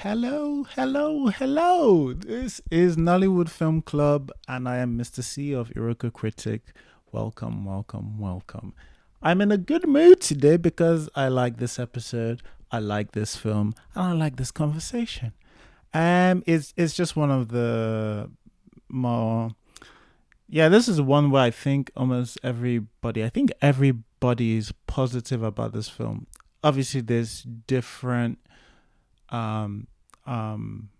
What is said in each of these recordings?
hello. This is Nollywood Film Club, and I am Mr. C of Iroko Critic. Welcome. I'm in a good mood today because I like this episode, I like this film, and I like this conversation. It's just one of the more this is one where I think everybody is positive about this film. Obviously, there's different um, um,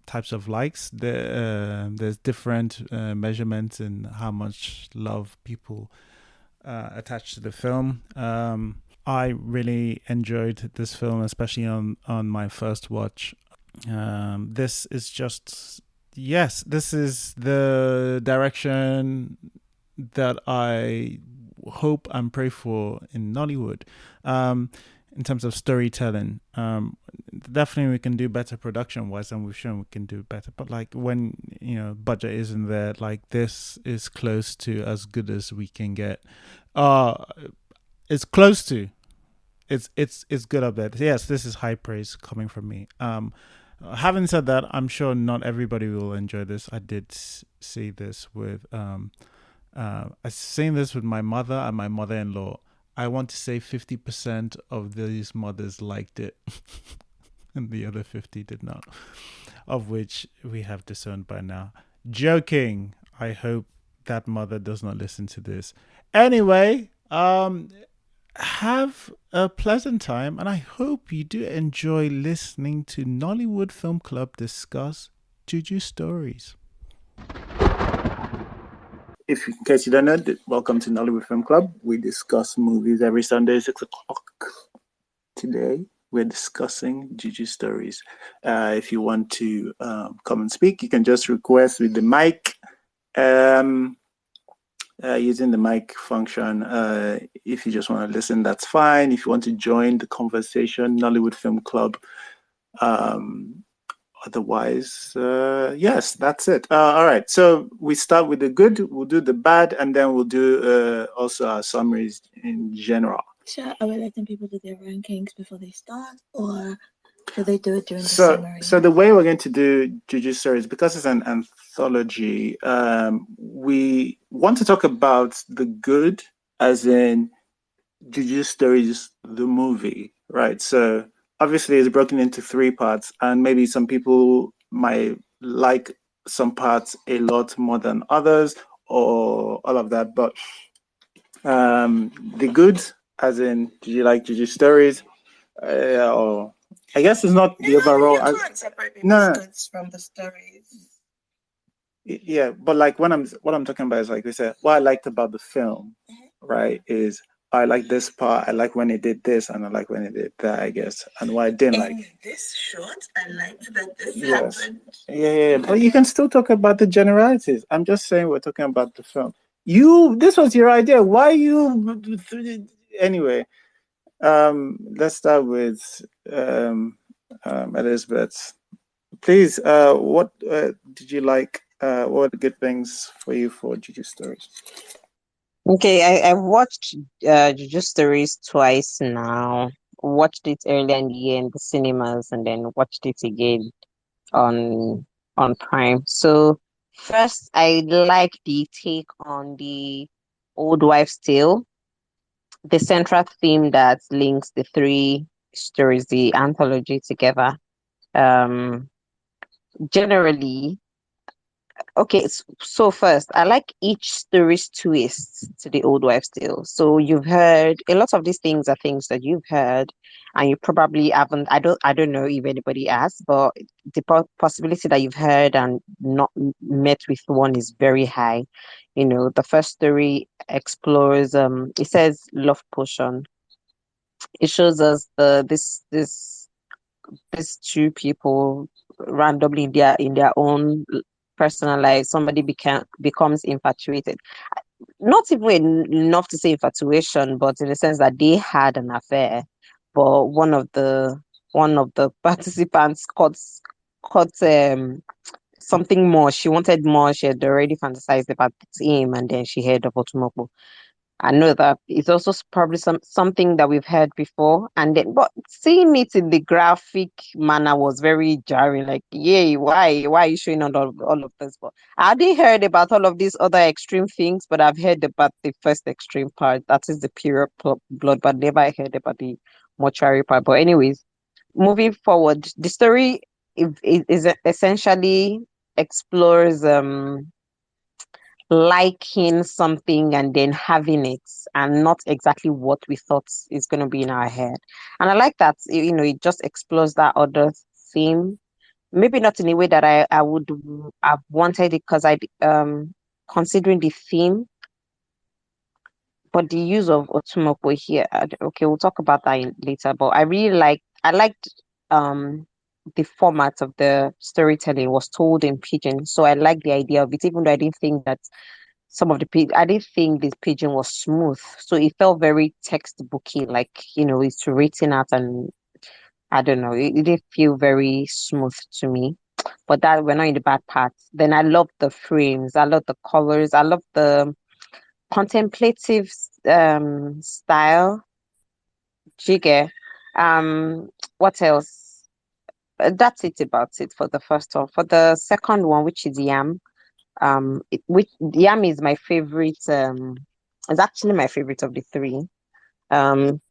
types of likes. There's different measurements in how much love people attach to the film. I really enjoyed this film, especially on my first watch. This is just yes, this is the direction that I hope and pray for in Nollywood. In terms of storytelling, definitely we can do better production wise, and we've shown we can do better. But like when budget isn't there, like this is close to as good as we can get. Uh it's close to. It's good up there. Yes, this is high praise coming from me. Having said that, I'm sure not everybody will enjoy this. I did see this with I've seen this with my mother and my mother-in-law. I want to say 50% of these mothers liked it, and the other 50 did not, of which we have disowned by now. Joking. I hope that mother does not listen to this. Anyway, have a pleasant time, and I hope you do enjoy listening to Nollywood Film Club discuss Juju Stories. If in case you don't know, welcome to Nollywood Film Club. We discuss movies every Sunday, 6 o'clock. Today, we're discussing Juju Stories. If you want to come and speak, you can just request with the mic. Using the mic function. If you just want to listen, that's fine. If you want to join the conversation, Nollywood Film Club. Otherwise, yes, that's it. All right. So we start with the good, we'll do the bad, and then we'll do also our summaries in general. Sure. Are we letting people do their rankings before they start, or should they do it during the summary? So the way we're going to do Juju Stories, because it's an anthology, we want to talk about the good, as in Juju Stories, the movie, right? So obviously it's broken into 3 parts, and maybe some people might like some parts a lot more than others, or all of that. But the good, as in, did you like Juju Stories? Or I guess it's not the overall. You can't separate people's goods from the stories. Yeah, but like what I'm talking about is, like we said, what I liked about the film, right, is I like this part. I like when it did this, and I like when it did that, I guess. And what I didn't like. This short, I liked that this happened. Yeah. But you can still talk about the generalities. I'm just saying we're talking about the film. This was your idea. Why you? Anyway, let's start with Elizabeth. Please, what did you like? What are the good things for you for Juju Stories? Okay, I watched Juju Stories twice now. Watched it earlier in the year in the cinemas, and then watched it again on Prime. So first, I like the take on the old wives' tale, the central theme that links the 3 stories, the anthology together. Generally, okay, so first, I like each story's twist to the old wives' tale. So you've heard a lot of these things are things that you've heard, and you probably haven't. I don't know if anybody has, but the possibility that you've heard and not met with one is very high. The first story explores. It says love potion. It shows us these 2 people randomly in their own personal life. Somebody becomes infatuated, not even enough to say infatuation, but in the sense that they had an affair, but one of the participants caught something more. She wanted more. She had already fantasized about him, and then she heard of Otumoko. I know that it's also probably something that we've heard before, and then but seeing it in the graphic manner was very jarring. Like, yay, why are you showing all of this? But I hadn't heard about all of these other extreme things, but I've heard about the first extreme part. That is the period blood, but never heard about the mortuary part. But anyways, moving forward, the story is essentially explores liking something and then having it and not exactly what we thought is going to be in our head. And I like that, it just explores that other theme. Maybe not in a way that I would have wanted it because considering the theme, but the use of Otumoko here, okay, we'll talk about that later. But I liked the format of the storytelling was told in pidgin. So I like the idea of it, even though I didn't think that I didn't think this pigeon was smooth. So it felt very textbooky, like, it's written out and I don't know, it didn't feel very smooth to me. But that we're not in the bad part. Then I love the frames, I love the colors, I love the contemplative style. Jigger. What else? That's it about it for the first one. For the second one, which is Yam, which Yam is my favorite. It's actually my favorite of the three. Um,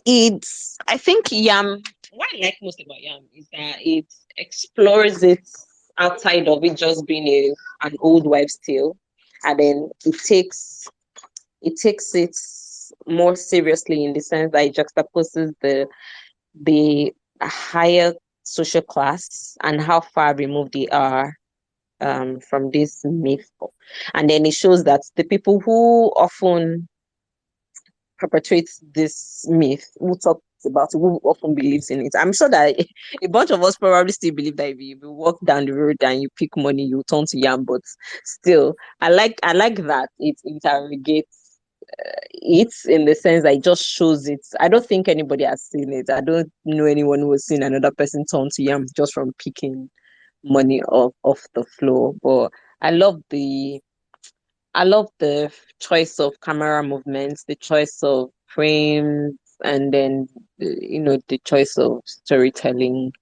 it's I think Yam. What I like most about Yam is that it explores it outside of it just being an old wives' tale, and then it takes it more seriously in the sense that it juxtaposes the higher social class and how far removed they are from this myth. And then it shows that the people who often perpetrate this myth, who talks about it, who often believes in it. I'm sure that a bunch of us probably still believe that if you walk down the road and you pick money, you turn to yam. But still, I like that it interrogates it in the sense that it just shows it. I don't think anybody has seen it. I don't know anyone who has seen another person turn to yam just from picking money off the floor. But I love the choice of camera movements, the choice of frames, and then the choice of storytelling.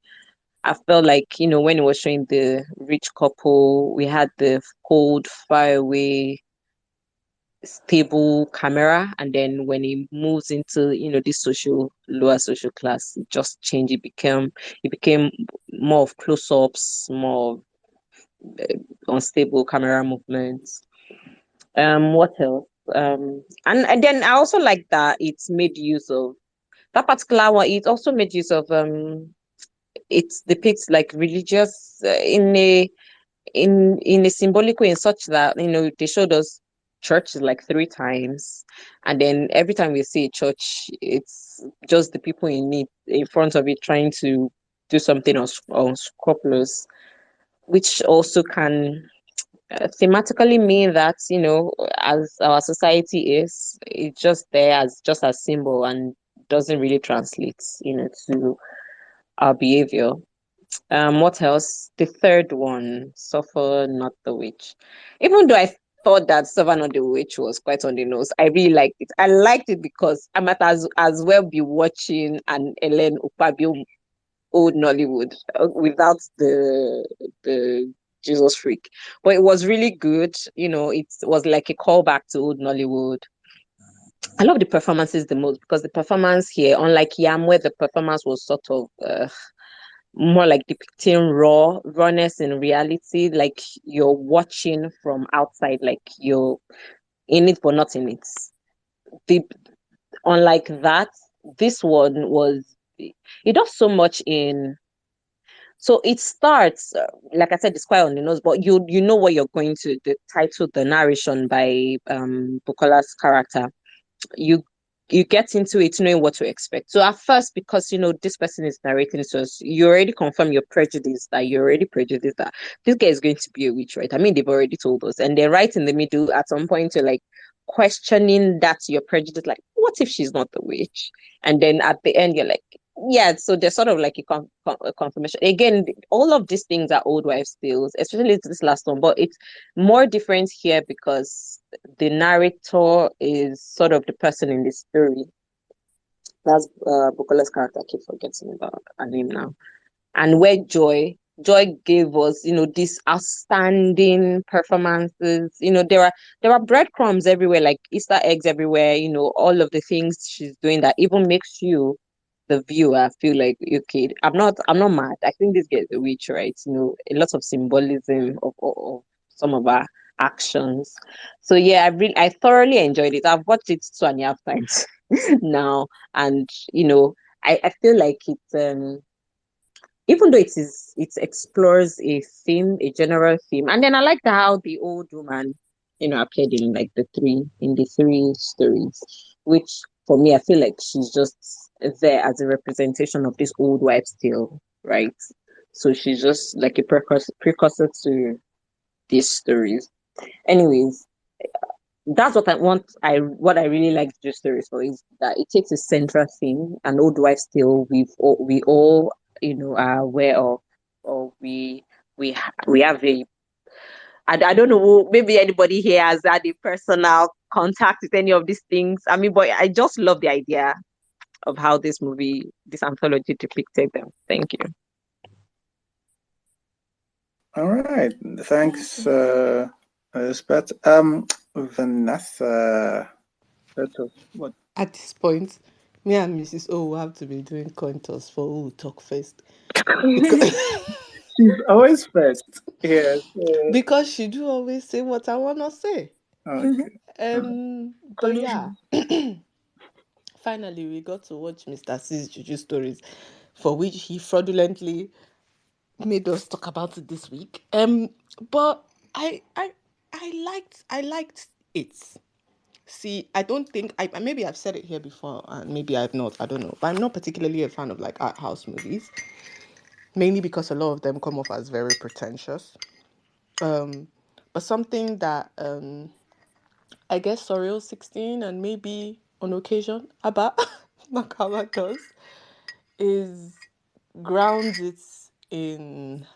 I felt like when it was showing the rich couple, we had the cold, far away, stable camera, and then when it moves into this lower social class, it just changed. It became more of close-ups, more of unstable camera movements. What else? And then I also like that it's made use of that particular one. It also made use of it depicts like religious in a symbolic way, in such that they showed us church like three times, and then every time we see a church, it's just the people in it in front of it trying to do something unscrupulous, which also can thematically mean that as our society is, it's just there as just a symbol and doesn't really translate to our behavior. What else? The third one, Suffer Not the Witch. Even though I thought that Suffer Not the Witch was quite on the nose, I really liked it. I liked it because I might as well be watching an Ellen Ukpabio old Nollywood without the Jesus freak. But it was really good. It was like a callback to old Nollywood. I love the performances the most because the performance here, unlike Yam, where the performance was sort of more like depicting rawness in reality, like you're watching from outside, like you're in it but not in it. The Unlike that, this one was it does so much in. So it starts, like I said, it's quite on the nose, but you know what you're going to. The title, the narration by Bukola's character, you you get into it knowing what to expect. So at first, because this person is narrating to us, you already confirm your prejudice that you're already prejudiced that this guy is going to be a witch, right? I mean, they've already told us, and then right in the middle, at some point, you're like questioning that your prejudice, like, what if she's not the witch? And then at the end, you're like, yeah, so there's sort of like a confirmation. Again, all of these things are old wives' tales, especially this last one, but it's more different here because the narrator is sort of the person in the story. That's Bukola's character. I keep forgetting about her name now. And where Joy gave us, these outstanding performances. There are breadcrumbs everywhere, like Easter eggs everywhere. All of the things she's doing that even makes you, the viewer, feel like, okay, I'm not mad. I think this gets a witch, right? A lot of symbolism of some of our actions. So yeah, I thoroughly enjoyed it. I've watched it 2.5 times now, and I feel like even though it explores a theme, a general theme. And then I liked how the old woman, appeared in the three stories, which for me, I feel like she's just there as a representation of this old wives' tale, right? So she's just like a precursor to these stories. Anyways, that's what I want. What I really like Juju Stories for is that it takes a central theme, an old wives' tale. We all are aware of, or we have a. I don't know. Maybe anybody here has had a personal contact with any of these things. I mean, but I just love the idea of how this anthology depicted them. Thank you. All right. Thanks, Elizabeth. Vanessa, what? At this point, me and Mrs. O will have to be doing coin toss for who will talk first. Because She's always first. Yes. because she do always say what I wanna say. Okay. But yeah. Finally we got to watch Mr. C's Juju Stories, for which he fraudulently made us talk about it this week. But I liked it. See, I don't think maybe I've said it here before and maybe I've not. I don't know. But I'm not particularly a fan of like art house movies, mainly because a lot of them come off as very pretentious. But something that I guess Surreal 16 and maybe on occasion Abba Makama does is grounds it in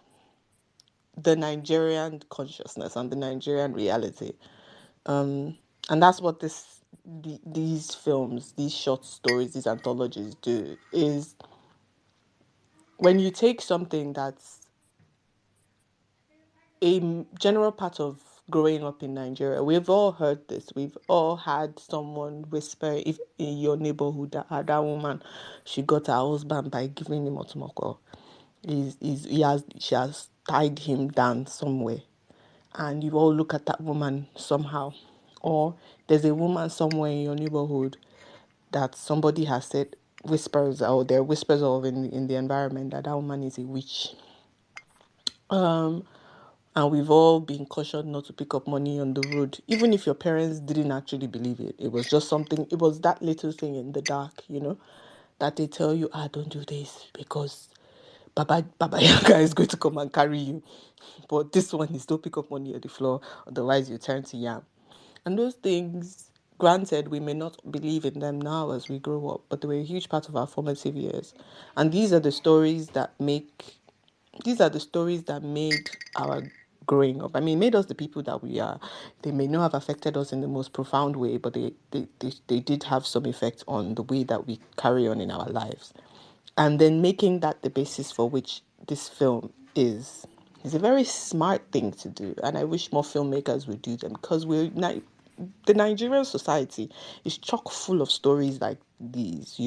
the Nigerian consciousness and the Nigerian reality. And that's what these films, these short stories, these anthologies do, is when you take something that's a general part of growing up in Nigeria. We've all heard this. We've all had someone whisper if in your neighborhood that woman, she got her husband by giving him otomoko. She has tied him down somewhere. And you all look at that woman somehow. Or there's a woman somewhere in your neighborhood that somebody has said whispers, or there are whispers of in the environment that woman is a witch. And we've all been cautioned not to pick up money on the road, even if your parents didn't actually believe it. It was just something, it was that little thing in the dark, that they tell you, don't do this because Baba Yaga is going to come and carry you. But this one is don't pick up money on the floor, otherwise you turn to yam. And those things, granted, we may not believe in them now as we grow up, but they were a huge part of our formative years. And these are the stories that made our growing up. I mean, made us the people that we are. They may not have affected us in the most profound way, but they did have some effect on the way that we carry on in our lives. And then making that the basis for which this film is a very smart thing to do. And I wish more filmmakers would do them, because the Nigerian society is chock full of stories like these,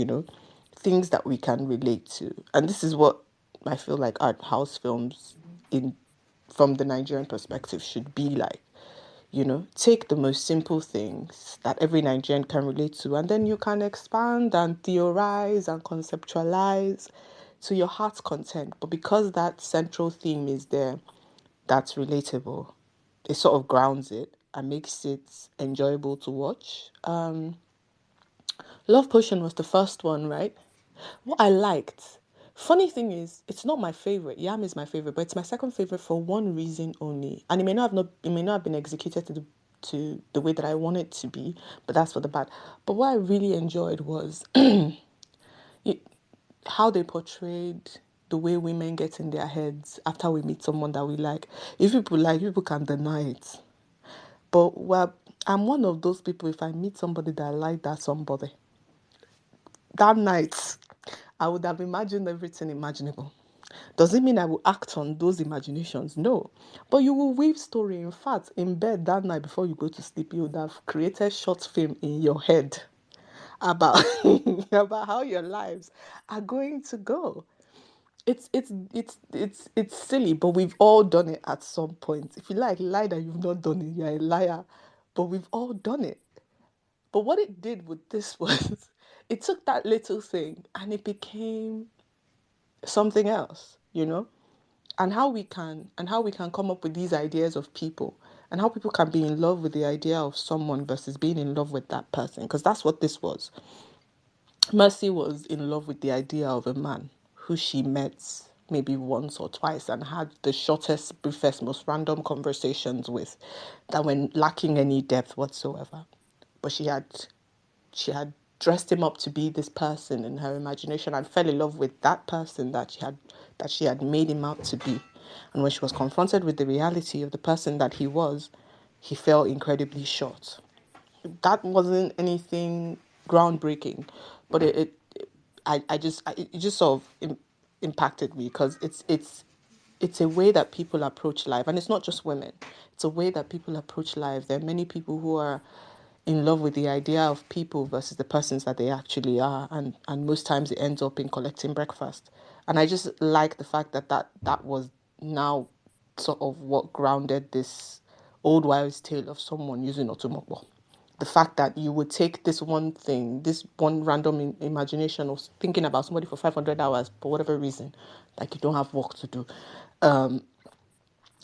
things that we can relate to. And this is what I feel like art house films in from the Nigerian perspective should be like. Take the most simple things that every Nigerian can relate to, and then you can expand and theorize and conceptualize to your heart's content. But because that central theme is there, that's relatable. It sort of grounds it and makes it enjoyable to watch. Love Potion was the first one, right? What I liked. Funny thing is, it's not my favorite. Yam is my favorite, but it's my second favorite for one reason only. And it may not have been executed to the way that I want it to be, but that's for the bad. But what I really enjoyed was how they portrayed the way women get in their heads after we meet someone that we like. If people like, people can deny it. But well, I'm one of those people, if I meet somebody that I like that somebody, that night, I would have imagined everything imaginable. Does it mean I will act on those imaginations? No. But you will weave story. In fact, in bed that night before you go to sleep, you would have created short film in your head about about how your lives are going to go. It's silly, but we've all done it at some point. If you like lie that you've not done it, you're a liar. But we've all done it. But what it did with this was it took that little thing and it became something else, and how we can come up with these ideas of people and how people can be in love with the idea of someone versus being in love with that person, because that's what this was. Mercy was in love with the idea of a man who she met maybe once or twice and had the shortest, briefest, most random conversations with, that were lacking any depth whatsoever. But she had dressed him up to be this person in her imagination and fell in love with that person that she had made him out to be. And when she was confronted with the reality of the person that he was, he fell incredibly short. That wasn't anything groundbreaking, but it just sort of impacted me, because it's a way that people approach life, and it's not just women. It's a way that people approach life. There are many people who are in love with the idea of people versus the persons that they actually are, and most times it ends up in collecting breakfast. And I just like the fact that was now sort of what grounded this old wives' tale of someone using otomokbo. The fact that you would take this one thing, this one random imagination of thinking about somebody for 500 hours for whatever reason, like you don't have work to do, and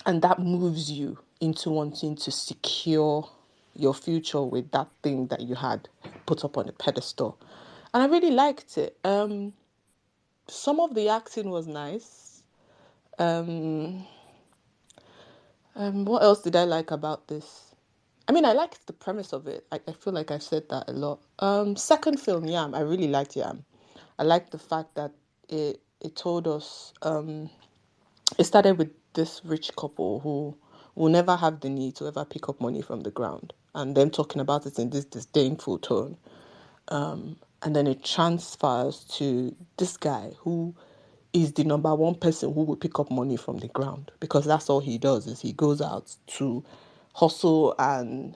that moves you into wanting to secure your future with that thing that you had put up on a pedestal. And I really liked it. Some of the acting was nice. What else did I like about this? I mean, I liked the premise of it. I feel like I've said that a lot. Second film, Yam. I really liked Yam. I liked the fact that it told us. It started with this rich couple who will never have the need to ever pick up money from the ground, and them talking about it in this disdainful tone. And then it transfers to this guy who is the number one person who will pick up money from the ground, because that's all he does, is he goes out to hustle and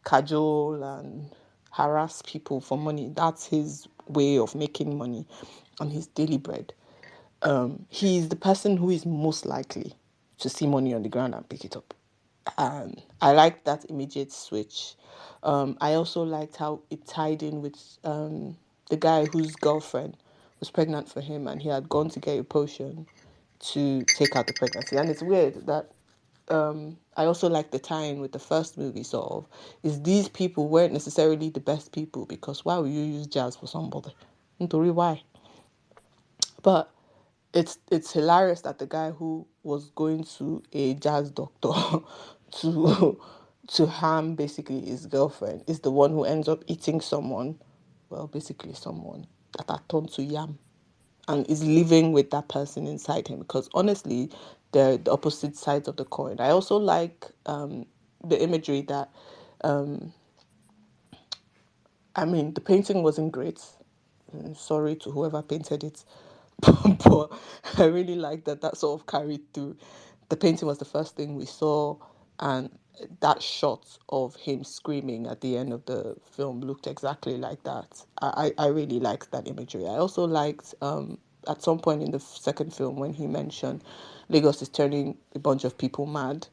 cajole and harass people for money. That's his way of making money on his daily bread. He's the person who is most likely to see money on the ground and pick it up. And I liked that immediate switch. I also liked how it tied in with the guy whose girlfriend was pregnant for him, and he had gone to get a potion to take out the pregnancy. And it's weird that I also like the tie-in with the first movie, sort of, is these people weren't necessarily the best people, because why would you use jazz for somebody? Nítorí why? But it's hilarious that the guy who was going to a jazz doctor to to harm basically his girlfriend is the one who ends up eating someone, well, basically someone that had turned to yam, and is living with that person inside him, because honestly they're the opposite sides of the coin. I also like the imagery that I mean, the painting wasn't great. Sorry to whoever painted it, but I really like that sort of carried through. The painting was the first thing we saw, and that shot of him screaming at the end of the film looked exactly like that. I really liked that imagery. I also liked at some point in the second film when he mentioned Lagos is turning a bunch of people mad,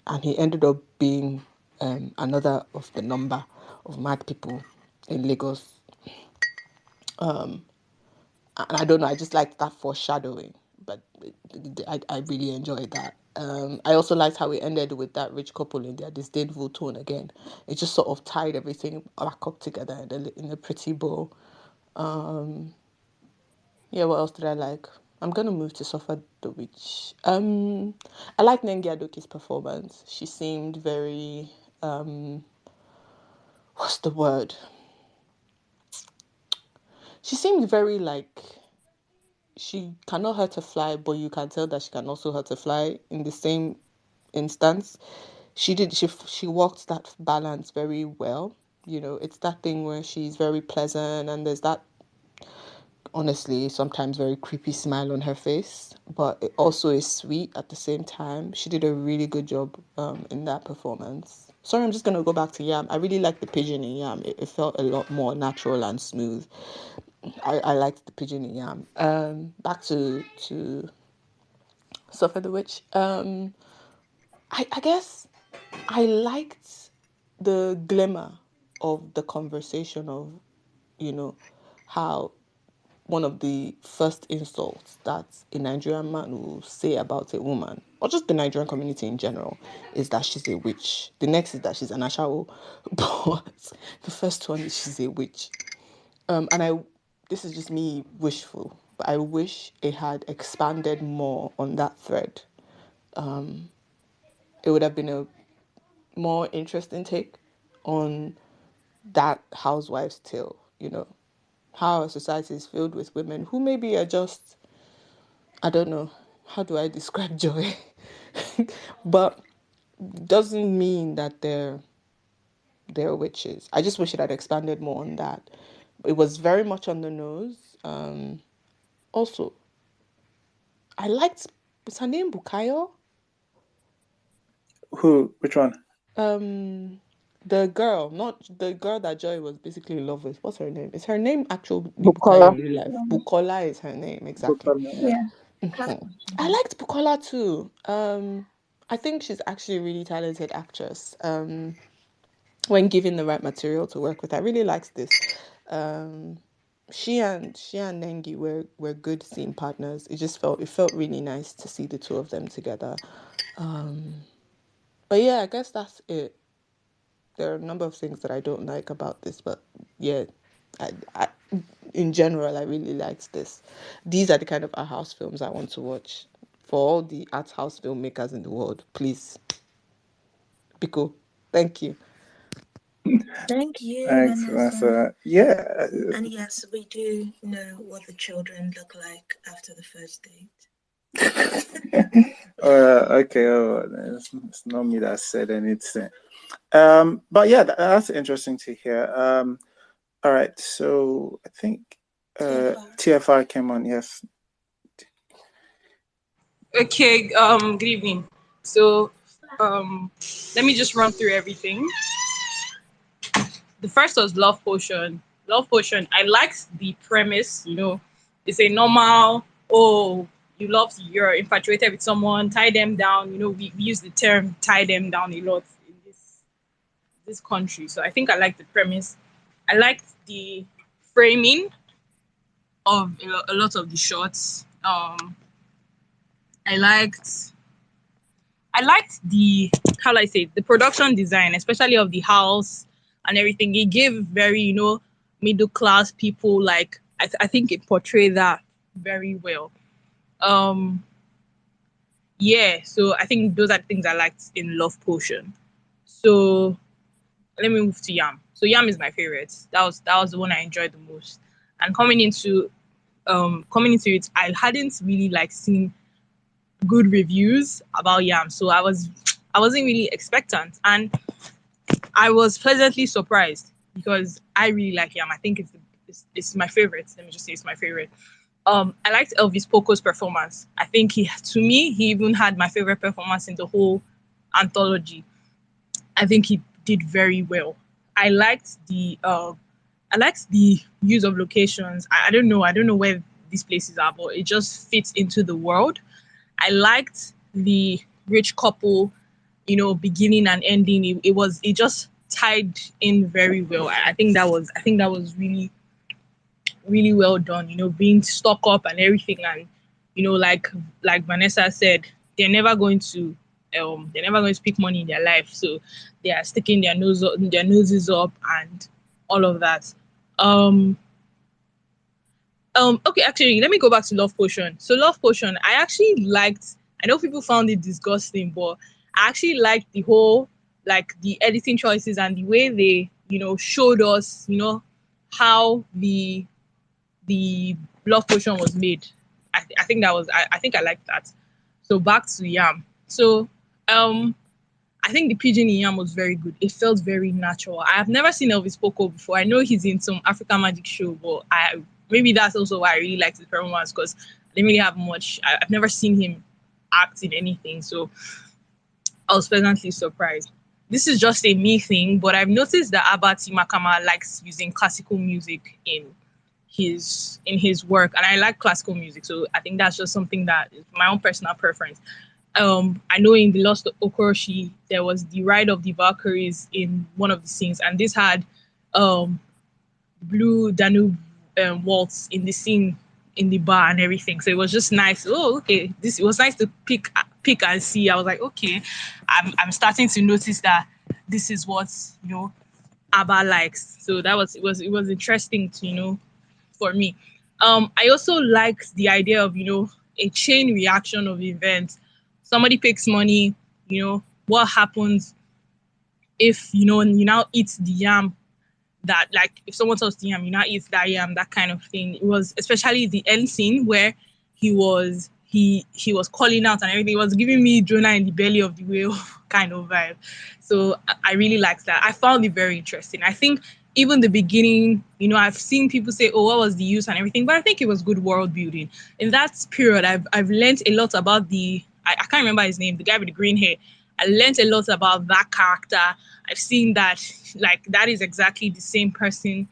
and he ended up being another of the number of mad people in Lagos. And I don't know, I just liked that foreshadowing, but I really enjoyed that. I also liked how it ended with that rich couple in their disdainful tone again. It just sort of tied everything back up together in a pretty bow. Yeah, what else did I like? I'm gonna move to Suffer the Witch. I like Nengi Adoki's performance. She seemed very what's the word? She seemed very like she cannot hurt a fly, but you can tell that she can also hurt a fly in the same instance. She walked that balance very well. It's that thing where she's very pleasant and there's that, honestly, sometimes very creepy smile on her face, but it also is sweet at the same time. She did a really good job in that performance. Sorry, I'm just gonna go back to Yam. I really like the pigeon in Yam. It felt a lot more natural and smooth. I liked the pigeon in Yam. Back to Suffer the Witch. I guess I liked the glimmer of the conversation of, how one of the first insults that a Nigerian man will say about a woman, or just the Nigerian community in general, is that she's a witch. The next is that she's an ashawo, but the first one is she's a witch. This is just me wishful, but I wish it had expanded more on that thread. It would have been a more interesting take on that housewife's tale, how our society is filled with women who maybe are just, I don't know, how do I describe joy? But doesn't mean that they're witches. I just wish it had expanded more on that. It was very much on the nose. Also, I liked, was her name Bukayo? Who? Which one? The girl, not the girl that Joy was basically in love with. What's her name? Is her name actual Bukola. Bukayo in real life? Bukola is her name, exactly. Yeah. I liked Bukola too. I think she's actually a really talented actress. When given the right material to work with, I really liked this. She and Nengi were good scene partners. It felt really nice to see the two of them together. But yeah, I guess that's it. There are a number of things that I don't like about this, but yeah, I in general I really liked this. These are the kind of art house films I want to watch. For all the art house filmmakers in the world, please, Biko, thank you. Thank you, Thanks, Vanessa. yeah. And yes, we do know what the children look like after the first date. Okay. Oh, it's not me that said anything. But yeah, that's interesting to hear. All right. So I think TFR came on. Yes. Okay, good evening. So, let me just run through everything. The first was Love Potion. Love Potion, I liked the premise, it's a normal, oh, you're infatuated with someone, tie them down. We use the term tie them down a lot in this country. So I think I like the premise. I liked the framing of a lot of the shots. I liked I liked the how do I say the production design, especially of the house and everything. It gave very middle class people, like I think it portrayed that very well. Um, yeah, so I think those are the things I liked in Love Potion. So let me move to Yam. So Yam is my favorite. That was the one I enjoyed the most. And coming into it, I hadn't really like seen good reviews about Yam, so I wasn't really expectant, and I was pleasantly surprised because I really like Yam. I think it's my favorite. Let me just say it's my favorite. I liked Elvis Poco's performance. I think to me, he even had my favorite performance in the whole anthology. I think he did very well. I liked the use of locations. I don't know where these places are, but it just fits into the world. I liked the rich couple, beginning and ending. It just tied in very well. I think that was really really well done. Being stuck up and everything, and like Vanessa said, they're never going to they're never going to speak money in their life, so they are sticking their noses up and all of that. Um, okay, actually, let me go back to Love Potion. So Love Potion, I actually liked. I know people found it disgusting, but I actually liked the whole, like the editing choices and the way they, showed us, how the Love Potion was made. I think that was I think I liked that. So back to Yam. So I think the pigeon in Yam was very good. It felt very natural. I have never seen Elvis Poco before. I know he's in some African Magic show, but I maybe that's also why I really liked his performance because I didn't really have much. I've never seen him act in anything, so I was pleasantly surprised. This is just a me thing, but I've noticed that Abba Makama likes using classical music in his work, and I like classical music, so I think that's just something that is my own personal preference. I know in the Lost Okoroshi there was the Ride of the Valkyries in one of the scenes, and this had um Blue Danube waltz in the scene in the bar and everything. So it was just nice. Oh, okay. This it was nice to pick and see. I was like, okay, I'm starting to notice that this is what ABBA likes. So it was interesting to for me. I also liked the idea of a chain reaction of events. Somebody picks money. What happens if you now eat the yam that like if someone tells the yam, you now eat that yam, that kind of thing. It was especially the end scene where he was calling out and everything. It was giving me Jonah in the belly of the whale kind of vibe. So I really liked that. I found it very interesting. I think even the beginning, I've seen people say, "Oh, what was the use and everything," but I think it was good world building. In that period, I've learned a lot about I can't remember his name, the guy with the green hair. I learned a lot about that character. I've seen that like that is exactly the same person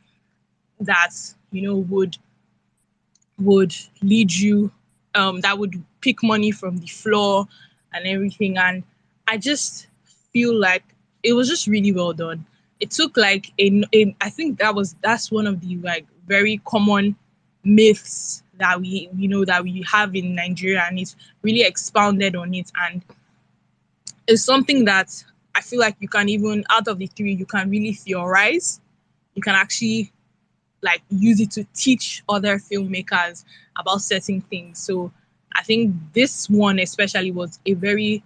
that would lead you, that would pick money from the floor and everything. And I just feel like it was just really well done. It took like I think that's one of the like very common myths that we have in Nigeria, and it's really expounded on it. And it's something that I feel like you can even out of the three, you can really theorize. You can actually like use it to teach other filmmakers about certain things. So I think this one especially was a very,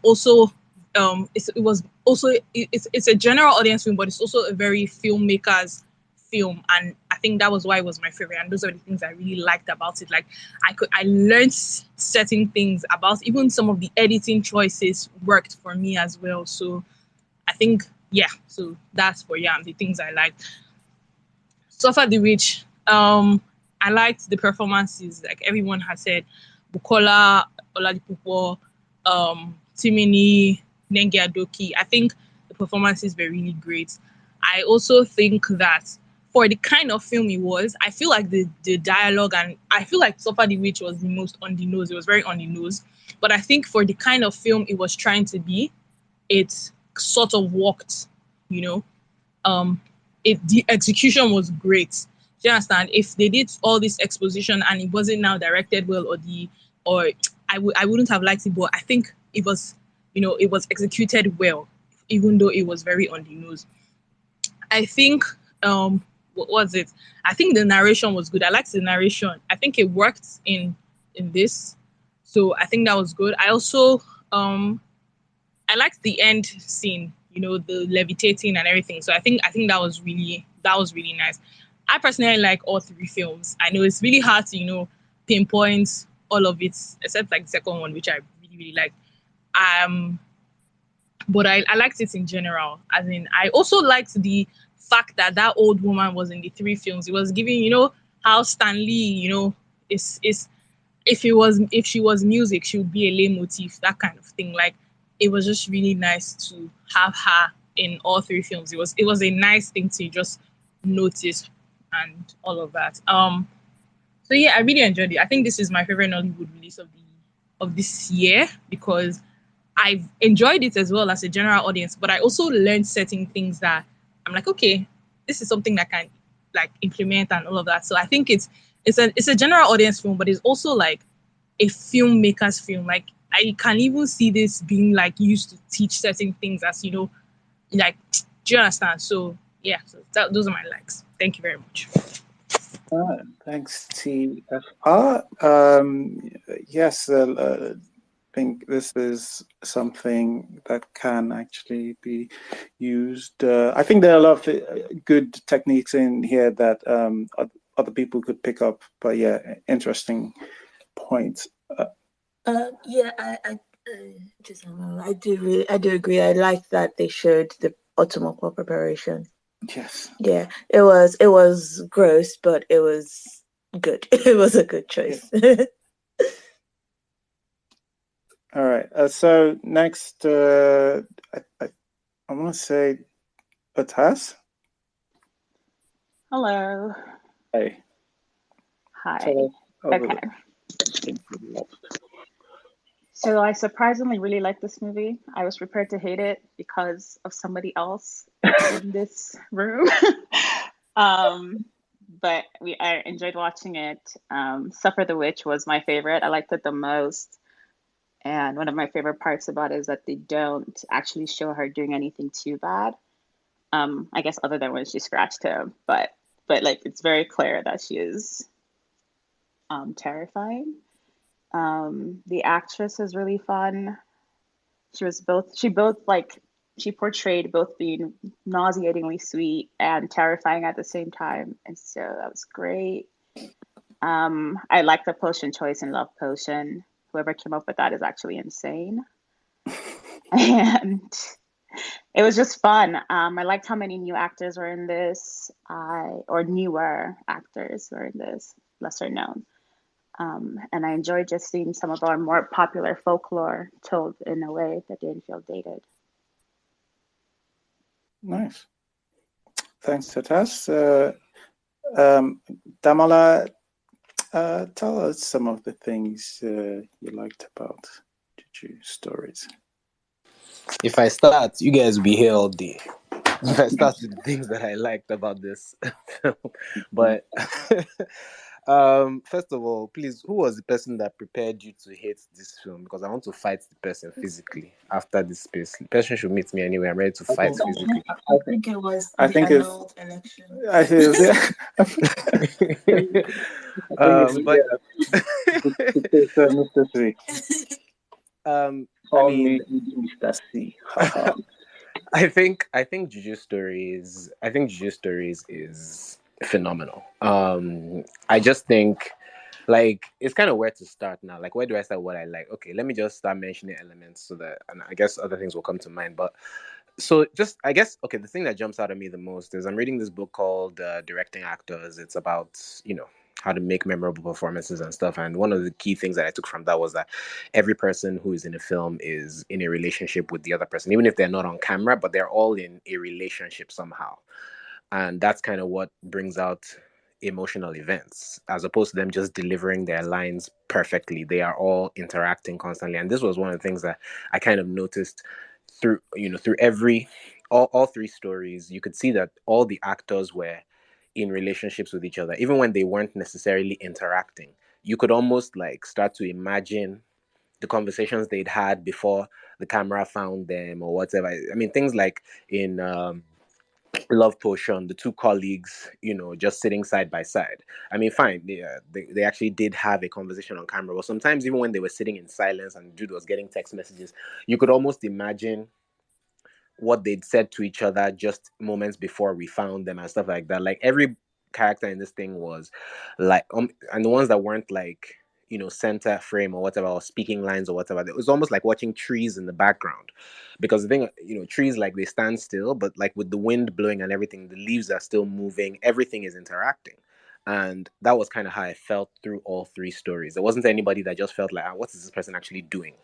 also it was also it's a general audience film, but it's also a very filmmakers film, and I think that was why it was my favorite. And those are the things I really liked about it. Like I learned certain things about even some of the editing choices worked for me as well. So I think yeah, so that's for the things I liked. Suffer the Witch. I liked the performances, like everyone has said. Bukola, Oladipupo, Timini, Nengi Adoki. I think the performances were really great. I also think that for the kind of film it was, I feel like the dialogue, and I feel like Suffer the Witch was the most on the nose. It was very on the nose. But I think for the kind of film it was trying to be, it sort of worked, you know. Um, the execution was great. Do you understand? If they did all this exposition and it wasn't now directed well, or I wouldn't have liked it, but I think it was, it was executed well, even though it was very on the nose. I think what was it? I think the narration was good. I liked the narration. I think it worked in this. So I think that was good. I also I liked the end scene, the levitating and everything. So I think that was really nice. I personally like all three films. I know it's really hard to, pinpoint all of it, except like the second one, which I really, really liked. Um but I liked it in general. As in I also liked the fact that that old woman was in the three films. It was giving, how Stanley, is if she was music, she would be a leitmotif, that kind of thing. Like it was just really nice to have her in all three films. It was a nice thing to just notice and all of that. So yeah, I really enjoyed it. I think this is my favorite Nollywood release of this year because I've enjoyed it as well as a general audience, but I also learned certain things that I'm like, okay, this is something that can like implement and all of that. So I think it's a general audience film, but it's also like a filmmaker's film. Like I can even see this being like used to teach certain things as like do you understand? So yeah, so those are my likes. Thank you very much. Thanks, TFR. Yes, I think this is something that can actually be used. I think there are a lot of good techniques in here that other people could pick up. But yeah, interesting point. Yeah, I do agree. I like that they showed the automobile preparation. Yes. Yeah, it was gross, but it was good. It was a good choice. Yeah. All right. So next, I want to say Atas. Hello. Hey. Hi. Okay. So I surprisingly really like this movie. I was prepared to hate it because of somebody else in this room. But I enjoyed watching it. Suffer the Witch was my favorite. I liked it the most. And one of my favorite parts about it is that they don't actually show her doing anything too bad. I guess other than when she scratched him, but like it's very clear that she is terrifying. The actress is really fun. She portrayed both being nauseatingly sweet and terrifying at the same time, and so that was great. I like the potion choice in Love Potion. Whoever came up with that is actually insane. And it was just fun. I liked how many new actors were in this, or newer actors were in this, lesser known. And I enjoyed just seeing some of our more popular folklore told in a way that didn't feel dated. Nice. Thanks, Tatas. Damala, tell us some of the things you liked about Juju Stories. If I start, you guys will be here all day. If I start with the things that I liked about this film. But first of all, please, who was the person that prepared you to hate this film? Because I want to fight the person physically after this space. The person should meet me anyway. I'm ready to fight physically. I think it was the annulled election. I mean, Mr. C. I think Juju Stories. I think Juju Stories is phenomenal. I just think like it's kind of where to start now. Like, where do I start? What I like? Okay, let me just start mentioning elements so that, and I guess other things will come to mind. But so just I guess okay, the thing that jumps out at me the most is I'm reading this book called Directing Actors. It's about how to make memorable performances and stuff. And one of the key things that I took from that was that every person who is in a film is in a relationship with the other person, even if they're not on camera, but they're all in a relationship somehow. And that's kind of what brings out emotional events, as opposed to them just delivering their lines perfectly. They are all interacting constantly. And this was one of the things that I kind of noticed through every all three stories. You could see that all the actors were in relationships with each other, even when they weren't necessarily interacting. You could almost like start to imagine the conversations they'd had before the camera found them or whatever. I mean, things like in Love Potion, the two colleagues, just sitting side by side. I mean, fine, they actually did have a conversation on camera, but sometimes even when they were sitting in silence and Jude was getting text messages, you could almost imagine what they'd said to each other just moments before we found them and stuff like that. Like every character in this thing was like, and the ones that weren't like, center frame or whatever, or speaking lines or whatever, it was almost like watching trees in the background. Because the thing, trees, like, they stand still, but like with the wind blowing and everything, the leaves are still moving, everything is interacting. And that was kind of how I felt through all three stories. There wasn't anybody that just felt like, what is this person actually doing,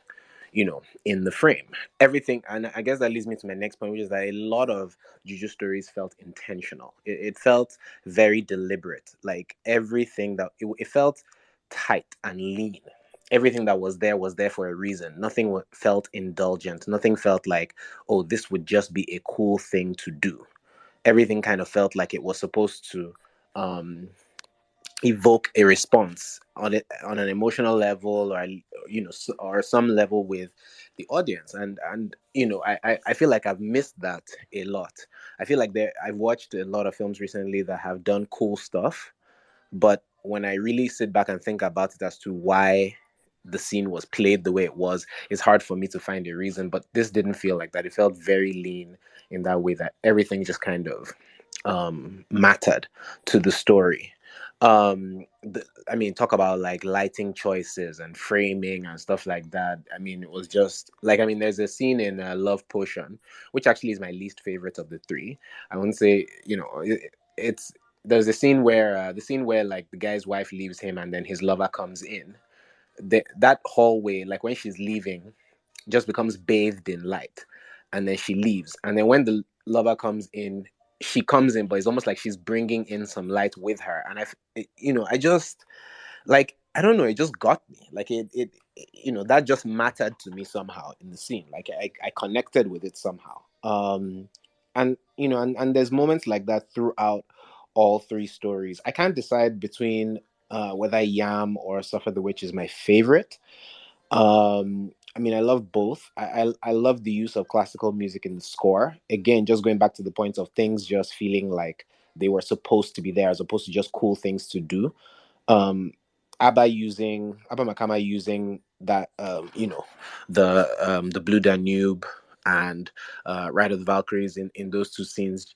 in the frame. Everything, and I guess that leads me to my next point, which is that a lot of Juju Stories felt intentional. It felt very deliberate. Like everything that it felt tight and lean. Everything that was there for a reason. Nothing felt indulgent. Nothing felt like, oh, this would just be a cool thing to do. Everything kind of felt like it was supposed to evoke a response on it, on an emotional level, or or some level with the audience. And I feel like I've missed that a lot. I feel like I've watched a lot of films recently that have done cool stuff, but when I really sit back and think about it as to why the scene was played the way it was, it's hard for me to find a reason. But this didn't feel like that. It felt very lean in that way, that everything just kind of mattered to the story. I mean, talk about like lighting choices and framing and stuff like that. I mean, it was just like, I mean, there's a scene in Love Potion, which actually is my least favorite of the three. I wouldn't say, it's there's a scene where like the guy's wife leaves him and then his lover comes in. That hallway, like when she's leaving, just becomes bathed in light, and then she leaves, and then when the lover comes in, she comes in, but it's almost like she's bringing in some light with her. And I just, like, I don't know, it just got me, like that just mattered to me somehow in the scene. Like I connected with it somehow. And and there's moments like that throughout all three stories. I can't decide between whether Yam or Suffer the Witch is my favorite. I mean, I love both. I love the use of classical music in the score. Again, just going back to the point of things just feeling like they were supposed to be there as opposed to just cool things to do. um Abba Makama using that, the Blue Danube and Ride of the Valkyries in those two scenes.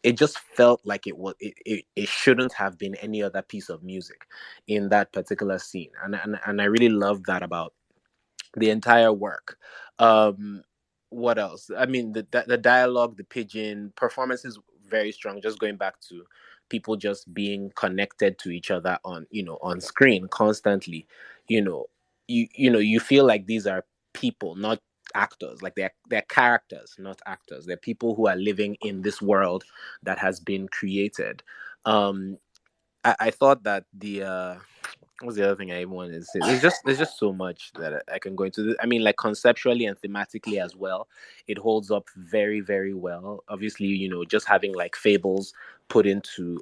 It just felt like it shouldn't have been any other piece of music in that particular scene, and I really love that about the entire work. Um, what else? I mean, the dialogue, the pigeon performances, very strong. Just going back to people just being connected to each other on on screen constantly. You know, you feel like these are people, not actors. Like they're characters, not actors. They're people who are living in this world that has been created. Um, I thought that the what's the other thing I even wanted to say? There's just so much that I can go into. I mean, like conceptually and thematically as well, it holds up very, very well. Obviously, just having like fables put into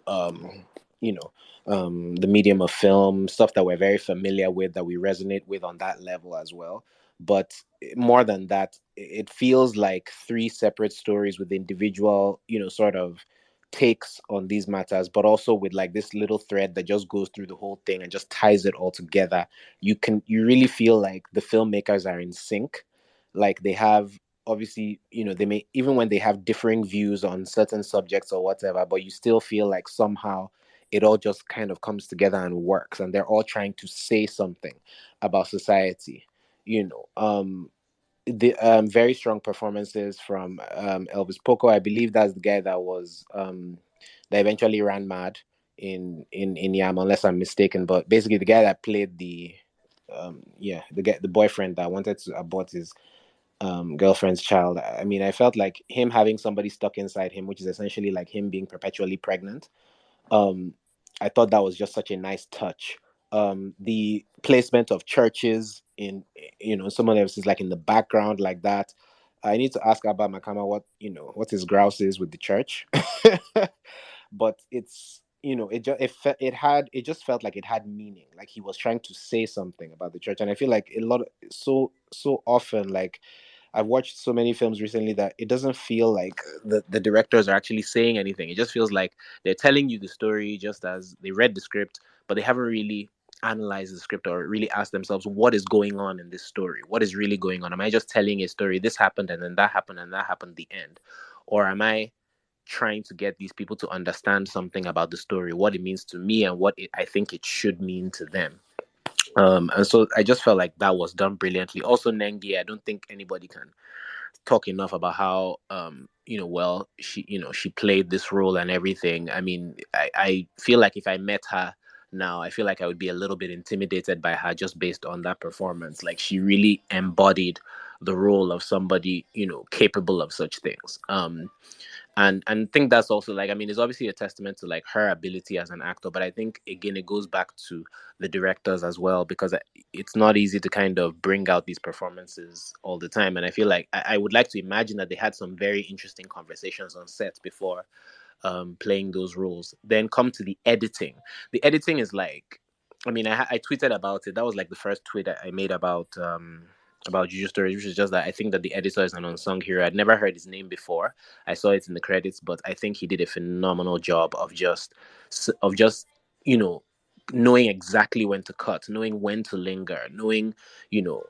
you know the medium of film, stuff that we're very familiar with, that we resonate with on that level as well. But more than that, it feels like three separate stories with individual, sort of takes on these matters, but also with like this little thread that just goes through the whole thing and just ties it all together. You really feel like the filmmakers are in sync. Like they have, obviously, they may, even when they have differing views on certain subjects or whatever, but you still feel like somehow it all just kind of comes together and works, and they're all trying to say something about society. The very strong performances from Elvis Poco. I believe that's the guy that eventually ran mad in Yam, unless I'm mistaken. But basically, the guy that played the boyfriend that wanted to abort his girlfriend's child. I mean, I felt like him having somebody stuck inside him, which is essentially like him being perpetually pregnant. um I thought that was just such a nice touch. The placement of churches in, someone else is like in the background like that. I need to ask Abba Makama what his grouse is with the church. But it's, it just felt like it had meaning, like he was trying to say something about the church. And I feel like so often, like, I've watched so many films recently that it doesn't feel like the directors are actually saying anything. It just feels like they're telling you the story just as they read the script, but they haven't really analyzed the script or really asked themselves what is going on in this story. What is really going on? Am I just telling a story? This happened and then that happened and that happened, the end. Or am I trying to get these people to understand something about the story, what it means to me and I think it should mean to them? And so I just felt like that was done brilliantly. Also, Nengi, I don't think anybody can talk enough about how well she played this role and everything. I mean, I feel like if I met her now, I feel like I would be a little bit intimidated by her just based on that performance. Like, she really embodied the role of somebody capable of such things. And think that's also, like, I mean, it's obviously a testament to like her ability as an actor, but I think again it goes back to the directors as well, because it's not easy to kind of bring out these performances all the time. And I feel like I would like to imagine that they had some very interesting conversations on set before playing those roles. Then come to the editing. The editing is like, I mean, I tweeted about it. That was like the first tweet I made about Juju Stories, which is just that I think that the editor is an unsung hero. I'd never heard his name before. I saw it in the credits, but I think he did a phenomenal job of just you know knowing exactly when to cut, knowing when to linger, knowing you know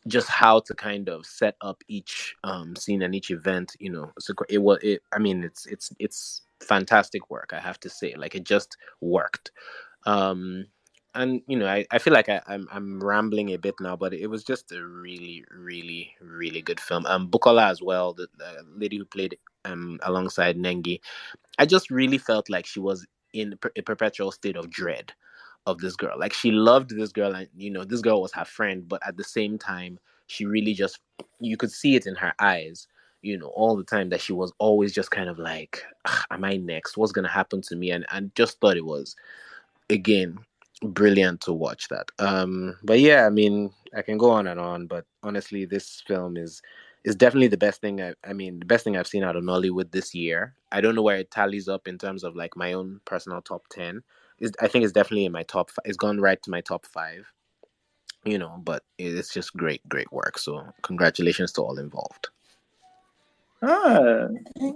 just how to kind of set up each scene and each event. So I mean, it's fantastic work, I have to say. Like, it just worked. Um, and I feel like I'm rambling a bit now, but it was just a really, really, really good film. Bukola as well, the lady who played alongside Nengi. I just really felt like she was in a perpetual state of dread of this girl. Like she loved this girl, and this girl was her friend, but at the same time, she really just you could see it in her eyes, all the time that she was always just kind of like, "Ugh, am I next? What's gonna happen to me?" And just thought it was again brilliant to watch that. But yeah, I mean, I can go on and on, but honestly, this film is definitely the best thing. The best thing I've seen out of Nollywood this year. I don't know where it tallies up in terms of like my own personal top 10. I think it's definitely in my top. It's gone right to my top 5. But it's just great, great work. So congratulations to all involved. Ah,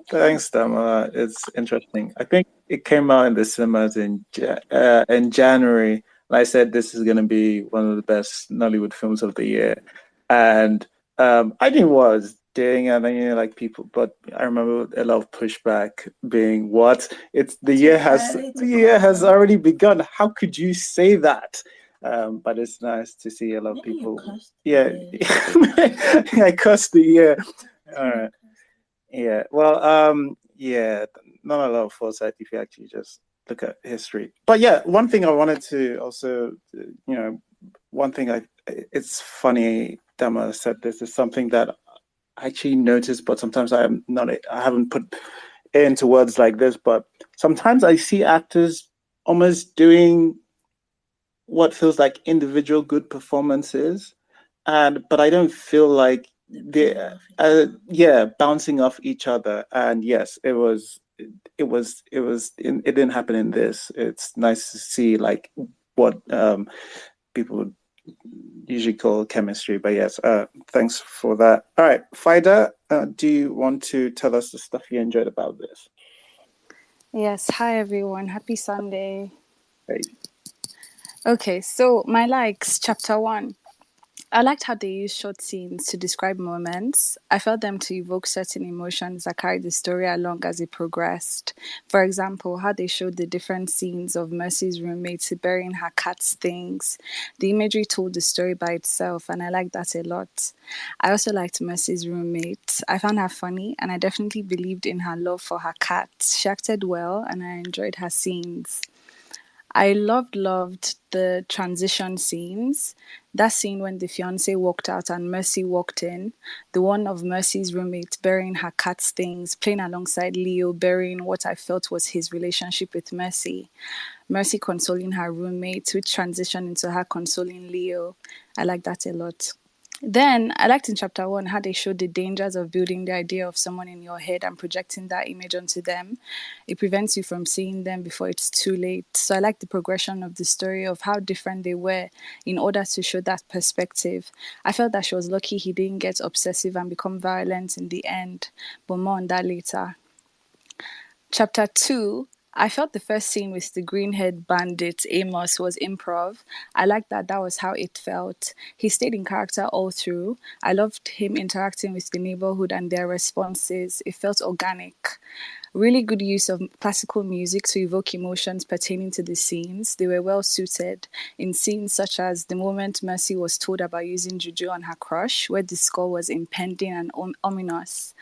thanks, Dama. It's interesting. I think it came out in the cinemas in January. And I said this is going to be one of the best Nollywood films of the year, and I knew what I was doing, and I knew like people, but I remember a lot of pushback being, "What? The year has already begun. How could you say that?" But it's nice to see a lot of people. Yeah, I cursed the year. All right. Yeah, well, yeah, not a lot of foresight if you actually just look at history. But yeah, one thing I wanted to also, one thing it's funny, Dama said this is something that I actually noticed, but sometimes I haven't put it into words like this, but sometimes I see actors almost doing what feels like individual good performances, but I don't feel like they bouncing off each other. And yes, it didn't happen in this. It's nice to see like what people usually call chemistry. But yes, thanks for that. All right, Fida, do you want to tell us the stuff you enjoyed about this? Yes, hi everyone. Happy Sunday. Hey. Okay, so my likes, chapter 1. I liked how they used short scenes to describe moments. I felt them to evoke certain emotions that carried the story along as it progressed. For example, how they showed the different scenes of Mercy's roommate burying her cat's things. The imagery told the story by itself, and I liked that a lot. I also liked Mercy's roommate. I found her funny, and I definitely believed in her love for her cat. She acted well, and I enjoyed her scenes. I loved the transition scenes. That scene when the fiance walked out and Mercy walked in, the one of Mercy's roommate burying her cat's things, playing alongside Leo, burying what I felt was his relationship with Mercy. Mercy consoling her roommate, which transitioned into her consoling Leo. I like that a lot. Then I liked in chapter 1 how they showed the dangers of building the idea of someone in your head and projecting that image onto them. It prevents you from seeing them before it's too late. So I like the progression of the story of how different they were in order to show that perspective. I felt that she was lucky he didn't get obsessive and become violent in the end, but more on that later. Chapter 2, I felt the first scene with the green-haired bandit, Amos, was improv. I liked that was how it felt. He stayed in character all through. I loved him interacting with the neighborhood and their responses. It felt organic. Really good use of classical music to evoke emotions pertaining to the scenes. They were well suited in scenes such as the moment Mercy was told about using Juju on her crush, where the score was impending and ominous.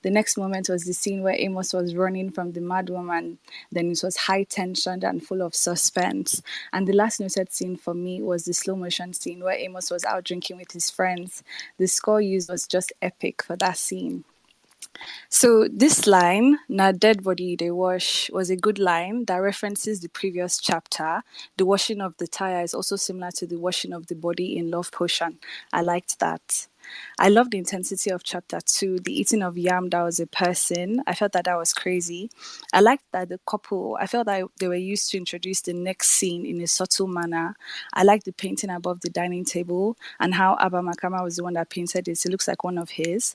The next moment was the scene where Amos was running from the mad woman. Then it was high tension and full of suspense. And the last noted scene for me was the slow motion scene where Amos was out drinking with his friends. The score used was just epic for that scene. So this line, "Na dead body they wash," was a good line that references the previous chapter. The washing of the tire is also similar to the washing of the body in Love Potion. I liked that. I love the intensity of chapter 2, the eating of yam that was a person. I felt that was crazy. I liked that the couple, I felt that they were used to introduce the next scene in a subtle manner. I liked the painting above the dining table and how Abba Makama was the one that painted it. It looks like one of his.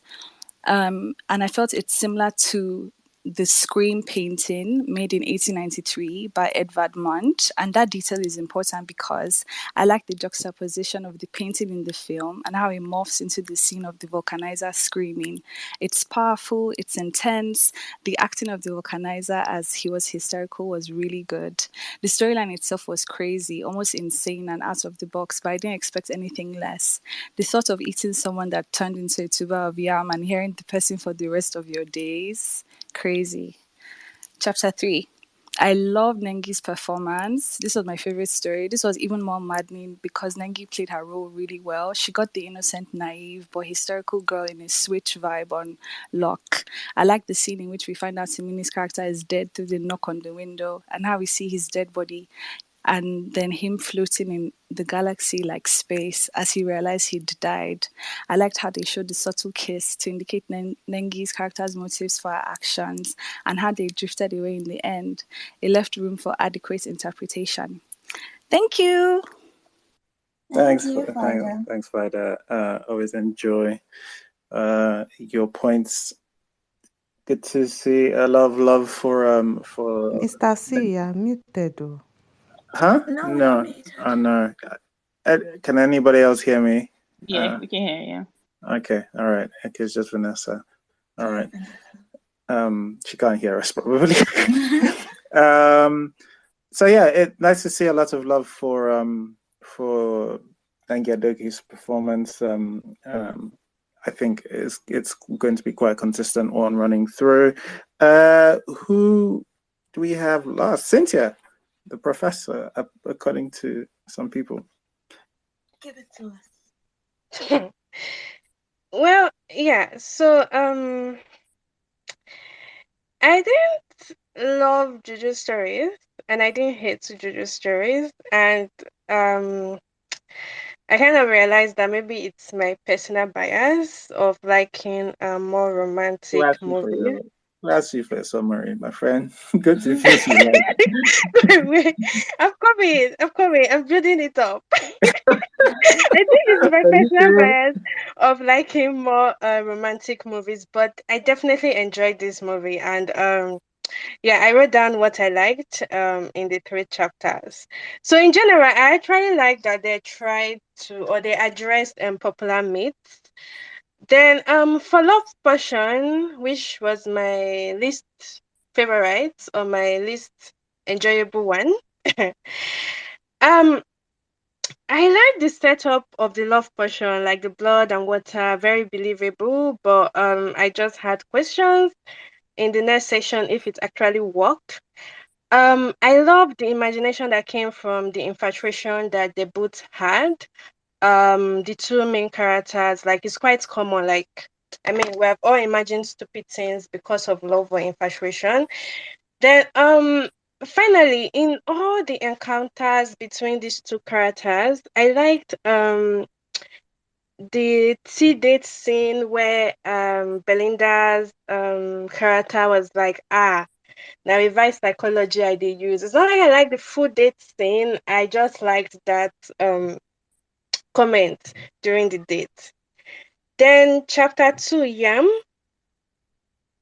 And I felt it's similar to the Scream painting made in 1893 by Edvard Munch. And that detail is important because I like the juxtaposition of the painting in the film and how it morphs into the scene of the vulcanizer screaming. It's powerful, it's intense. The acting of the vulcanizer as he was hysterical was really good. The storyline itself was crazy, almost insane and out of the box, but I didn't expect anything less. The thought of eating someone that turned into a tuber of yam and hearing the person for the rest of your days, crazy. Chapter 3. I love Nengi's performance. This was my favorite story. This was even more maddening because Nengi played her role really well. She got the innocent, naive, but hysterical girl in a switch vibe on lock. I like the scene in which we find out Simini's character is dead through the knock on the window and how we see his dead body and then him floating in the galaxy like space as he realized he'd died. I liked how they showed the subtle kiss to indicate Nengi's character's motives for her actions and how they drifted away in the end. It left room for adequate interpretation. Thank you. Thanks, Vida. Always enjoy your points. Good to see a lot of love for Mr. C, you're muted though. Huh? No. Oh, no. Can anybody else hear me? Yeah, we can hear you. Okay, all right. Okay, it's just Vanessa. All right. She can't hear us probably. So yeah, nice to see a lot of love for Dangi Adoki's performance. I think it's going to be quite a consistent one running through. Who do we have last? Cynthia, the professor, according to some people. Give it to us. Well, yeah. So I didn't love Juju Stories, and I didn't hate Juju Stories, and I kind of realized that maybe it's my personal bias of liking more romantic movies. Last you for a summary, my friend. Good to see you. I'm coming. I'm building it up. I think it's my personal bias of liking more romantic movies, but I definitely enjoyed this movie, and yeah, I wrote down what I liked in the 3 chapters. So in general, I actually like that they tried to, or they addressed popular myths. Then for Love Potion, which was my least favorite or my least enjoyable one, I like the setup of the Love Potion, like the blood and water, very believable, but I just had questions in the next section if it actually worked. I love the imagination that came from the infatuation that they both had. The 2 main characters, like it's quite common. Like, I mean, we have all imagined stupid things because of love or infatuation. Then, finally, in all the encounters between these 2 characters, I liked the tea date scene where Belinda's character was like, now revised psychology I did use. It's not like I like the full date scene. I just liked that comment during the date. Then chapter 2, Yam,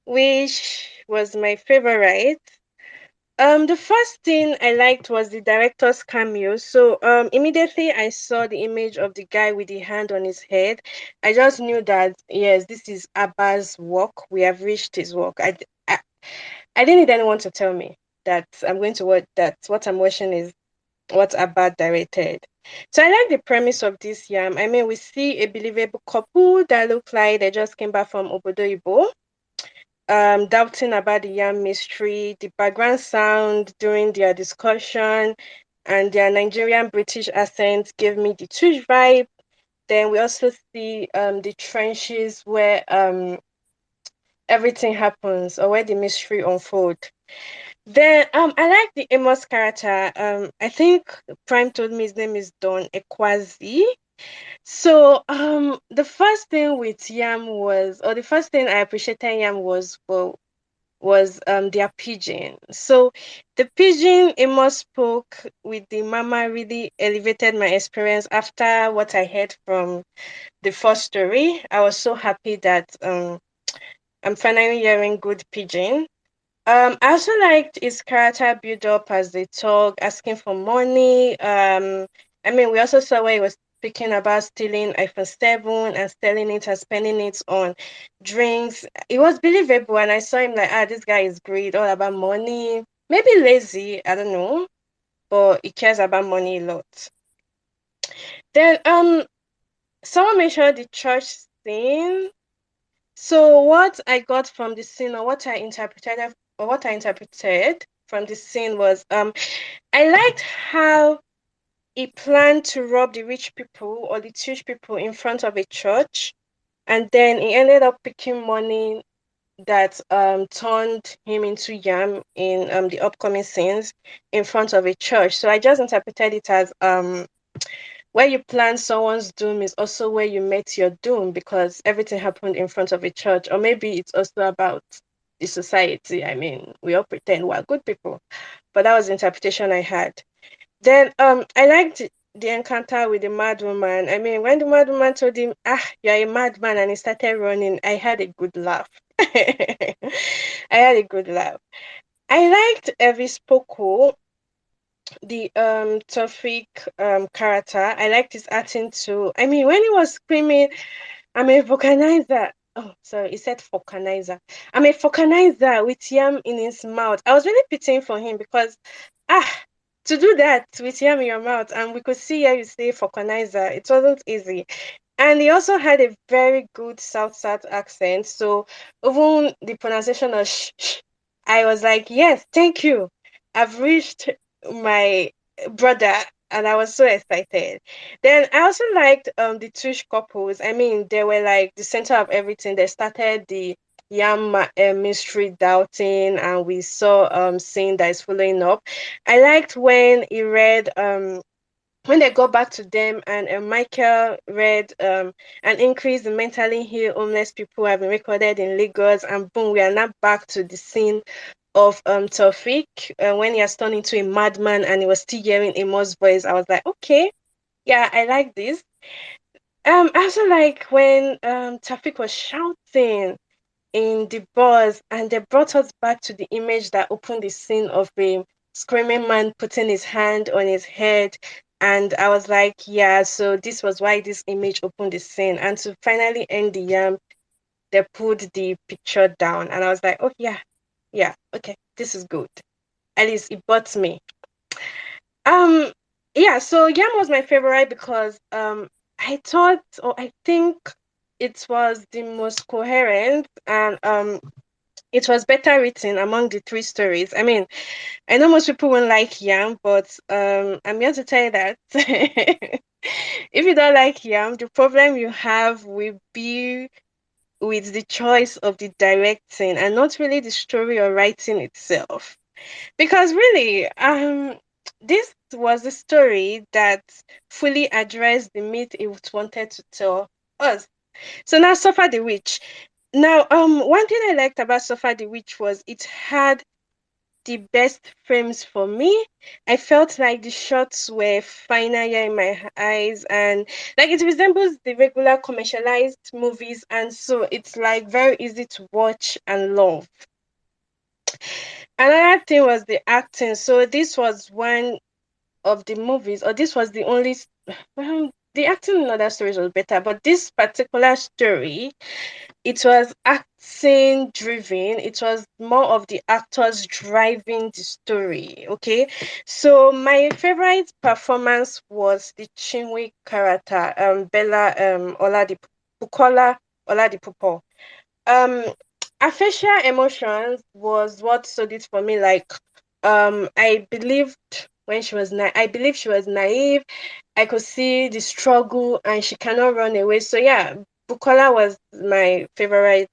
which was my favorite. The first thing I liked was the director's cameo. So immediately I saw the image of the guy with the hand on his head. I just knew that yes, this is Abba's work. We have reached his work. I didn't need anyone to tell me that I'm going to watch that. What I'm watching is what Abba directed. So I like the premise of this Yam. I mean, we see a believable couple that look like they just came back from Obodo Ibo, doubting about the Yam mystery, the background sound during their discussion, and their Nigerian British accent gave me the Tush vibe. Then we also see the trenches where everything happens or where the mystery unfolds. Then I like the Amos character. I think Prime told me his name is Don Ekwazi. So the first thing with Yam was, or the first thing I appreciated Yam was, well, was their pidgin. So the pidgin Amos spoke with the mama really elevated my experience after what I heard from the first story. I was so happy that I'm finally hearing good pidgin. I also liked his character build up as they talk, asking for money. I mean, we also saw where he was speaking about stealing iPhone 7 and selling it and spending it on drinks. It was believable, and I saw him like, this guy is great, all about money. Maybe lazy, I don't know, but he cares about money a lot. Then, someone mentioned the church scene. So what I got from the scene, or what I interpreted from the scene was, I liked how he planned to rob the rich people or the Jewish people in front of a church, and then he ended up picking money that turned him into Yam in the upcoming scenes in front of a church. So I just interpreted it as where you plan someone's doom is also where you met your doom, because everything happened in front of a church. Or maybe it's also about the society. I mean, we all pretend we're good people, but that was the interpretation I had. Then I liked the encounter with the mad woman. I mean, when the mad woman told him, you're a madman, and he started running, I had a good laugh. I had a good laugh. I liked Elvis Poco, the Tofik character. I liked his acting too. I mean, when he was screaming, I'm a vulcanizer. Oh, sorry, he said vulcanizer. I'm a vulcanizer with yam in his mouth. I was really pitying for him because ah to do that with yam in your mouth, and we could see how you say vulcanizer. It wasn't easy. And he also had a very good South accent. So even the pronunciation of I was like, yes, thank you. I've reached my brother, and I was so excited. Then I also liked the Tush couples. I mean, they were like the center of everything. They started the mystery doubting, and we saw scene that is following up. I liked when they got back to them, and Michael read an increase in mentally ill homeless people have been recorded in Lagos, and boom, we are now back to the scene of Taufik when he has turned into a madman and he was still hearing Amos' voice. I was like, okay, yeah, I like this. I also like when Taufik was shouting in the bus, and they brought us back to the image that opened the scene of a screaming man putting his hand on his head. And I was like, yeah, so this was why this image opened the scene. And to finally end the yam, they put the picture down. And I was like, oh, yeah, yeah, okay, this is good. At least it bought me. Um, yeah, so yam was my favorite because I thought, or I think it was the most coherent, and it was better written among the three stories. I mean, I know most people won't like Yam, but I'm here to tell you that if you don't like Yam, the problem you have will be with the choice of the directing and not really the story or writing itself. Because really, this was a story that fully addressed the myth it wanted to tell us. So now, Suffer the Witch. Now, one thing I liked about Suffer the Witch was it had the best frames for me. I felt like the shots were finer here in my eyes, and like it resembles the regular commercialized movies, and so it's like very easy to watch and love. Another thing was the acting. So this was one of the movies, or this was the only well, the acting in other stories was better, but this particular story, it was acting driven. It was more of the actors driving the story. Okay. So my favorite performance was the Chinwe character, Bella Bukola Oladipupo. Um her facial emotions was what sold it for me. Like I believed when she was I believe she was naive. I could see the struggle and she cannot run away. So yeah, Bukola was my favorite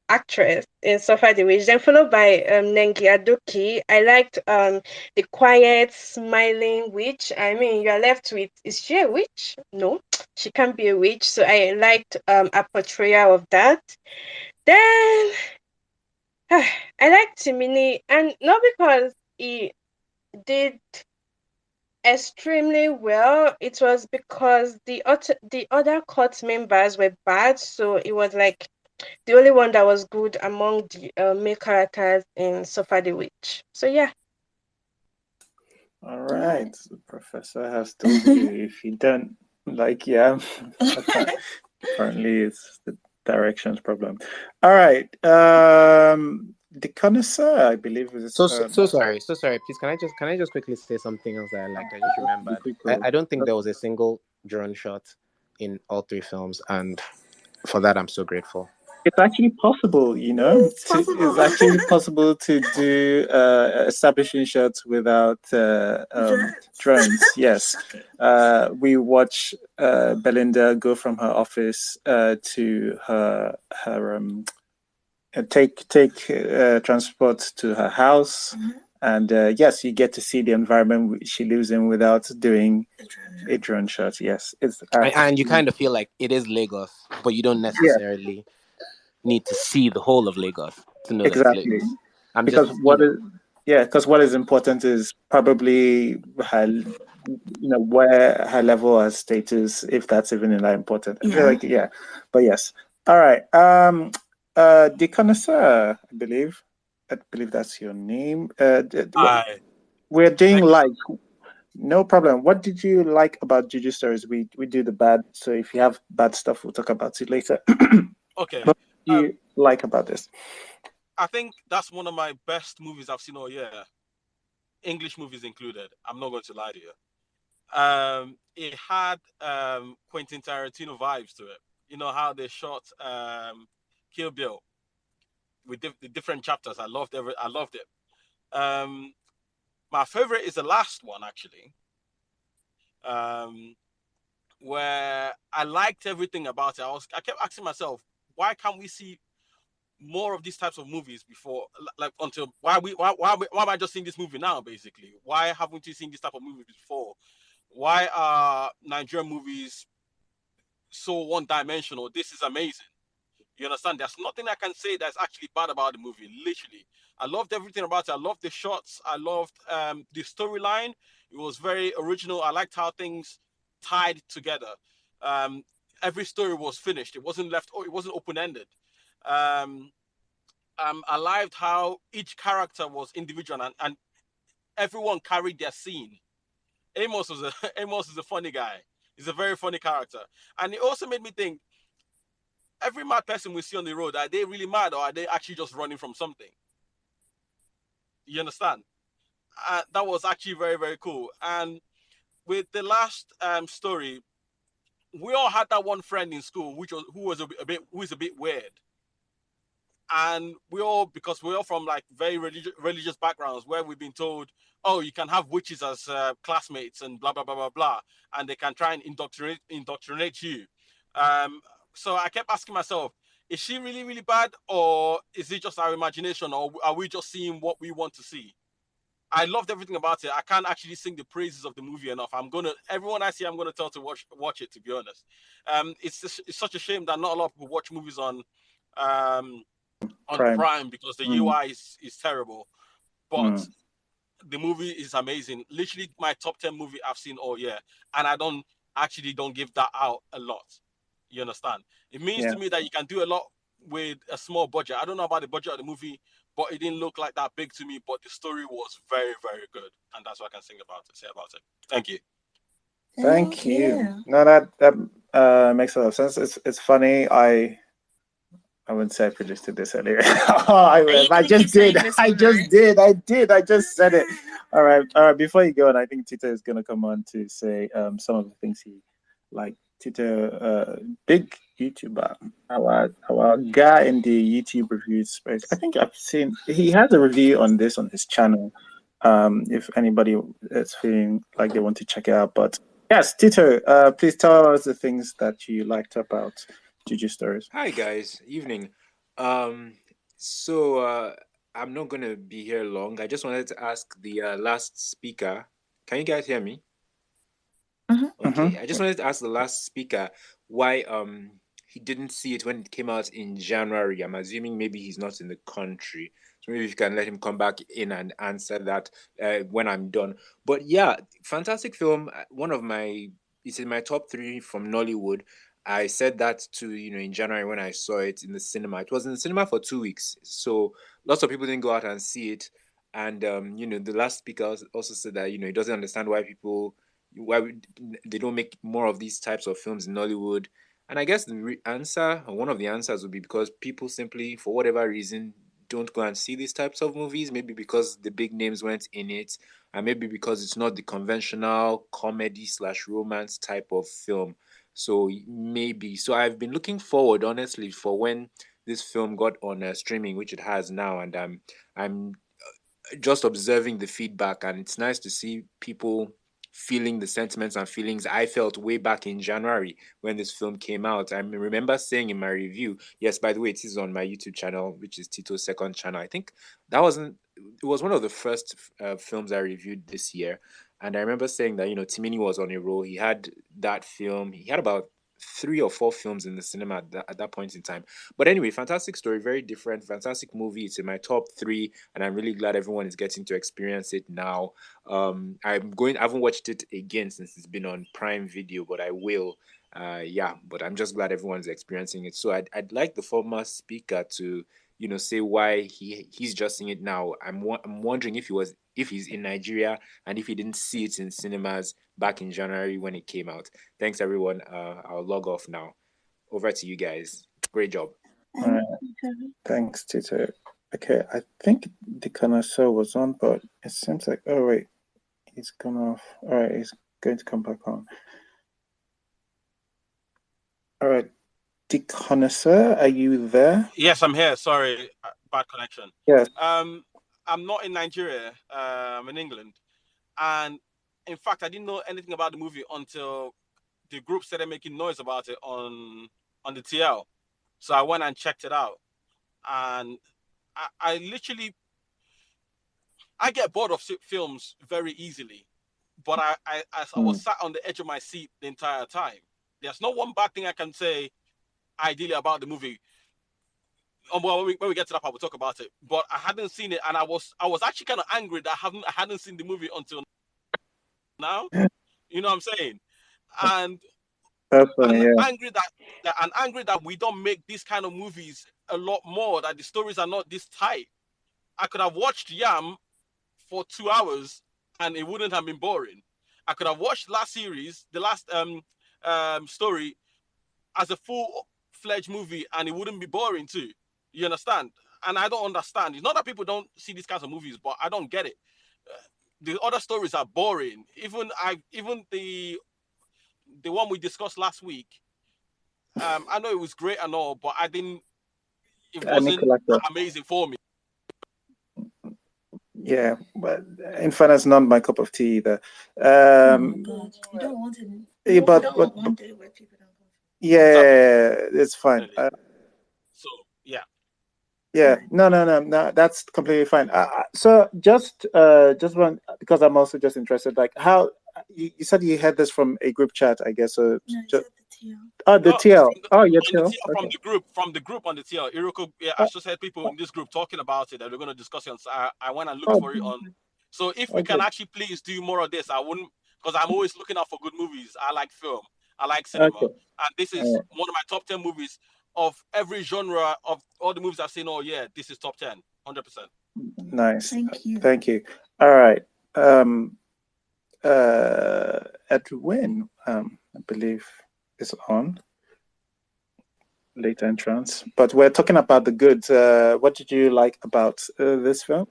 actress in Suffer the Witch. Then followed by Nengi Adoki. I liked the quiet, smiling witch. I mean, you are left with, is she a witch? No, she can't be a witch. So I liked a portrayal of that. Then I liked Timini, and not because he did extremely well. It was because the other court members were bad, so it was like the only one that was good among the male characters in Suffer the Witch. So yeah. All right, the professor has told you if you don't like Yam, apparently it's the directions problem. All right, the connoisseur, I believe is So sorry. Please, can I just quickly say something else that I liked? I just remembered. I don't think there was a single drone shot in all three films, and for that I'm so grateful. It's actually possible, you know. It's actually possible to do establishing shots without drones. Yes, we watch Belinda go from her office to her take transport to her house, and yes, you get to see the environment she lives in without doing a drone shot. Yes, it's And you kind of feel like it is Lagos, but you don't necessarily need to see the whole of Lagos to know that it's exactly. Lagos. I'm Because just, what is important is probably her, where her level, her status, if that's even that important. I feel like but yes. All right. The connoisseur, I believe that's your name. We're doing like no problem. What did you like about Juju Stories? We do the bad, so if you have bad stuff, we'll talk about it later. Okay. What do you like about this? I think that's one of my best movies I've seen all year. English movies included. I'm not going to lie to you. It had Quentin Tarantino vibes to it. You know how they shot Kill Bill with the different chapters. I loved it. My favorite is the last one actually, where I liked everything about it. I kept asking myself, why can't we see more of these types of movies before, like until why am I just seeing this movie now? Basically, why haven't you seen this type of movies before? Why are Nigerian movies so one-dimensional? This is amazing. You understand? There's nothing I can say that's actually bad about the movie. Literally, I loved everything about it. I loved the shots. I loved the storyline. It was very original. I liked how things tied together. Um, every story was finished. It wasn't left. It wasn't open-ended. Um, I liked how each character was individual and everyone carried their scene. Amos was Amos is a funny guy. He's a very funny character, and it also made me think: every mad person we see on the road, are they really mad or are they actually just running from something? You understand? That was actually very very cool. And with the last story, we all had that one friend in school who is a bit weird. And because we're all from like very religious backgrounds where we've been told, oh, you can have witches as classmates and blah blah blah blah blah, and they can try and indoctrinate you. So I kept asking myself, is she really really bad, or is it just our imagination, or are we just seeing what we want to see? I loved everything about it. I can't actually sing the praises of the movie enough. Everyone I see, I'm gonna tell to watch it. To be honest, it's such a shame that not a lot of people watch movies um, on Prime because the UI is terrible. But the movie is amazing. Literally my top 10 movie I've seen all year. And I don't give that out a lot. You understand? It means to me that you can do a lot with a small budget. I don't know about the budget of the movie, but it didn't look like that big to me. But the story was very, very good. And that's what I can say about it. Thank you. Thank you. No, that makes a lot of sense. It's funny. I wouldn't say I predicted this earlier. I just did. I just said it. All right. Before you go on, I think Tito is going to come on to say some of the things he liked. Tito, big YouTuber, our guy in the YouTube review space. I think I've seen he has a review on this on his channel. If anybody is feeling like they want to check it out, but yes, Tito, please tell us the things that you liked about Juju Stories. Hi guys, evening. So I'm not gonna be here long. I just wanted to ask the last speaker. Can you guys hear me? Okay. I just wanted to ask the last speaker why he didn't see it when it came out in January. I'm assuming maybe he's not in the country. So maybe if you can let him come back in and answer that when I'm done. But yeah, fantastic film. It's in my top 3 from Nollywood. I said that to, in January when I saw it in the cinema. It was in the cinema for 2 weeks. So lots of people didn't go out and see it. And, the last speaker also said that, he doesn't understand why they don't make more of these types of films in Nollywood. And I guess the answer, or one of the answers would be because people simply, for whatever reason, don't go and see these types of movies. Maybe because the big names weren't in it, and maybe because it's not the conventional comedy/romance type of film. So maybe. So I've been looking forward, honestly, for when this film got on streaming, which it has now, and I'm just observing the feedback, and it's nice to see people feeling the sentiments and feelings I felt way back in January when this film came out. I remember saying in my review, yes, by the way, it is on my YouTube channel, which is Tito's second channel. I think it was one of the first films I reviewed this year. And I remember saying that, Timini was on a roll. He had that film. He had about 3 or 4 films in the cinema at that point in time. But anyway, fantastic story, very different, fantastic movie. It's in my top 3, and I'm really glad everyone is getting to experience it now. I haven't watched it again since it's been on Prime Video, but I will. But I'm just glad everyone's experiencing it. So I'd like the former speaker to, say why he's just seeing it now. I'm wondering if he's in Nigeria and if he didn't see it in cinemas back in January when it came out. Thanks, everyone. I'll log off now. Over to you guys. Great job. All right. Thanks, Tito. Okay, I think the connoisseur was on, but it seems like, oh, wait, he's gone off. All right, he's going to come back on. All right, the connoisseur, are you there? Yes, I'm here. Sorry, bad connection. Yes. I'm not in Nigeria. I'm in England, and in fact, I didn't know anything about the movie until the group started making noise about it on the TL. So I went and checked it out, and I literally get bored of films very easily, but I was sat on the edge of my seat the entire time. There's not one bad thing I can say ideally about the movie. Well, when we get to that part, we'll talk about it. But I hadn't seen it, and I was actually kind of angry that I hadn't seen the movie until now. You know what I'm saying? And angry that we don't make these kind of movies a lot more. That the stories are not this tight. I could have watched Yam for 2 hours, and it wouldn't have been boring. I could have watched the last story, as a full-fledged movie, and it wouldn't be boring too. You understand? And I don't understand. It's not that people don't see these kinds of movies, but I don't get it. The other stories are boring. Even the one we discussed last week. I know it was great and all, but it wasn't amazing for me. Yeah, but in fairness, not my cup of tea either. Oh my God, you don't want it. You don't want one day where people don't go. Yeah, it's fine. So yeah. Yeah, no, that's completely fine. So just one, because I'm also just interested, like how you said you had this from a group chat, I guess. So no, just the TL. Oh, the TL. Oh, your TL. From the group on the TL. Iroko, yeah, I just had people in this group talking about it, that we're going to discuss it. So I went and looked for it on. So if we can actually please do more of this, I wouldn't, because I'm always looking out for good movies. I like film. I like cinema. And this is one of my top 10 movies of every genre of all the movies I've seen. Oh yeah, this is top 10, 100%. Nice. Thank you. All right. Edwin, I believe, is on. Late entrance, but we're talking about the goods. What did you like about this film?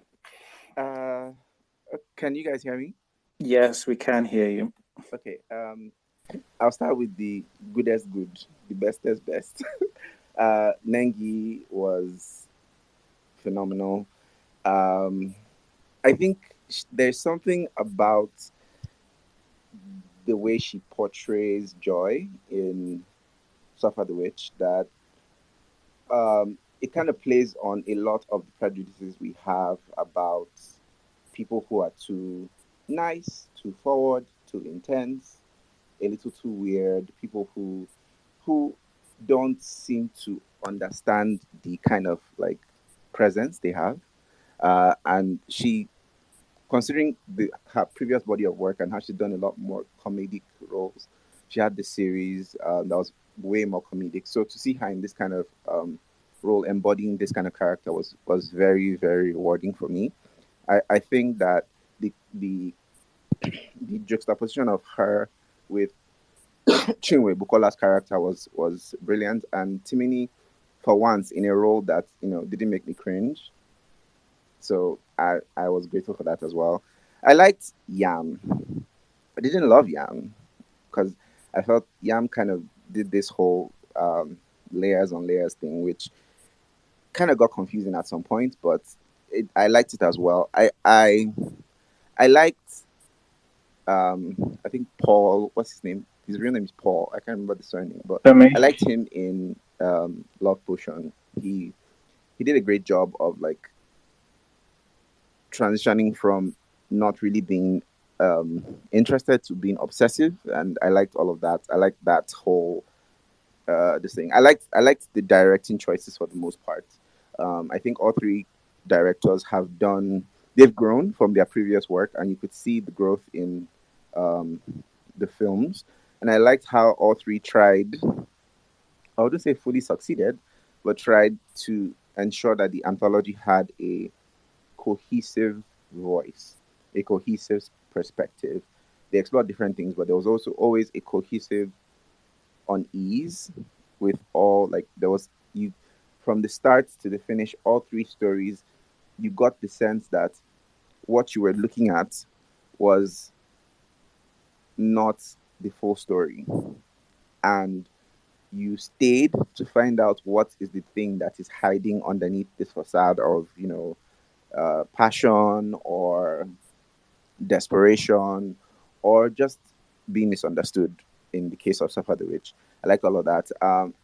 Can you guys hear me? Yes, we can hear you. Okay. I'll start with the goodest good, the bestest best. Nengi was phenomenal. I think there's something about the way she portrays joy in Suffer the Witch that it kind of plays on a lot of the prejudices we have about people who are too nice, too forward, too intense, a little too weird, people who don't seem to understand the kind of like presence they have. And she, considering her previous body of work and how she's done a lot more comedic roles, she had this series that was way more comedic. So to see her in this kind of role, embodying this kind of character, was very, very rewarding for me. I think that the the juxtaposition of her with Chinwe Bukola's character was brilliant, and Timini, for once, in a role that didn't make me cringe. So I was grateful for that as well. I liked Yam. I didn't love Yam because I felt Yam kind of did this whole layers on layers thing, which kind of got confusing at some point, but I liked it as well. I liked I think Paul. What's his name? His real name is Paul. I can't remember the surname, but I liked him in Love Potion. He did a great job of like transitioning from not really being interested to being obsessive, and I liked all of that. I liked that whole this thing. I liked the directing choices for the most part. I think all three directors they've grown from their previous work, and you could see the growth in um, the films. And I liked how all three tried. I wouldn't say fully succeeded, but tried to ensure that the anthology had a cohesive voice, a cohesive perspective. They explored different things, but there was also always a cohesive unease with all, like, there was, you, from the start to the finish, all three stories, you got the sense that what you were looking at was not the full story, and you stayed to find out what is the thing that is hiding underneath this facade of passion or desperation or just being misunderstood in the case of Suffer the Witch. I like all of that. One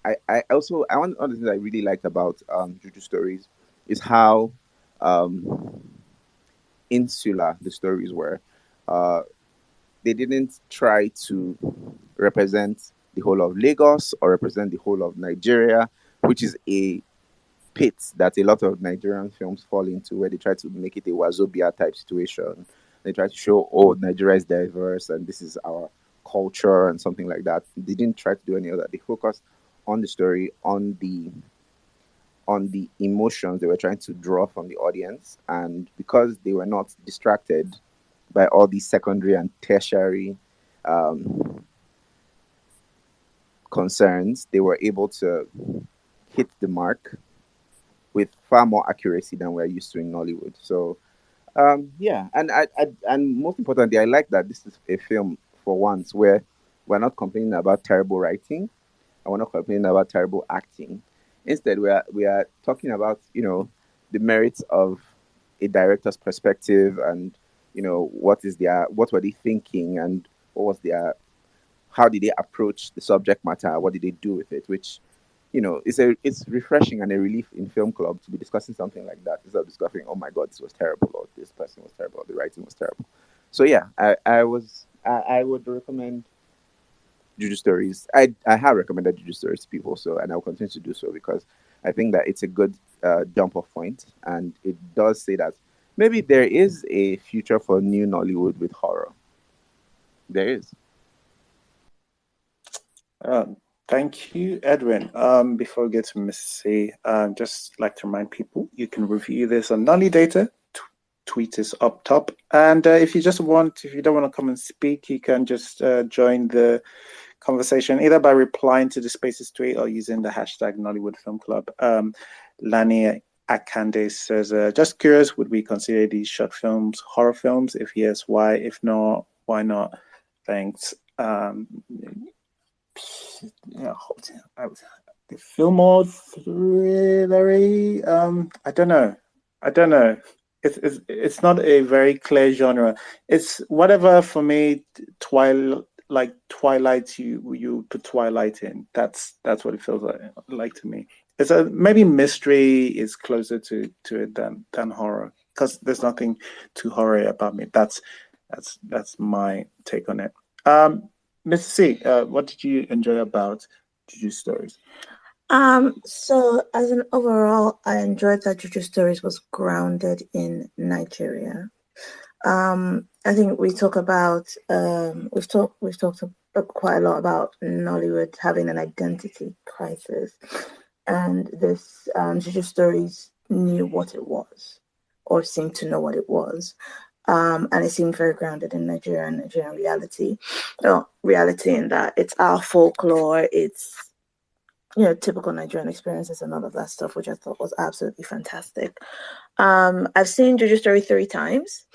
of the things I really liked about Juju Stories is how insular the stories were. Uh, they didn't try to represent the whole of Lagos or represent the whole of Nigeria, which is a pit that a lot of Nigerian films fall into, where they try to make it a Wazobia type situation. They try to show, oh, Nigeria is diverse and this is our culture and something like that. They didn't try to do any of that. They focused on the story, on the emotions they were trying to draw from the audience, and because they were not distracted by all these secondary and tertiary um, concerns, they were able to hit the mark with far more accuracy than we're used to in Nollywood. So yeah, and and most importantly, I like that this is a film for once where we're not complaining about terrible writing, and we're not complaining about terrible acting. Instead, we are talking about the merits of a director's perspective, and what were they thinking, and what was their how did they approach the subject matter, what did they do with it, which it's refreshing and a relief in film club to be discussing something like that instead of discovering, oh my god, this was terrible, or this person was terrible, or the writing was terrible. So yeah, I would recommend Juju Stories. I have recommended Juju Stories to people, so, and I'll continue to do so, because I think that it's a good jump off point, and it does say that maybe there is a future for new Nollywood with horror. There is. Thank you, Edwin. Before we get to Miss C, just like to remind people, you can review this on Nolly Data. Tweet is up top, and if you don't want to come and speak, you can just join the conversation either by replying to the Spaces tweet or using the hashtag Nollywood Film Club. Lani Akande says, just curious, would we consider these short films horror films? If yes, why? If not, why not? Thanks. The film more thrillery. I don't know. It's not a very clear genre. It's whatever for me. Twilight. You put Twilight in. That's what it feels like to me. It's maybe mystery is closer to it than horror, because there's nothing too horror about me. That's my take on it. Mr. C, what did you enjoy about Juju Stories? So as an overall, I enjoyed that Juju Stories was grounded in Nigeria. I think we talk about we've talked quite a lot about Nollywood having an identity crisis, and this Juju Stories knew what it was, or seemed to know what it was. And it seemed very grounded in Nigerian reality. Well, reality in that it's our folklore, it's typical Nigerian experiences and all of that stuff, which I thought was absolutely fantastic. I've seen Juju Story 3 times.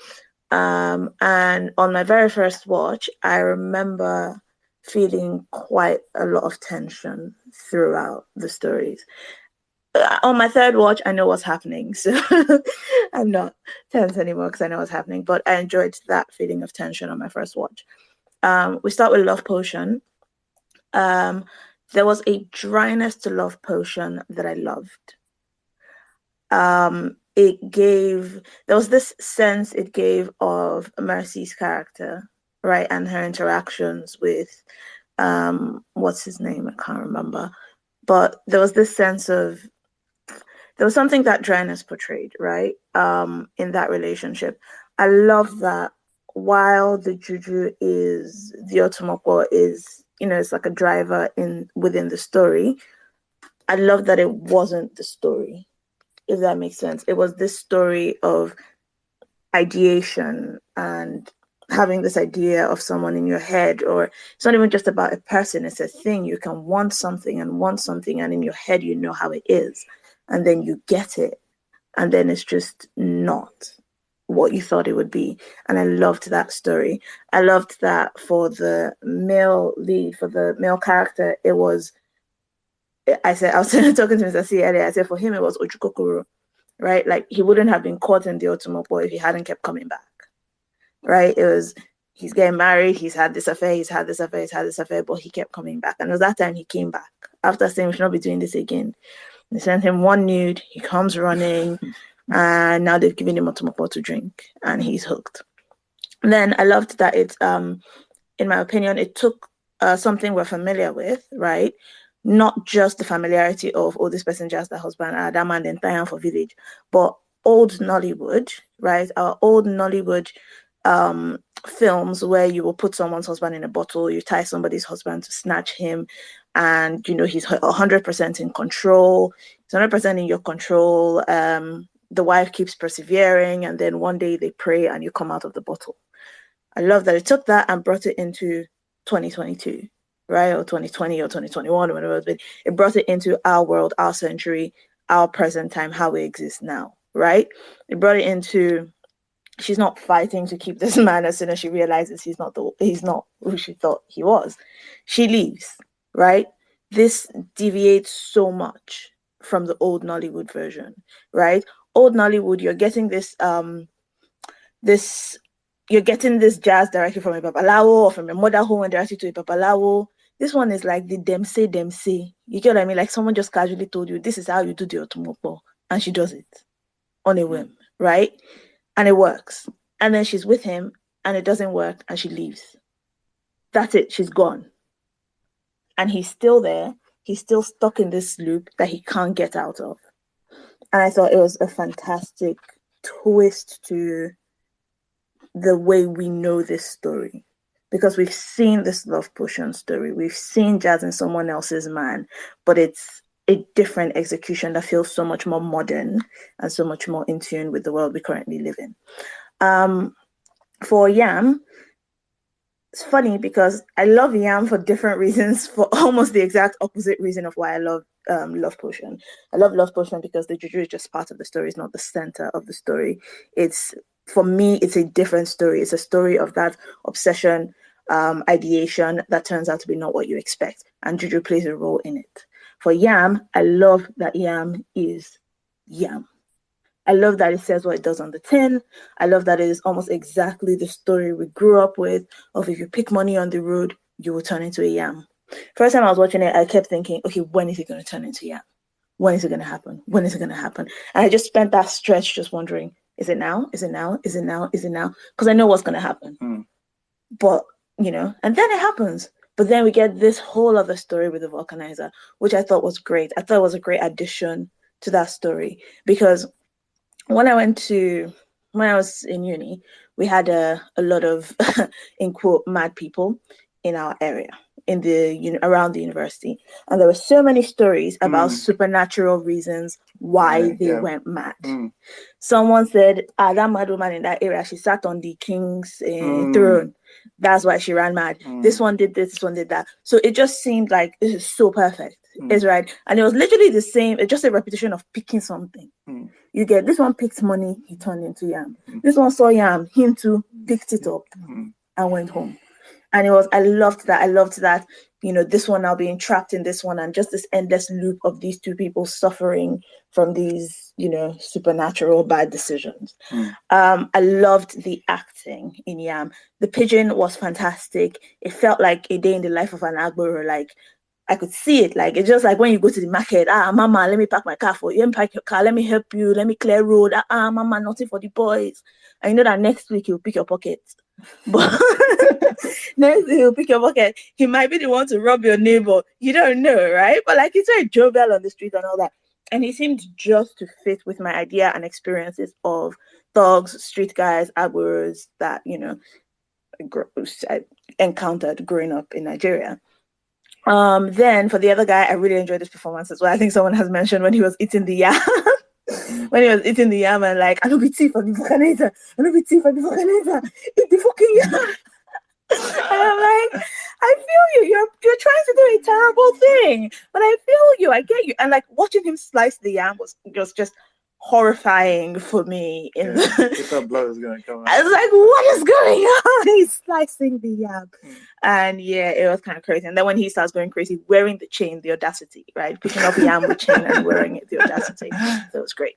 And on my very first watch, I remember feeling quite a lot of tension throughout the stories. On my third watch, I know what's happening, so I'm not tense anymore because I know what's happening. But I enjoyed that feeling of tension on my first watch. We start with Love Potion. There was a dryness to Love Potion that I loved. There was this sense it gave of Mercy's character, right, and her interactions with what's his name? I can't remember. But there was this sense of, there was something that dryness portrayed, right, in that relationship. I love that while the Juju is, the Otomoko is, it's like a driver within the story. I love that it wasn't the story, if that makes sense. It was this story of ideation and having this idea of someone in your head, or it's not even just about a person, it's a thing. You can want something, and in your head you know how it is, and then you get it, and then it's just not what you thought it would be. And I loved that story. I loved that for the male lead, for the male character, it was, I was talking to Mr. C earlier, I said for him it was Ojukokoro, right? Like he wouldn't have been caught in the Otomoko if he hadn't kept coming back, right? It was, he's getting married, he's had this affair, but he kept coming back. And it was that time he came back after saying we should not be doing this again. They sent him one nude, he comes running, and now they've given him Otomoko to drink, and he's hooked. And then I loved that it, in my opinion, it took something we're familiar with, right? Not just the familiarity of, oh, this person just the husband, that man then tie for village, but old Nollywood, right? Our old Nollywood films where you will put someone's husband in a bottle, you tie somebody's husband to snatch him, and he's 100% in control. He's 100% in your control. The wife keeps persevering, and then one day they pray and you come out of the bottle. I love that it took that and brought it into 2022, right? Or 2020 or 2021 or whatever it was. It brought it into our world, our century, our present time, how we exist now, right? It brought it into, she's not fighting to keep this man as soon as she realizes he's not who she thought he was. She leaves, right? This deviates so much from the old Nollywood version, right? Old Nollywood, you're getting this you're getting this jazz directly from a babalawo or from a mother who went directly to a babalawo. This one is like the them say. You get what I mean? Like someone just casually told you, this is how you do the Otomoko, and she does it on a whim, right? And it works. And then she's with him, and it doesn't work, and she leaves. That's it. She's gone. And he's still there. He's still stuck in this loop that he can't get out of. And I thought it was a fantastic twist to the way we know this story, because we've seen this love potion story, we've seen Jazz in someone else's man, but it's a different execution that feels so much more modern and so much more in tune with the world we currently live in. For Yam, it's funny because I love Yam for different reasons, for almost the exact opposite reason of why I love Love Potion. I love Love Potion because the Juju is just part of the story, it's not the center of the story. For me, it's a different story. It's a story of that obsession, ideation that turns out to be not what you expect. And Juju plays a role in it. For Yam, I love that Yam is Yam. I love that it says what it does on the tin. I love that it is almost exactly the story we grew up with, of if you pick money on the road, you will turn into a yam. First time I was watching it, I kept thinking, okay, when is it going to turn into yam? When is it going to happen? When is it going to happen? And I just spent that stretch just wondering, is it now? Is it now? Is it now? Is it now? Because I know what's going to happen. But, and then it happens. But then we get this whole other story with the vulcanizer, which I thought was great. I thought it was a great addition to that story. Because when I was in uni, we had a lot of, in quote, mad people in our area, in the around the university, and there were so many stories about supernatural reasons why they went mad. Someone said, that mad woman in that area, she sat on the king's throne. That's why she ran mad. This one did this one did that. So it just seemed like this is so perfect. It's right. And it was literally the same, it's just a repetition of picking something. You get this one picked money, he turned into yam. This one saw yam, him too picked it up and went home. And I loved that, this one now being trapped in this one, and just this endless loop of these two people suffering from these, supernatural bad decisions. I loved the acting in Yam. The pigeon was fantastic. It felt like a day in the life of an Agboro. Like, I could see it. Like, it's just like when you go to the market, mama, let me park my car for you. Let me park your car. Let me help you. Let me clear road. Mama, nothing for the boys. And you know that next week he'll pick your pocket. But next week he'll pick your pocket. He might be the one to rob your neighbor. You don't know, right? But like, he's very jovial on the street and all that. And he seemed just to fit with my idea and experiences of thugs, street guys, Agboros that, I encountered growing up in Nigeria. Then for the other guy, I really enjoyed his performance as well. I think someone has mentioned when he was eating the yam. When he was eating the yam and like, I don't be tea for the vulcanizer. I don't be tea for the vulcanizer. Eat the fucking yam. And I'm like, I feel you. You're trying to do a terrible thing, but I feel you. I get you. And like watching him slice the yam was just horrifying for me. You thought blood was gonna come out. I was like, what is going on? He's slicing the yam. And yeah, it was kind of crazy. And then when he starts going crazy, wearing the chain, the audacity, right? Picking up yam with chain and wearing it, the audacity. So it was great.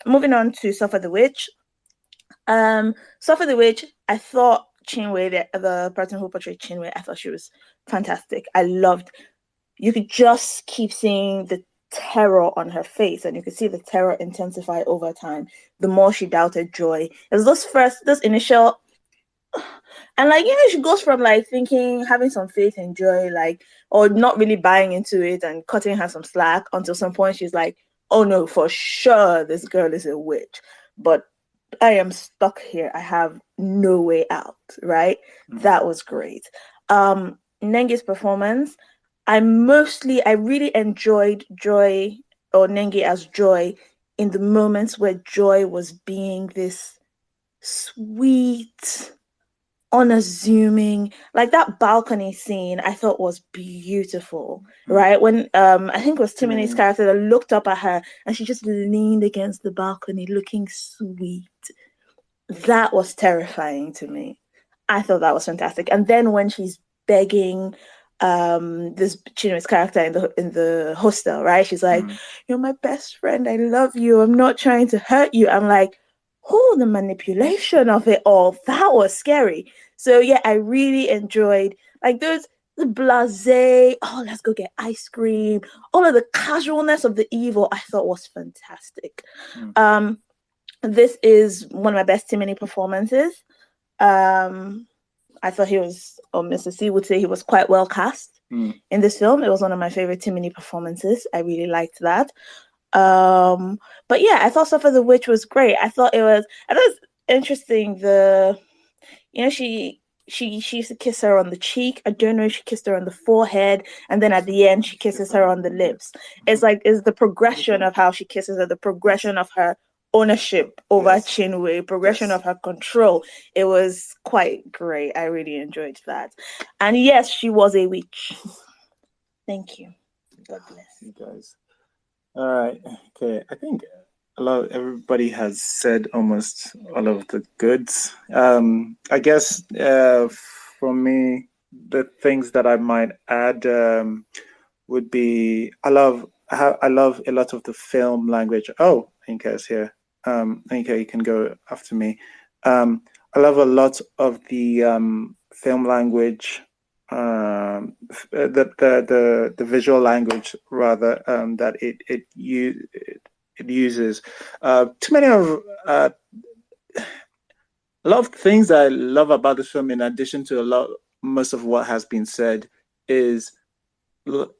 Moving on to Suffer the Witch. Suffer the Witch, I thought Chinwe, the person who portrayed Chinwe, I thought she was fantastic. I loved, you could just keep seeing the terror on her face, and you could see the terror intensify over time the more she doubted Joy. It was those initial, and like, she goes from like thinking, having some faith in Joy, like, or not really buying into it and cutting her some slack, until some point she's like, oh no, for sure this girl is a witch, but I am stuck here. I have no way out, right? That was great. Nengi's performance, I really enjoyed Joy, or Nengi as Joy, in the moments where Joy was being this sweet, unassuming, like that balcony scene I thought was beautiful, right? When I think it was Timine's character that looked up at her and she just leaned against the balcony looking sweet. That was terrifying to me. I thought that was fantastic. And then when she's begging this Chinwe's character in the hostel, right? She's like, you're my best friend, I love you, I'm not trying to hurt you. I'm like, oh, the manipulation of it all, that was scary. So yeah, I really enjoyed like the blasé, oh, let's go get ice cream, all of the casualness of the evil, I thought was fantastic. This is one of my best Timini performances. I thought he was, or Mr. C would say he was quite well cast in this film. It was one of my favorite Timini performances. I really liked that. But yeah, I thought Suffer the Witch was great. I thought it was interesting. She used to kiss her on the cheek. I don't know if she kissed her on the forehead, and then at the end she kisses her on the lips. It's the progression of how she kisses her, the progression of her ownership over Chinwe, progression of her control. It was quite great. I really enjoyed that. And yes, she was a witch. Thank you. God bless you guys. All right. Okay. I think everybody has said almost all of the goods. I guess for me, the things that I might add would be I love a lot of the film language. Oh, Inka is here. Inka, you can go after me. I love a lot of the film language. The visual language rather that it uses. Too many of a lot of things I love about this film, in addition to most of what has been said, is some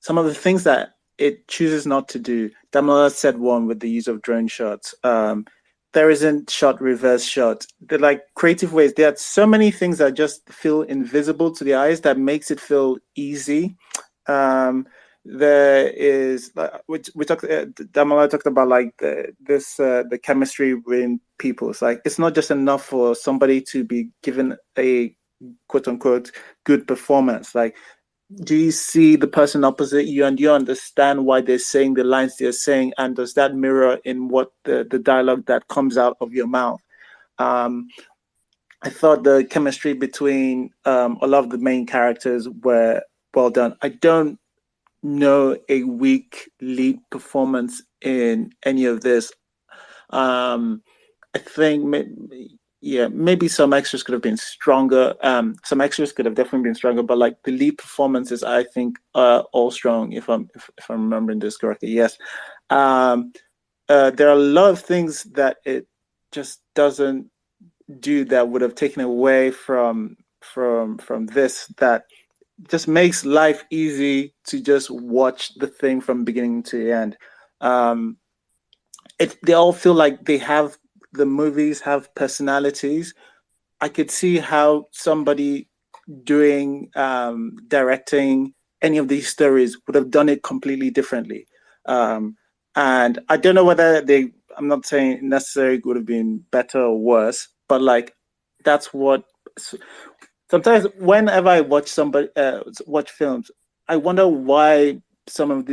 of the things that it chooses not to do. Damola said one with the use of drone shots. there isn't shot, reverse shot. They're like creative ways. There are so many things that just feel invisible to the eyes that makes it feel easy. There is we talked. Damola talked about like the chemistry within people. It's like it's not just enough for somebody to be given a quote unquote good performance. Like, do you see the person opposite you and you understand why they're saying the lines they're saying, and does that mirror in what the dialogue that comes out of your mouth? I thought the chemistry between a lot of the main characters were well done. I don't know a weak lead performance in any of this. I think maybe some extras could have been stronger. Some extras could have definitely been stronger, but like the lead performances, I think are all strong. If I'm remembering this correctly, yes. There are a lot of things that it just doesn't do that would have taken away from this, that just makes life easy to just watch the thing from beginning to the end. They all feel like the movies have personalities. I could see how somebody doing directing any of these stories would have done it completely differently. And I don't know whether I'm not saying necessarily would have been better or worse, but like that's what sometimes whenever I watch watch films, I wonder why some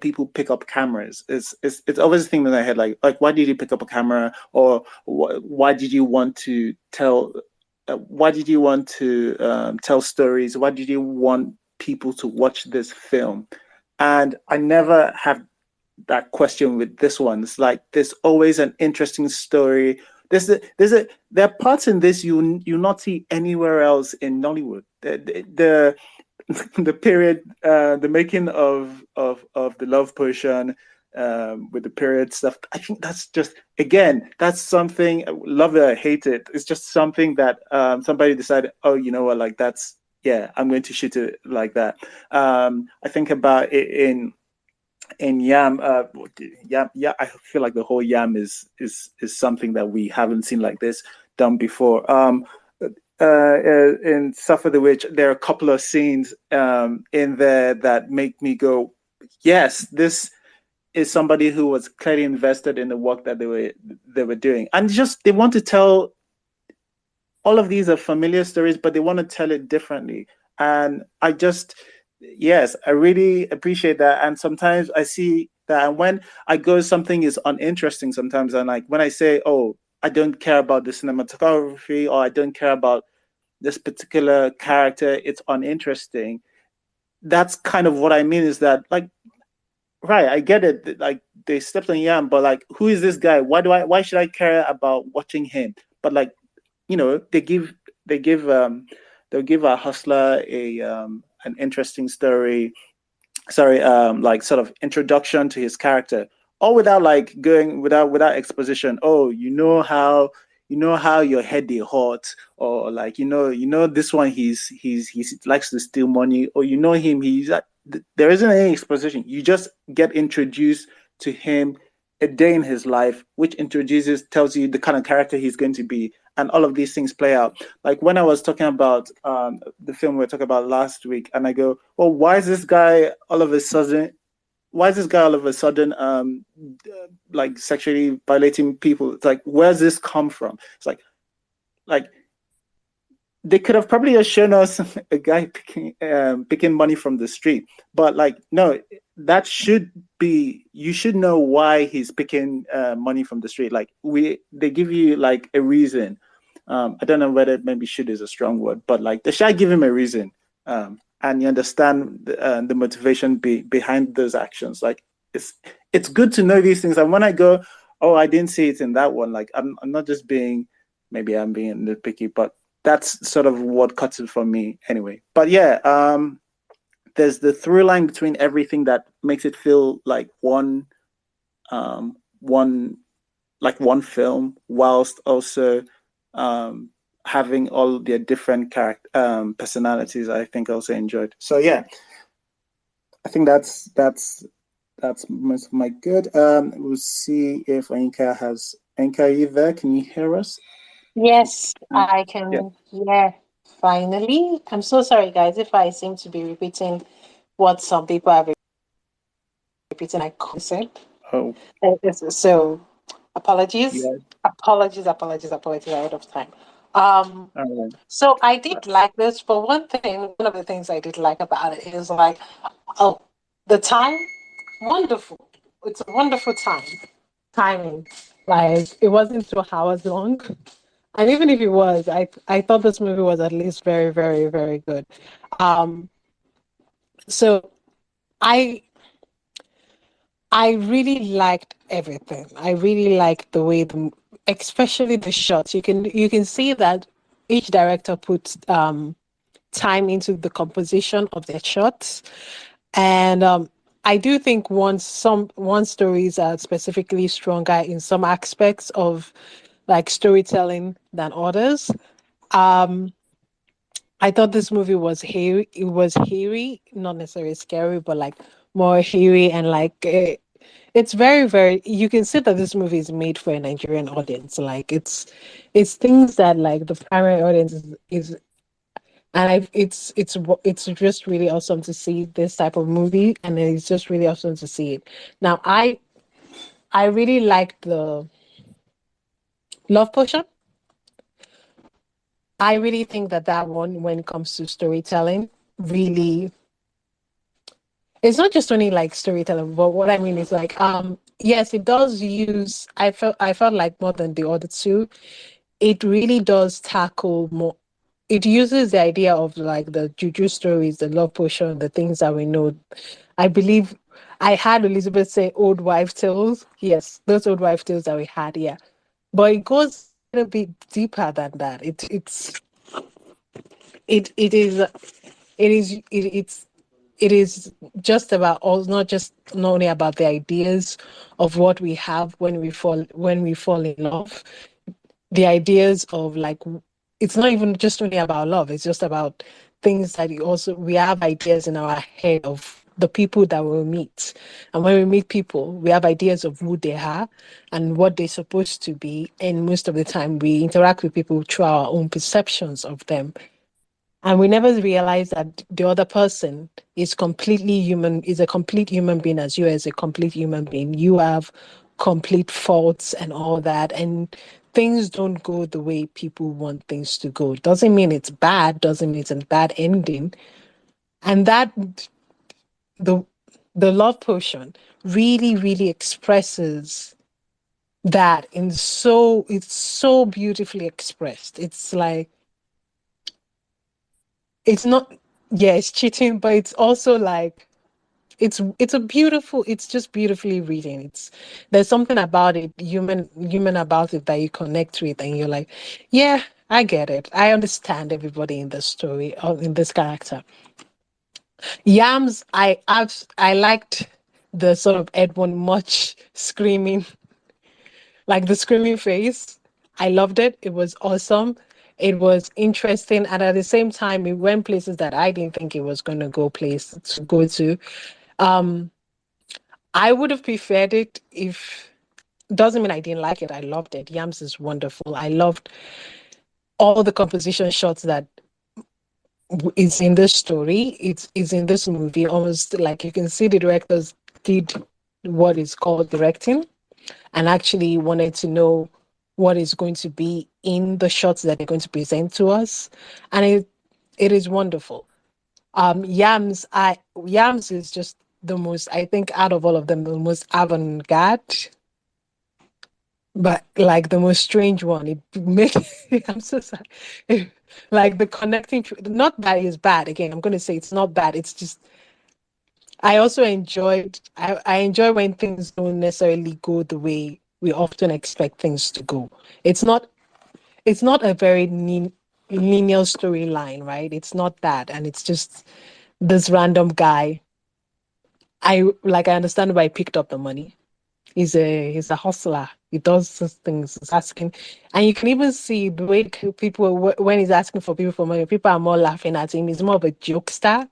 people pick up cameras. It's always a thing in my head, like why did you pick up a camera, or why did you want to tell tell stories? Why did you want people to watch this film? And I never have that question with this one. It's like there's always an interesting story. There are parts in this you not see anywhere else in Nollywood. The period, the making of the love potion, with the period stuff. I think that's just, again, that's something, love it or hate it. It's just something that somebody decided, oh, you know what, like that's, yeah, I'm going to shoot it like that. I think about it in Yam, yeah, I feel like the whole Yam is something that we haven't seen like this done before. In Suffer the Witch, there are a couple of scenes in there that make me go, yes, this is somebody who was clearly invested in the work that they were doing, and just they want to tell. All of these are familiar stories, but they want to tell it differently, and yes, I really appreciate that. And sometimes I see that when I go, something is uninteresting sometimes. And like when I say, oh, I don't care about the cinematography, or I don't care about this particular character, it's uninteresting. That's kind of what I mean, is that like, right, I get it. Like they stepped on Yam, but like, who is this guy? Why should I care about watching him? But like, they'll give a hustler an interesting story, like sort of introduction to his character, all without like going without exposition. Oh, you know how your head they hot, or like this one he's likes to steal money, or him, there isn't any exposition. You just get introduced to him a day in his life, which tells you the kind of character he's going to be, and all of these things play out. Like when I was talking about the film we were talking about last week, and I go, well, why is this guy all of a sudden like sexually violating people? It's like, where's this come from? It's like they could have probably just shown us a guy picking money from the street, but like, no, that should be, you should know why he's picking money from the street. Like they give you like a reason. I don't know whether maybe should is a strong word, but like they should give him a reason, and you understand the motivation behind those actions. Like it's good to know these things. And when I go, oh, I didn't see it in that one, like I'm not just being, maybe I'm being nitpicky, but that's sort of what cuts it for me anyway. But yeah, there's the through line between everything that makes it feel like one film, whilst also having all their different personalities. I think I also enjoyed. So yeah, I think that's most of my good. We'll see if Anka has Enka, are you there? Can you hear us? Yes, I Yeah. can hear finally. I'm so sorry, guys, if I seem to be repeating what some people have repeating I concept. Oh. So apologies. Yeah. Apologies ahead of time. All right. So I did like this, but one of the things I did like about it is like, oh, the time, wonderful. It's a wonderful timing. Like it wasn't 2 hours long. And even if it was, I thought this movie was at least very, very, very good. So I I really liked everything. I really liked the way especially the shots. You can see that each director puts time into the composition of their shots, and I do think one stories are specifically stronger in some aspects of like storytelling than others. Um, I thought this movie was hairy. It was hairy, not necessarily scary, but like more hairy and like it's very, very. You can see that this movie is made for a Nigerian audience. Like it's things that like the primary audience is and it's just really awesome to see this type of movie, and it's just really awesome to see it. Now, I really liked the Love Potion. I really think that one, when it comes to storytelling, really, it's not just only like storytelling, but what I mean is like, yes, it does use. I felt like more than the other two, it really does tackle more. It uses the idea of like the Juju stories, the love potion, the things that we know. I believe I had Elizabeth say old wife tales. Yes, those old wife tales that we had, yeah. But it goes a little bit deeper than that. It is just about all, not only about the ideas of what we have when we fall in love, the ideas of like, it's not even just only about love, it's just about things that we have ideas in our head of the people that we'll meet. And when we meet people, we have ideas of who they are and what they're supposed to be, and most of the time we interact with people through our own perceptions of them, and we never realize that the other person is completely human, is a complete human being, as you as a complete human being. You have complete faults and all that. And things don't go the way people want things to go. Doesn't mean it's bad, doesn't mean it's a bad ending. And that the the love potion really, really expresses that it's so beautifully expressed. It's like, it's not, yeah, it's cheating, but it's also like, it's just beautifully written. There's something about it, human about it, that you connect with, and you're like, yeah, I get it, I understand everybody in this story or in this character. Yams, I liked the sort of Edwin much screaming, like the screaming face. I loved it. It was awesome. It was interesting, and at the same time, it went places that I didn't think it was going to go to. Um, I would have preferred it if. Doesn't mean I didn't like it. I loved it. Yams is wonderful. I loved all the composition shots that is in this story. It's in this movie. Almost like you can see the directors did what is called directing, and actually wanted to know what is going to be in the shots that they're going to present to us, and it is wonderful. Yams is just the most, I think, out of all of them, the most avant-garde, but like the most strange one. It makes I'm so sorry. Like the connecting, not that is bad. Again, I'm going to say it's not bad. It's just I enjoy when things don't necessarily go the way we often expect things to go. It's not a very linear storyline, right? It's not that, and it's just this random guy. I understand why he picked up the money. He's a hustler. He does these things. He's asking, and you can even see the way people, when he's asking for people for money, people are more laughing at him. He's more of a jokester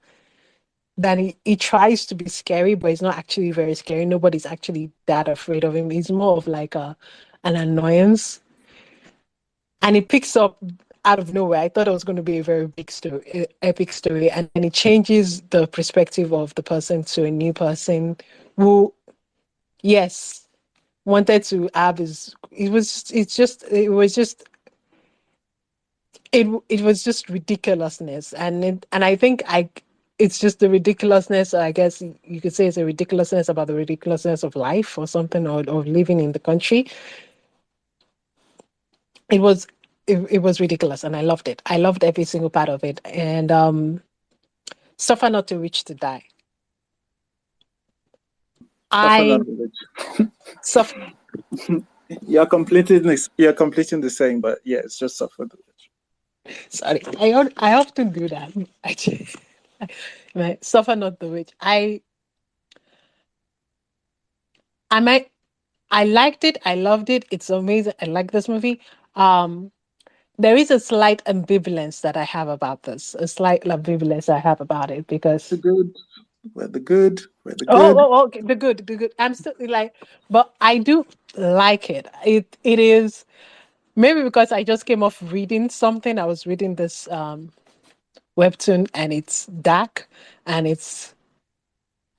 than he tries to be scary, but he's not actually very scary. Nobody's actually that afraid of him. He's more of like an annoyance, and it picks up out of nowhere. I thought it was going to be a very big story, epic story, and then it changes the perspective of the person to a new person who, yes, wanted to have his. It was just ridiculousness, and I think it's just the ridiculousness. I guess you could say it's a ridiculousness about the ridiculousness of life or something, or living in the country. It was it was ridiculous, and I loved it. I loved every single part of it, and suffer not to reach to die. Suffer I not the witch. suffer. You're completing this. You're completing the saying, but yeah, it's just suffer the witch. Sorry, I often do that. Actually, right? Suffer not the witch. I might. I liked it. I loved it. It's amazing. I like this movie. There is a slight ambivalence that I have about this. A slight ambivalence I have about it because The good, we're the good, we're the oh, good. okay, the good. I'm still like, but I do like it. It is maybe because I just came off reading something. I was reading this webtoon, and it's dark, and in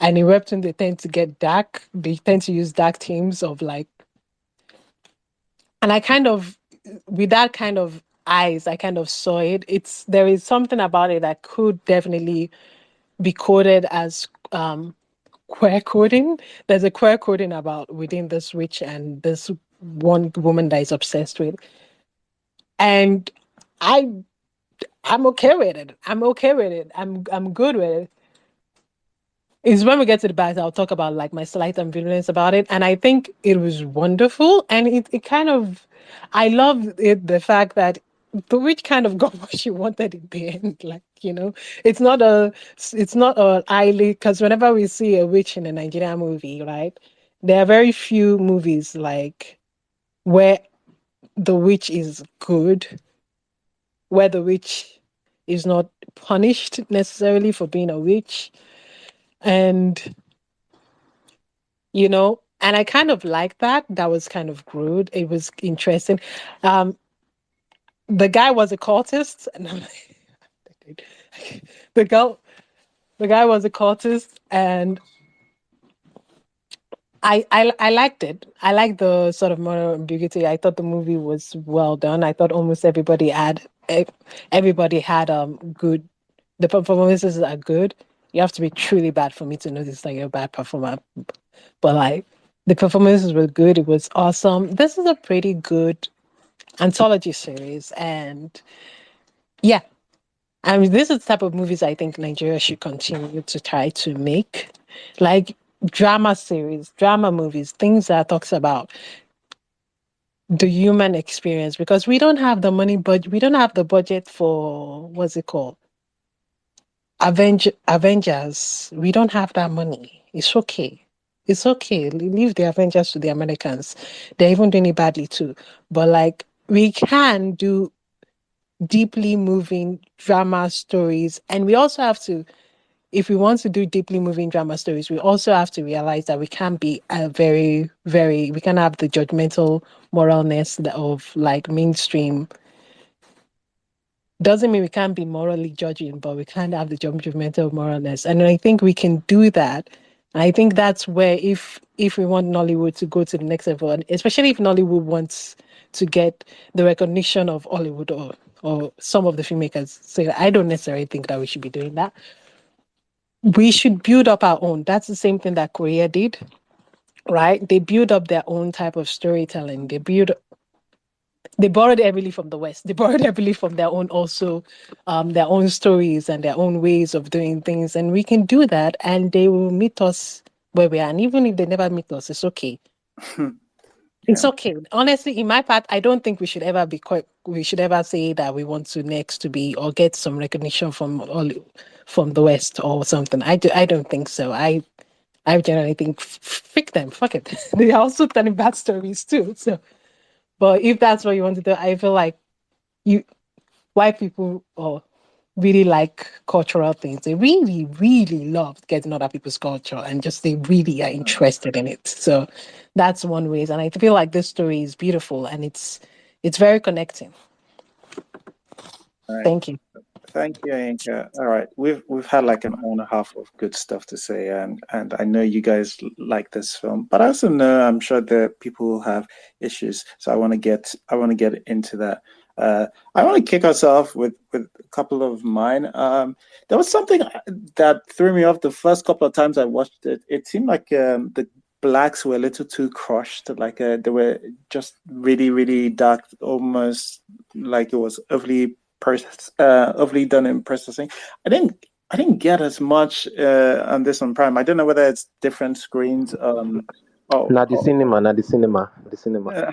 webtoon they tend to get dark. They tend to use dark themes of like, and I kind of, with that kind of eyes, I kind of saw it. There is something about it that could definitely be coded as queer coding. There's a queer coding about within this witch and this one woman that is obsessed with, and I'm okay with it. I'm okay with it. I'm good with it. Is when we get to the back, I'll talk about like my slight ambivalence about it. And I think it was wonderful. And it kind of, I love it, the fact that the witch kind of got what she wanted in the end. Like, it's not a highly, because whenever we see a witch in a Nigerian movie, right, there are very few movies like where the witch is good, where the witch is not punished necessarily for being a witch. And and I kind of like that. That was kind of good. It was interesting. The guy was a cultist, and I'm like, the girl, the guy was a cultist, and I liked it. I liked the sort of moral ambiguity. I thought the movie was well done. I thought almost everybody had good. The performances are good. You have to be truly bad for me to notice that you're a bad performer. But like the performances were good. It was awesome. This is a pretty good anthology series, and yeah, I mean, this is the type of movies I think Nigeria should continue to try to make, like drama series, drama movies, things that talks about the human experience. Because we don't have the money, but we don't have the budget for what's it called, Avengers. We don't have that money. It's okay. It's okay. Leave the Avengers to the Americans. They're even doing it badly too. But like we can do deeply moving drama stories. And we also have to, if we want to do deeply moving drama stories, we also have to realize that we can't be a we can't have the judgmental moralness of like mainstream. Doesn't mean we can't be morally judging, but we can't have the judgmental moralness. And I think we can do that. I think that's where if we want Nollywood to go to the next level, and especially if Nollywood wants to get the recognition of Hollywood or some of the filmmakers say, I don't necessarily think that we should be doing that. We should build up our own. That's the same thing that Korea did, right? They build up their own type of storytelling. They borrowed heavily from the West. They borrowed heavily from their own also, their own stories and their own ways of doing things. And we can do that, and they will meet us where we are. And even if they never meet us, it's okay. It's okay. Honestly, in my part, I don't think we should ever say that we want to next to be or get some recognition from the West or something. I don't think so. I generally think freak them, fuck it. They are also telling bad stories too. So, but if that's what you want to do, I feel like white people or really like cultural things. They really, really love getting other people's culture and just they really are interested in it. So that's one way. And I feel like this story is beautiful and it's very connecting. All right. Thank you. Thank you, Inka. All right, we've had like an hour and a half of good stuff to say, and I know you guys like this film, but I also know I'm sure there are people who have issues. So I want to get into that. I want to kick us off with a couple of mine. There was something that threw me off the first couple of times I watched it. It seemed like the blacks were a little too crushed, like they were just really, really dark, almost like it was overly done in processing. I didn't get as much on this on Prime. I don't know whether it's different screens. Not the cinema, not the cinema, the cinema.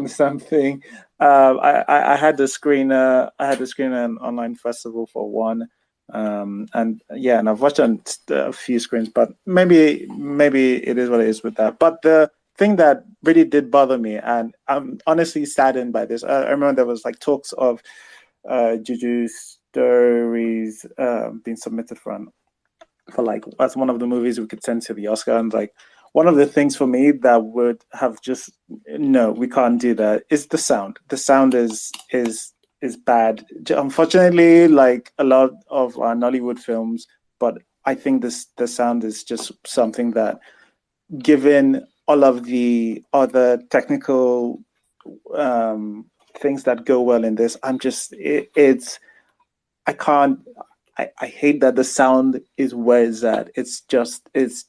Something. I had the screen. I had the screen an online festival for one. And yeah, and I've watched on a few screens, but maybe it is what it is with that. But the thing that really did bother me, and I'm honestly saddened by this. I remember there was like talks of Juju Stories being submitted for like as one of the movies we could send to the Oscar, and like one of the things for me that would have just no, we can't do that is the sound. The sound is bad. Unfortunately, like a lot of our Nollywood films, but I think the sound is just something that, given all of the other technical things that go well in this, it's I can't. I hate that the sound is where it's at. It's just as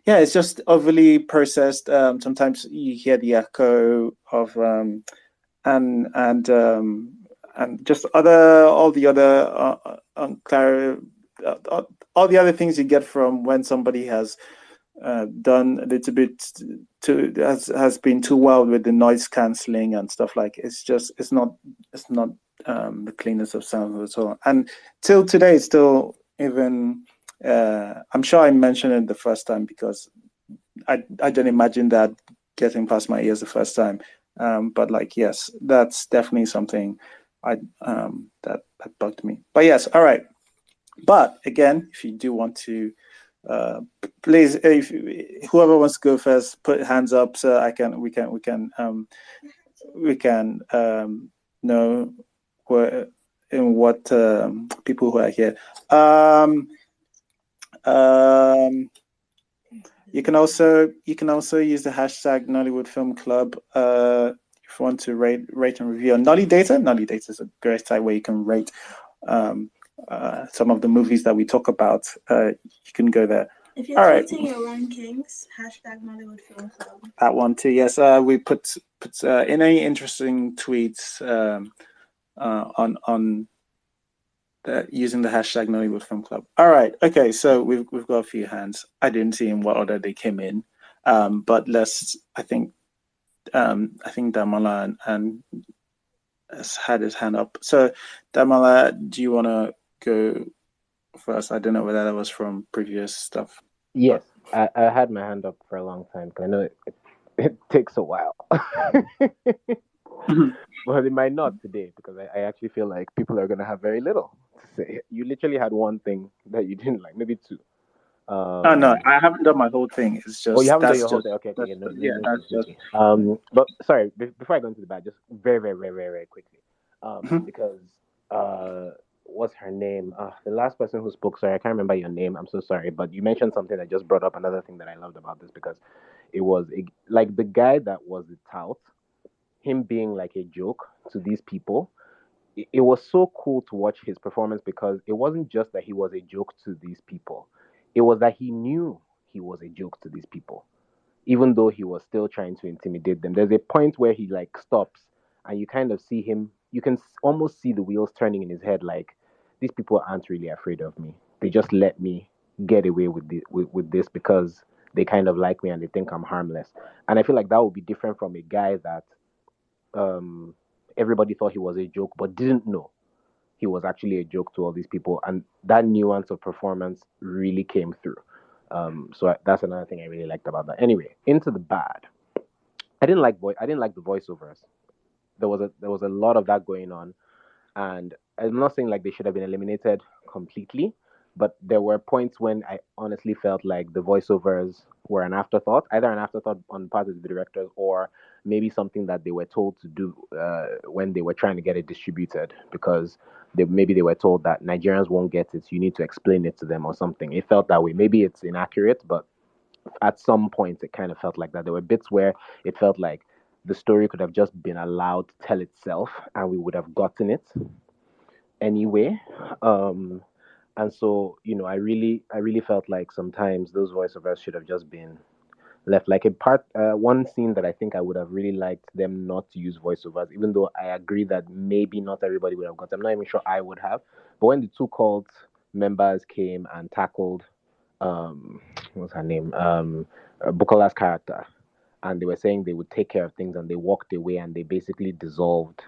it's just overly processed. Sometimes you hear the echo of and just all the other things you get from when somebody has done a little bit too has been too wild with the noise cancelling and stuff. Like it's not the cleanest of sound at all. And till today, it's still even. I'm sure I mentioned it the first time because I don't imagine that getting past my ears the first time. But like, yes, that's definitely something that bugged me. But yes, all right. But again, if you do want to, please, if whoever wants to go first, put hands up so we can know what people who are here. You can also use the hashtag Nollywood Film Club if you want to rate and review on Nolly Data. Nolly Data is a great site where you can rate some of the movies that we talk about. You can go there. If you're tweeting your rankings, hashtag Nollywood Film Club. That one too. Yes, we put in any interesting tweets on using the hashtag Nollywood Film Club. All right. Okay. So we've got a few hands. I didn't see in what order they came in, but I think Damala and has had his hand up. So Damala, do you want to go first? I don't know whether that was from previous stuff. Yes, I had my hand up for a long time because I know it takes a while. But it might not today because I actually feel like people are going to have very little to say. You literally had one thing that you didn't like, maybe two. No, I haven't done my whole thing. It's just you haven't done your whole thing. Okay, that's just. But sorry, before I go into the bad, just very, very, very, very, very quickly, because what's her name? The last person who spoke. Sorry, I can't remember your name. I'm so sorry, but you mentioned something that just brought up another thing that I loved about this because it was like the guy that was the tout, him being like a joke to these people. It was so cool to watch his performance because it wasn't just that he was a joke to these people. It was that he knew he was a joke to these people, even though he was still trying to intimidate them. There's a point where he like stops and you kind of see him, you can almost see the wheels turning in his head like, these people aren't really afraid of me. They just let me get away with this because they kind of like me and they think I'm harmless. And I feel like that would be different from a guy that everybody thought he was a joke but didn't know he was actually a joke to all these people, and that nuance of performance really came through. So that's another thing I really liked about that. Anyway, into the bad. I didn't like the voiceovers. There was a lot of that going on. And I'm not saying like they should have been eliminated completely, but there were points when I honestly felt like the voiceovers were an afterthought, either an afterthought on the part of the directors or maybe something that they were told to do when they were trying to get it distributed, because maybe they were told that Nigerians won't get it, you need to explain it to them or something. It felt that way. Maybe it's inaccurate, but at some points it kind of felt like that. There were bits where it felt like the story could have just been allowed to tell itself and we would have gotten it anyway. Um, and so, I really felt like sometimes those voiceovers should have just been left. Like one scene that I think I would have really liked them not to use voiceovers, even though I agree that maybe not everybody would have got. I'm not even sure I would have. But when the two cult members came and tackled, what's her name, Bukola's character, and they were saying they would take care of things, and they walked away, and they basically dissolved,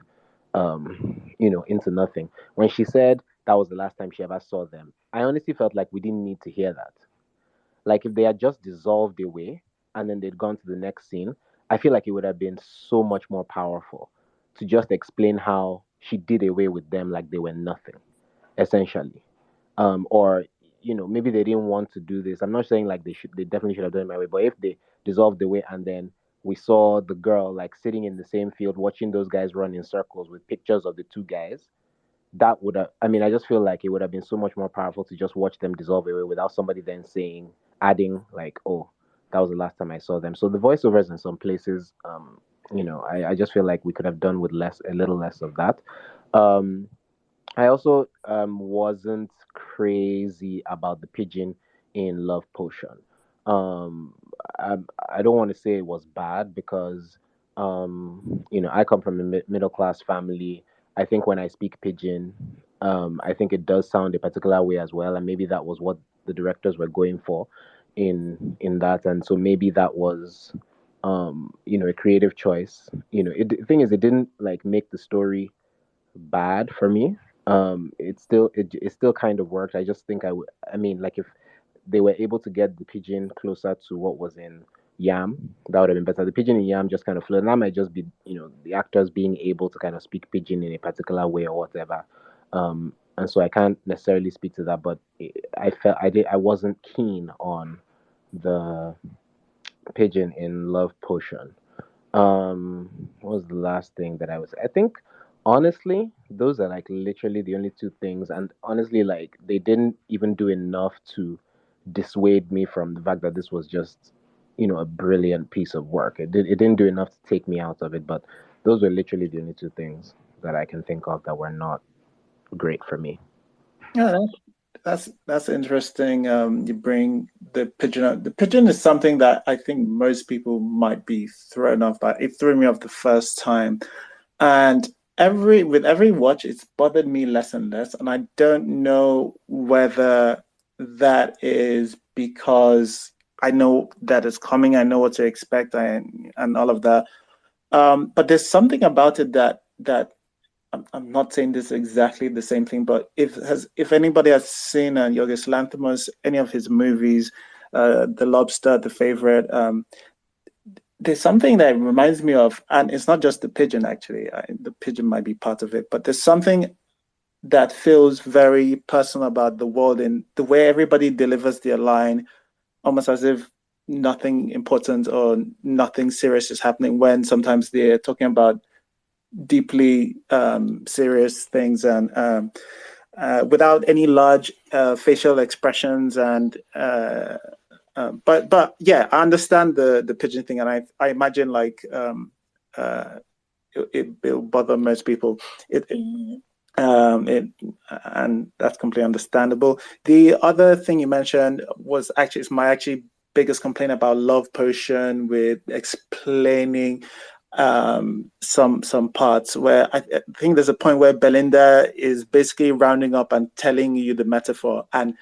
into nothing. When she said that was the last time she ever saw them, I honestly felt like we didn't need to hear that. Like if they had just dissolved away and then they'd gone to the next scene, I feel like it would have been so much more powerful to just explain how she did away with them like they were nothing, essentially. Or maybe they didn't want to do this. I'm not saying like they definitely should have done it my way, but if they dissolved away and then we saw the girl like sitting in the same field watching those guys run in circles with pictures of the two guys, that would have, I mean, I just feel like it would have been so much more powerful to just watch them dissolve away without somebody then adding like, oh, that was the last time I saw them. So the voiceovers in some places, I just feel like we could have done with a little less of that. um I also wasn't crazy about the pigeon in Love Potion. Um, I, I don't want to say it was bad because, I come from a middle class family. I think when I speak pigeon, I think it does sound a particular way as well, and maybe that was what the directors were going for in that, and so maybe that was, a creative choice. The thing is, it didn't like make the story bad for me. It still kind of worked. I just think I mean, like if they were able to get the pigeon closer to what was in Yam, that would have been better. The pigeon in Yam just kind of flew, and that might just be the actors being able to kind of speak pigeon in a particular way or whatever. And so I can't necessarily speak to that, but I wasn't keen on the pigeon in Love Potion. What was the last thing that I think honestly, those are like literally the only two things. And honestly, like they didn't even do enough to dissuade me from the fact that this was just, a brilliant piece of work. It didn't do enough to take me out of it, but those were literally the only two things that I can think of that were not great for me. Yeah, that's interesting. You bring the pigeon up. The pigeon is something that I think most people might be thrown off by. It threw me off the first time, and with every watch, it's bothered me less and less. And I don't know whether that is because I know that it's coming. I know what to expect, and all of that. But there's something about it that I'm not saying this is exactly the same thing, but if anybody has seen Yorgos Lanthimos, any of his movies, The Lobster, The Favorite, there's something that reminds me of, and it's not just the pigeon actually. The pigeon might be part of it, but there's something that feels very personal about the world and the way everybody delivers their line, almost as if nothing important or nothing serious is happening when sometimes they're talking about deeply serious things and without any large facial expressions and but yeah, I understand the pigeon thing, and I imagine like it'll bother most people. And that's completely understandable. The other thing you mentioned was actually my biggest complaint about Love Potion, with explaining some parts where I think there's a point where Belinda is basically rounding up and telling you the metaphor, and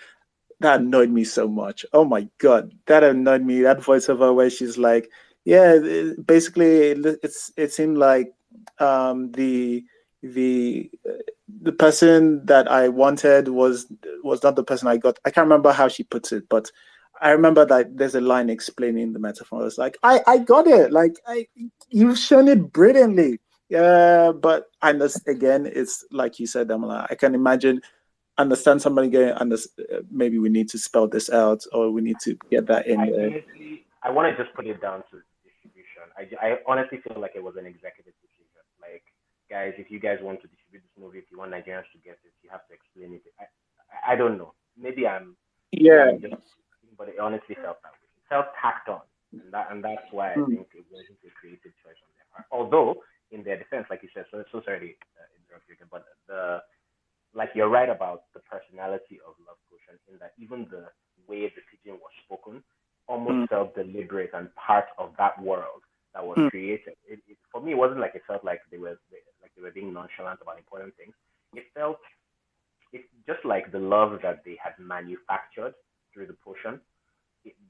that annoyed me so much. Oh my god, that annoyed me. That voiceover where she's like, yeah, basically it seemed like the person that I wanted was not the person I got. I can't remember how she puts it, but I remember that there's a line explaining the metaphor. It's like, I got it. Like, you've shown it brilliantly. Yeah, but again, it's like you said, Damala. I can understand somebody going, maybe we need to spell this out, or we need to get that in there. I want to just put it down to distribution. I honestly feel like it was an executive decision. Like, guys, if you guys want to distribute this movie, if you want Nigerians to get it, you have to explain it. I don't know. Maybe Yeah. I'm just, but it honestly felt that way. It felt tacked on, and that's why I think it wasn't a creative choice on their part. Although, in their defense, like you said, so sorry to interrupt you again, but like you're right about the personality of Love Potion in that even the way the pigeon was spoken almost felt deliberate and part of that world that was created. For me, it wasn't like it felt like they were being nonchalant about important things. It felt it's just like the love that they had manufactured through the potion.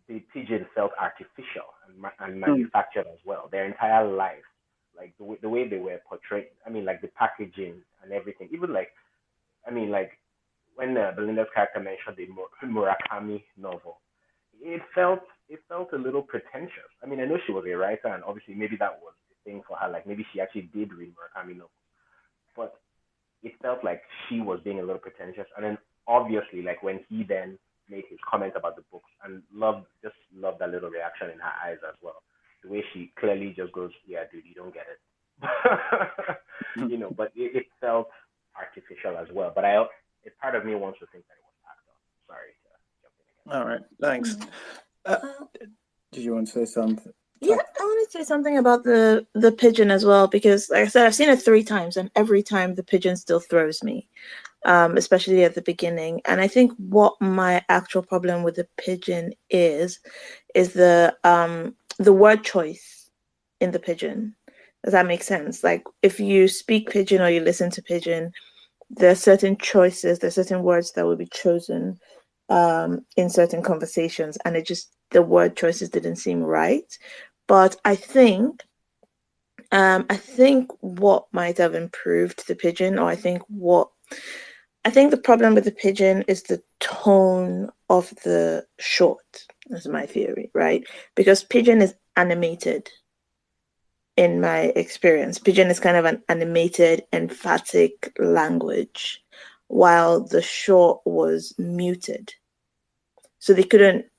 The pigeon felt artificial and manufactured as well. Their entire life, like the way they were portrayed. I mean, like the packaging and everything. Even like like when Belinda's character mentioned the Murakami novel, it felt a little pretentious. I mean, I know she was a writer, and obviously maybe that was the thing for her. Like maybe she actually did read Murakami novels, but it felt like she was being a little pretentious. And then obviously, like when he then made his comment about the books, and loved that little reaction in her eyes as well. The way she clearly just goes, "Yeah, dude, you don't get it," But it felt artificial as well. But a part of me wants to think that it was acted. Sorry to jump in again. All right, thanks. Do you want to say something? Yeah, I want to say something about the pigeon as well, because like I said, I've seen it 3 times, and every time the pigeon still throws me, especially at the beginning. And I think what my actual problem with the pigeon is the word choice in the pigeon. Does that make sense? Like if you speak pigeon or you listen to pigeon, there are certain choices, there are certain words that will be chosen in certain conversations, and the word choices didn't seem right. But I think what might have improved the pigeon, or I think the problem with the pigeon is the tone of the short. That's my theory, right? Because pigeon is animated. In my experience, pigeon is kind of an animated, emphatic language, while the short was muted. So they couldn't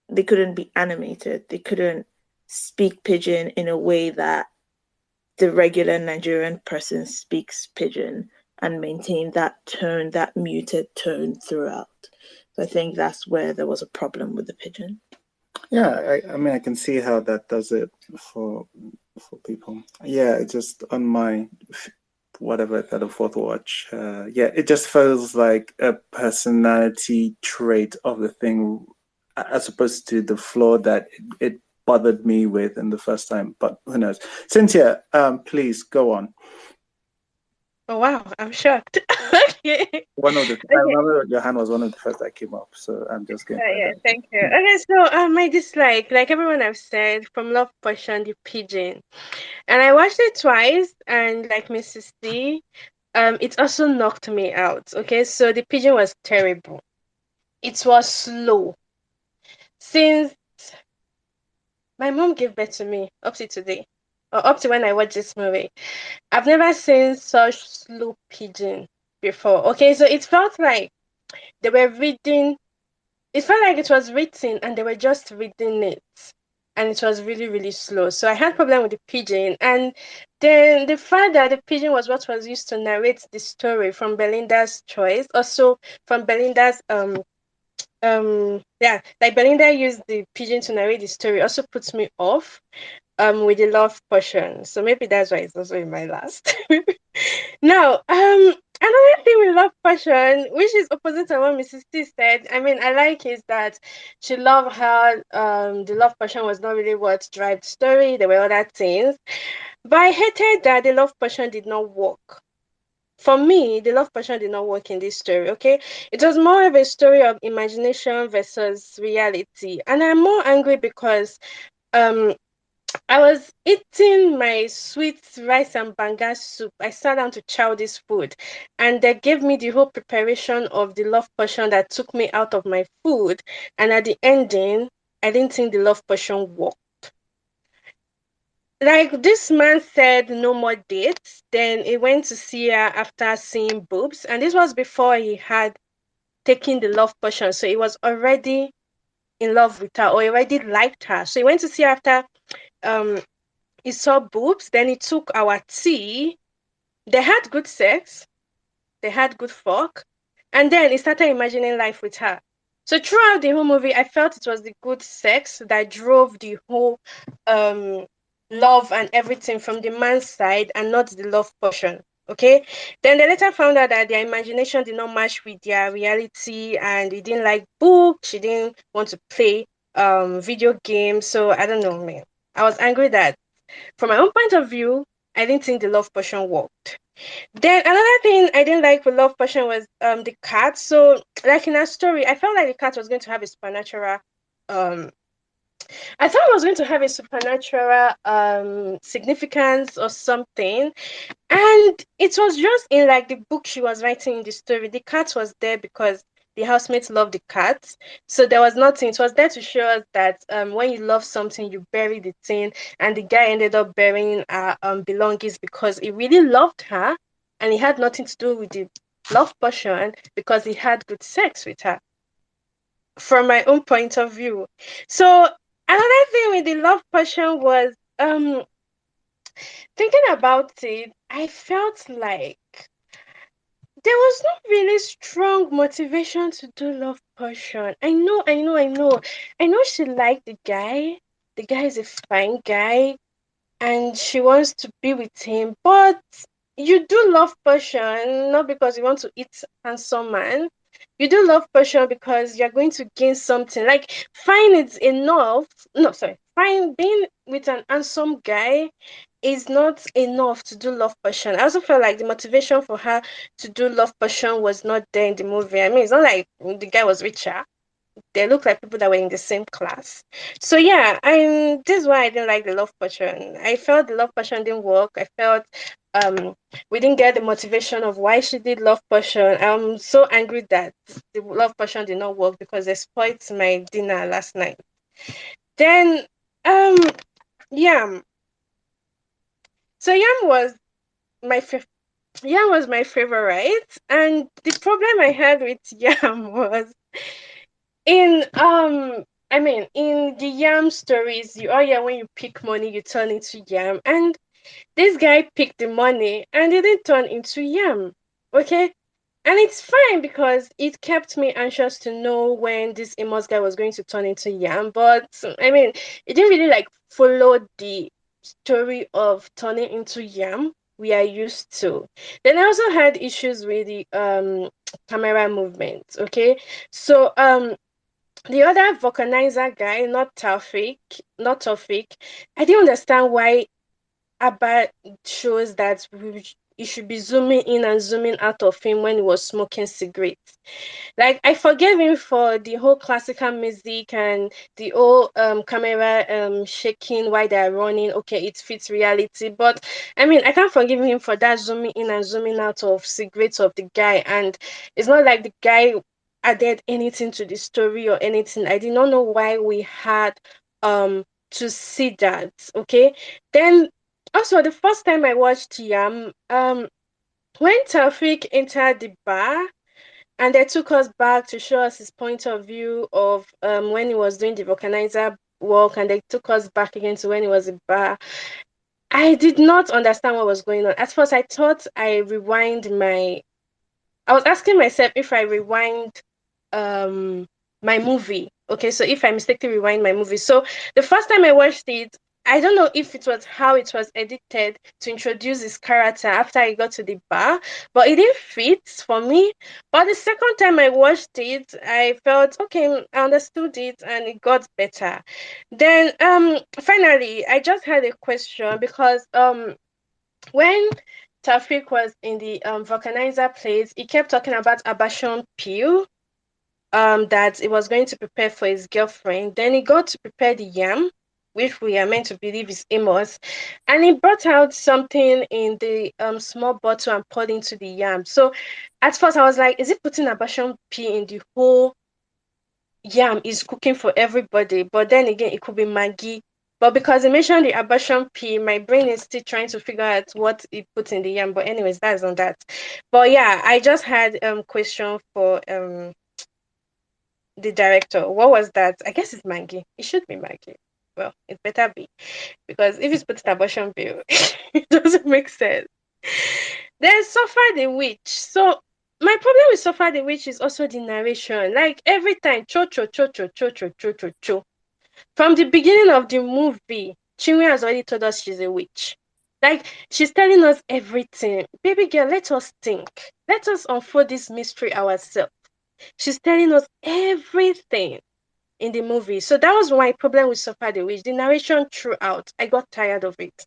be animated. They couldn't speak pigeon in a way that the regular Nigerian person speaks pigeon and maintain that tone, that muted tone throughout. So I think that's where there was a problem with the pigeon. Yeah, I mean, I can see how that does it for people. Yeah, it just on my whatever the fourth watch. Yeah, it just feels like a personality trait of the thing, as opposed to the flaw that it bothered me with in the first time. But who knows? Cynthia, please go on. Oh wow, I'm shocked. Okay. I remember your hand was one of the first that came up, so I'm just going by Yeah, that. thank you. Okay, so my dislike, like everyone I've said, from Love Potion, the pigeon, and I watched it twice, and like Mrs. C, it also knocked me out. Okay, so the pigeon was terrible. It was slow. Since my mom gave birth to me up to today, or up to when I watched this movie, I've never seen such slow pigeon before. Okay, so it felt like they were reading. It felt like it was written and they were just reading it. And it was really, really slow. So I had problem with the pigeon. And then the fact that the pigeon was what was used to narrate the story from Belinda's choice, also from Belinda's yeah, like Belinda used the pigeon to narrate the story, also puts me off with the love potion. So maybe that's why it's also in my last. Now, another thing with love passion, which is opposite to what Mrs. T said, I mean, I like is that she loved how the love passion was not really what drive the story. There were other things, but I hated that the love passion did not work. For me, the love passion did not work in this story. Okay, it was more of a story of imagination versus reality, and I'm more angry because um I was eating my sweet rice and banga soup. I sat down to chow this food, and they gave me the whole preparation of the love potion that took me out of my food. And at the ending, I didn't think the love potion worked. like this man said no more dates. Then he went to see her after seeing boobs, and this was before he had taken the love potion. So he was already in love with her, or he already liked her. So he went to see her after um he saw boobs. Then he took our tea. They had good sex. They had good fuck, and then he started imagining life with her. So throughout the whole movie, I felt it was the good sex that drove the whole um love and everything from the man's side, and not the love portion. Okay. Then they later found out that their imagination did not match with their reality, and he didn't like books. She didn't want to play video games. So I don't know, man. I was angry that, from my own point of view, I didn't think the love portion worked. Then another thing I didn't like with Love Passion was the cat. So like in our story, I felt like the cat was going to have a supernatural um I thought it was going to have a supernatural significance or something. And it was just in like the book she was writing in the story. The cat was there because the housemates loved the cat. So there was nothing. It was there to show us that when you love something, you bury the thing. And the guy ended up burying her belongings because he really loved her, and he had nothing to do with the love portion because he had good sex with her. From my own point of view. So another thing with the love portion was thinking about it, I felt like there was not really strong motivation to do love potion. I know she liked the guy. The guy is a fine guy, and she wants to be with him. But you do love potion not because you want to eat handsome man. You do love potion because you're going to gain something. Like, fine, it's enough. No, sorry. Fine, being with an handsome guy is not enough to do love potion. I also felt like the motivation for her to do love potion was not there in the movie. I mean, it's not like the guy was richer. They look like people that were in the same class. So yeah, this is why I didn't like the love potion. I felt the love potion didn't work. I felt we didn't get the motivation of why she did love potion. I'm so angry that the love potion did not work because they spoiled my dinner last night. Then um yam. So yam was my favorite, and the problem I had with yam was in in the yam stories, when you pick money, you turn into yam. And this guy picked the money and it didn't turn into yam. Okay? And it's fine because it kept me anxious to know when this Amos guy was going to turn into yam. But it didn't really like follow the story of turning into yam we are used to. Then I also had issues with the camera movement. Okay. So the other vulcanizer guy, not Taufik, I didn't understand why Abba shows that you should be zooming in and zooming out of him when he was smoking cigarettes. Like, I forgave him for the whole classical music and the whole camera shaking while they're running. Okay, it fits reality. But I can't forgive him for that zooming in and zooming out of cigarettes of the guy. And it's not like the guy added anything to the story or anything. I did not know why we had to see that. Okay. Then also the first time I watched Yam, when Taufik entered the bar and they took us back to show us his point of view of when he was doing the vulcanizer work, and they took us back again to when he was a bar. I did not understand what was going on. At first, I was asking myself if I rewind my movie. Okay, so if I mistakenly rewind my movie. So the first time I watched it, I don't know if it was how it was edited to introduce his character after I got to the bar, but it didn't fit for me. But the second time I watched it, I felt okay, I understood it and it got better. Then finally I just had a question because when Tafik was in the vulcanizer place, he kept talking about abortion pill that he was going to prepare for his girlfriend. Then he got to prepare the yam, which we are meant to believe is Amos, and he brought out something in the small bottle and poured into the yam. So at first I was like, is it putting abortion pea in the whole yam is cooking for everybody? But then again, it could be Maggie But because he mentioned the abortion P, my brain is still trying to figure out what he put in the yam. But anyways, that's on that. But yeah, I just had question for the director. What was that? I guess it's Maggie. It should be Maggie. Well, it better be. Because if it's put in abortion bill, it doesn't make sense. There's Suffer the Witch. So my problem with Suffer the Witch is also the narration. Like every time, cho cho cho cho cho cho cho cho cho. From the beginning of the movie, Chinwe has already told us she's a witch. Like she's telling us everything. Baby girl, let us think. Let us unfold this mystery ourselves. She's telling us everything in the movie. So that was my problem with Suffer the Witch. The narration throughout. I got tired of it.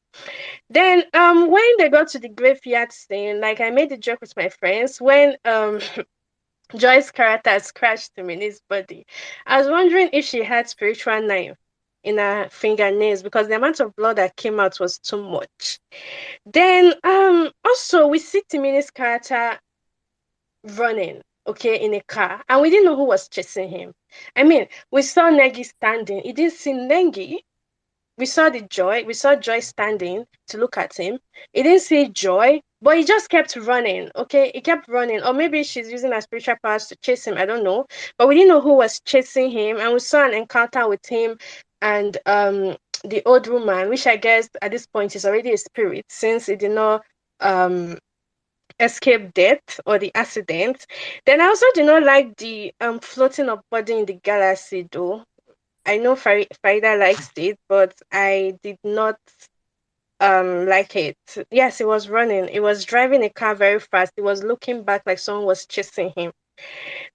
Then when they got to the graveyard scene, like I made a joke with my friends when Joy's character scratched Dominique's body. I was wondering if she had spiritual knife in her fingernails because the amount of blood that came out was too much. Then also we see Dominique's character running, okay, in a car, and we didn't know who was chasing him. I mean, we saw Negi standing. He didn't see Nengi. We saw Joy standing to look at him. He didn't see Joy, but he just kept running. Okay, he kept running, or maybe she's using her spiritual powers to chase him. I don't know, but we didn't know who was chasing him, and we saw an encounter with him and the old woman, which I guess at this point is already a spirit since he did not escape death or the accident. Then I also did not like the floating of body in the galaxy though. I know Farida likes it, but I did not like it. Yes, he was running. He was driving a car very fast. He was looking back like someone was chasing him.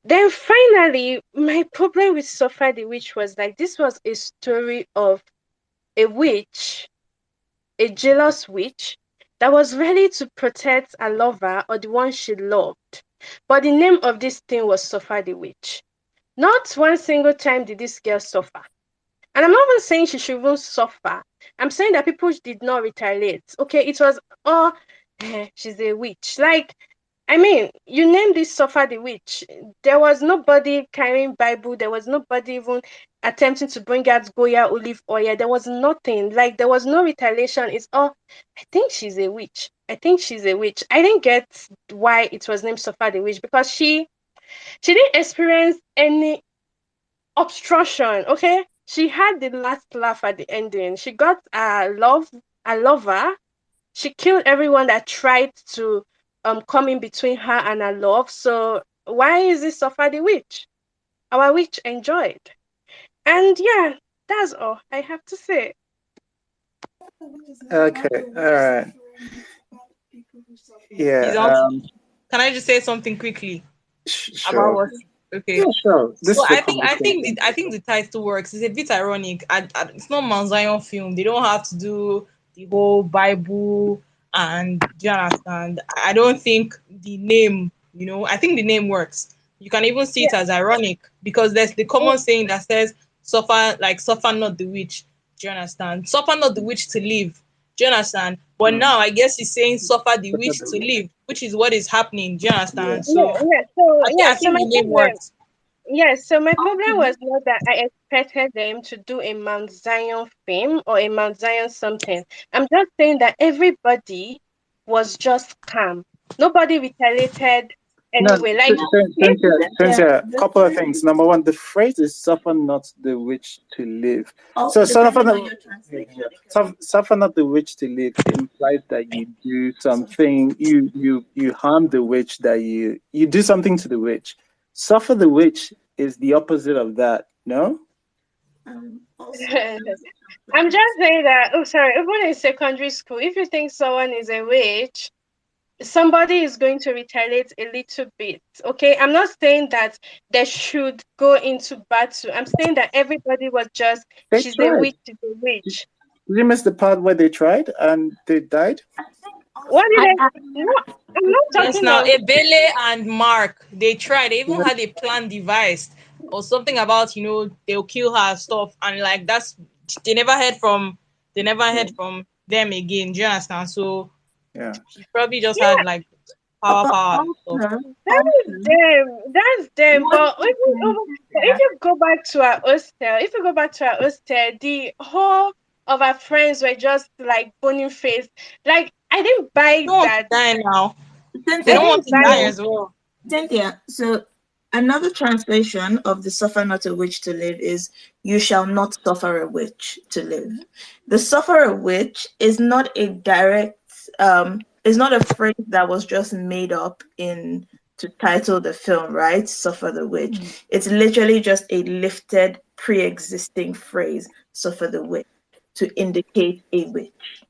Then finally, my problem with Suffer the Witch was like this was a story of a witch, a jealous witch that was ready to protect a lover or the one she loved. But the name of this thing was Suffer the Witch. Not one single time did this girl suffer. And I'm not even saying she should even suffer. I'm saying that people did not retaliate. Okay, it was, oh, she's a witch. Like, I mean, you named this Suffer the Witch. There was nobody carrying Bible. There was nobody even attempting to bring out Goya olive oil. There was nothing. Like, there was no retaliation. It's all, I think she's a witch. I think she's a witch. I didn't get why it was named Suffer the Witch because she didn't experience any obstruction. Okay, she had the last laugh at the ending. She got a lover. She killed everyone that tried to come in between her and her love. So why is this Suffer the Witch? Our witch enjoyed. And yeah, that's all I have to say. Okay, all right. Yeah. Can I just say something quickly Sure. about what? Okay. Yeah, sure. This So is a I think the title works. It's a bit ironic. It's not Mount Zion film. They don't have to do the whole Bible and do you understand? I don't think the name, I think the name works. You can even see it as ironic because there's the common saying that says suffer not the witch. Do you understand? Suffer not the witch to live. Do you understand? But now I guess he's saying suffer the witch to live, which is what is happening. Do you understand? So I think the name works. Yes, so my problem was not that I expected them to do a Mount Zion film or a Mount Zion something. I'm just saying that everybody was just calm. Nobody retaliated No, anyway. Like, Cynthia, couple of things. Number one, the phrase is "suffer not the witch to live." So suffer not the witch to live implies that you do something, you harm the witch, that you do something to the witch. Suffer the witch is the opposite of that. No. I'm just saying that. Oh, sorry. Even in secondary school, if you think someone is a witch, somebody is going to retaliate a little bit. Okay, I'm not saying that they should go into battle. I'm saying that everybody was just she's a witch, she's a witch. Did you miss the part where they tried and they died? What did I? No, I'm not talking now of Ebele and Mark, they tried. They even had a plan devised or something about they'll kill her stuff, and like they never heard from them again. Do you understand? So yeah, she probably just had like power and stuff. That's them. But if you go back to our hostel, the whole of our friends were just like bony face. Like I didn't buy They don't want to that. die now. They I don't want didn't to buy die it. as well. Cynthia, so another translation of the suffer not a witch to live is you shall not suffer a witch to live. The suffer a witch is not a direct is not a phrase that was just made up in to title the film, right? Suffer the witch. It's literally just a lifted pre-existing phrase, suffer the witch, to indicate a witch.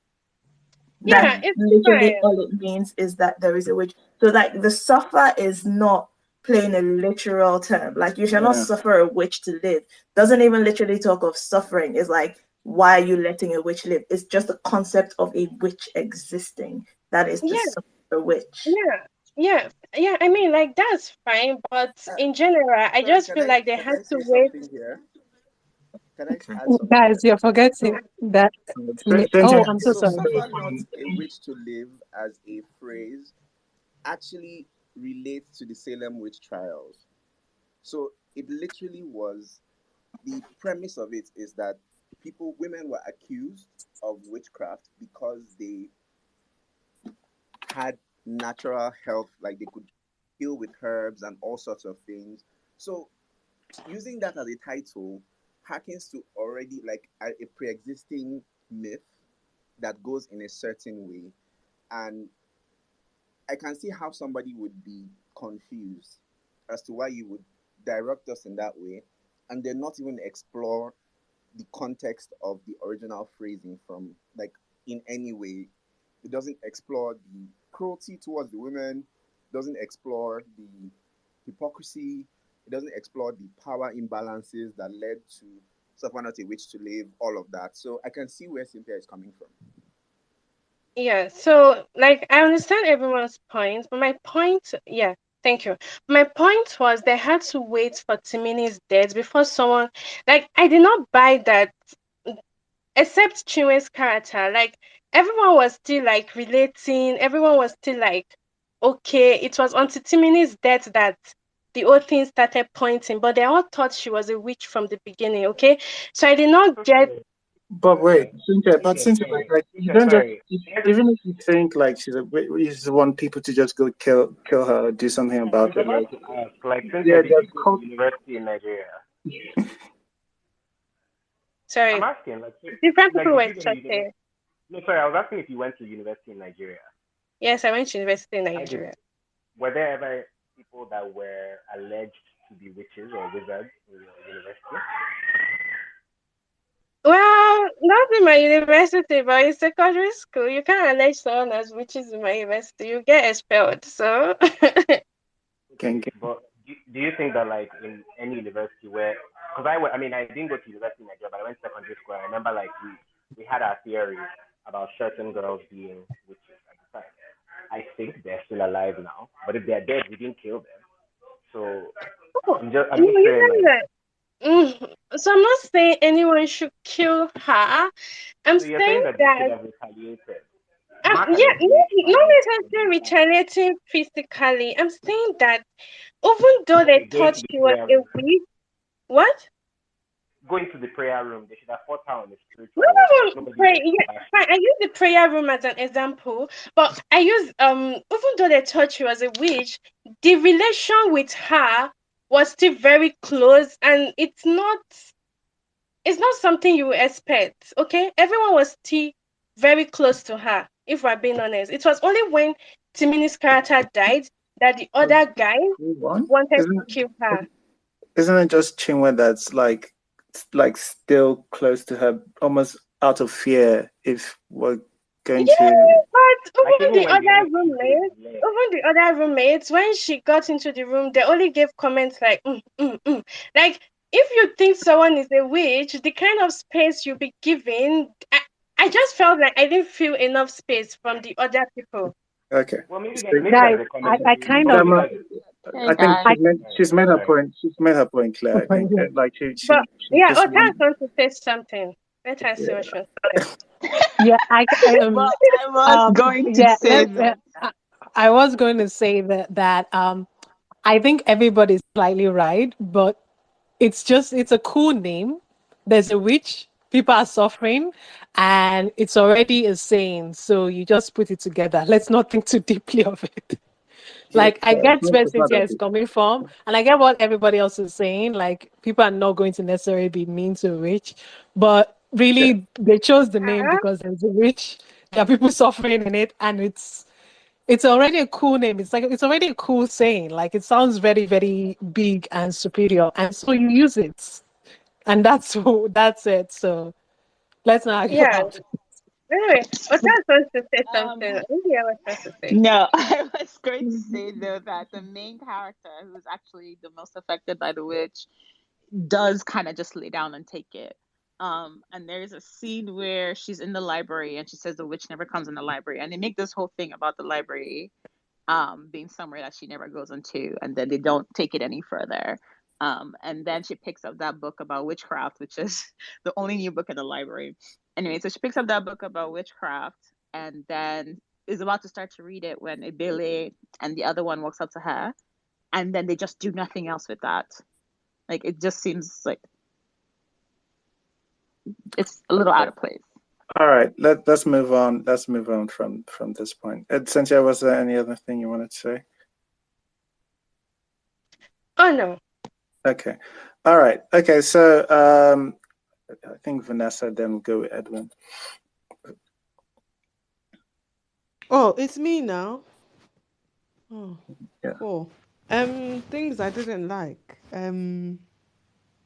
That's Yeah, it's literally fine. all it means, is that there is a witch. So like the suffer is not playing a literal term. Like you shall not Yeah. suffer a witch to live. Doesn't even literally talk of suffering. It's like, why are you letting a witch live? It's just the concept of a witch existing. That is the Yeah, suffer a witch. yeah. I mean, like that's fine, but in general, I Sorry, just feel like they can had I to say wait. something here? Can I Okay. add something Guys, here? you're forgetting So that. Cynthia, Oh, I'm so so sorry. suffer not a witch to live as a phrase actually relates to the Salem witch trials. So it literally was, the premise of it is that women were accused of witchcraft because they had natural health, like they could heal with herbs and all sorts of things. So using that as a title harkens to already like a pre-existing myth that goes in a certain way. And I can see how somebody would be confused as to why you would direct us in that way and then not even explore the context of the original phrasing from like in any way. It doesn't explore the cruelty towards the women, doesn't explore the hypocrisy, it doesn't explore the power imbalances that led to suffer not a witch to live, all of that. So I can see where Cynthia is coming from. Yeah, so like I understand everyone's point, but my point, yeah, thank you. My point was they had to wait for Timini's death before someone, like I did not buy that, except Chinwe's character. Like everyone was still like relating, everyone was still like okay. It was until Timini's death that the whole thing started pointing, but they all thought she was a witch from the beginning, okay? So I did not get. But wait, Cynthia, like you don't just Sorry. even if you think like you just want people to just go kill her or do something I about was it. about Like to ask, like, Cynthia, yeah, did you there's go to university in Nigeria? I'm Sorry, asking, different like, people did were you go to university? talking. No, sorry, I was asking if you went to university in Nigeria. Yes, I went to university in I did. Nigeria. Were there ever people that were alleged to be witches or wizards in your university? Well, not in my university, but in secondary school, you can't allege someone as witches in my university. You get expelled. So, But do you think that like in any university where, because I mean I didn't go to university in Nigeria, but I went to secondary school. I remember like we had our theories about certain girls being witches at the time. I think they're still alive now, but if they're dead, we didn't kill them. So oh, I'm no, just you saying know like, that. So I'm not saying anyone should kill her. I'm so you're saying saying that they should that, have retaliated. Mark an yeah, estimate not fine. necessarily retaliating physically. I'm saying that even though they Okay, going thought to the she was prayer a room. witch, what? Going to the prayer room. They should have fought her on the No, spiritual level. no, Like no, nobody pray. was Yeah, bashing. fine. I use the prayer room as an example, but I use even though they thought she was a witch, the relation with her was still very close, and it's not something you would expect. Okay, everyone was still very close to her. If we're being honest, it was only when Timini's character died that the other guy one. wanted to kill her. Isn't it just Chinwe that's like still close to her, almost out of fear if we're going Yeah, to but Like even even the when the other NSP gave roommates, left. when she got into the room, they only gave comments like, Like, if you think someone is a witch, the kind of space you'll be given, I just felt like I didn't feel enough space from the other people. okay. Well, maybe So, there's Guys, a comment. I kind of, Maybe Dama, there's. Hey I think guys. she's made her Sorry. point. She's made her point clear. I think yeah. like But she yeah, just Otas wants. wants to say something. Let her see what she wants to say. Yeah, But I was going to yeah, say that. I was going to say that I think everybody's slightly right, but it's a cool name. There's a witch, people are suffering, and it's already a saying. So you just put it together. Let's not think too deeply of it. Yeah, Like, I get not where so bad Cynthia at is it. coming from, and I get what everybody else is saying. Like, people are not going to necessarily be mean to rich, but Yeah. really, they chose the name Uh-huh. because there's a rich. There are people suffering in it, and it's already a cool name. It's like it's already a cool saying. Like, it sounds very, very big and superior, and so you use it, and that's it. So let's not argue Yeah. about it. Anyway, Otas wants to say Um, something. India was supposed to say. no, I was going to say though that the main character, who's actually the most affected by the witch, does kind of just lay down and take it. And there's a scene where she's in the library and she says the witch never comes in the library, and they make this whole thing about the library being somewhere that she never goes into, and then they don't take it any further. And then she picks up that book about witchcraft, which is the only new book in the library. Anyway, so she picks up that book about witchcraft and then is about to start to read it when Ibele and the other one walks up to her, and then they just do nothing else with that. Like, it just seems like it's a little out of place. All right, let's move on. Let's move on from this point. Cynthia, was there any other thing you wanted to say? Oh no. Okay. All right. Okay. So I think Vanessa, then we'll go with Edwin. Oh, it's me now. Oh, Yeah. cool. Things I didn't like.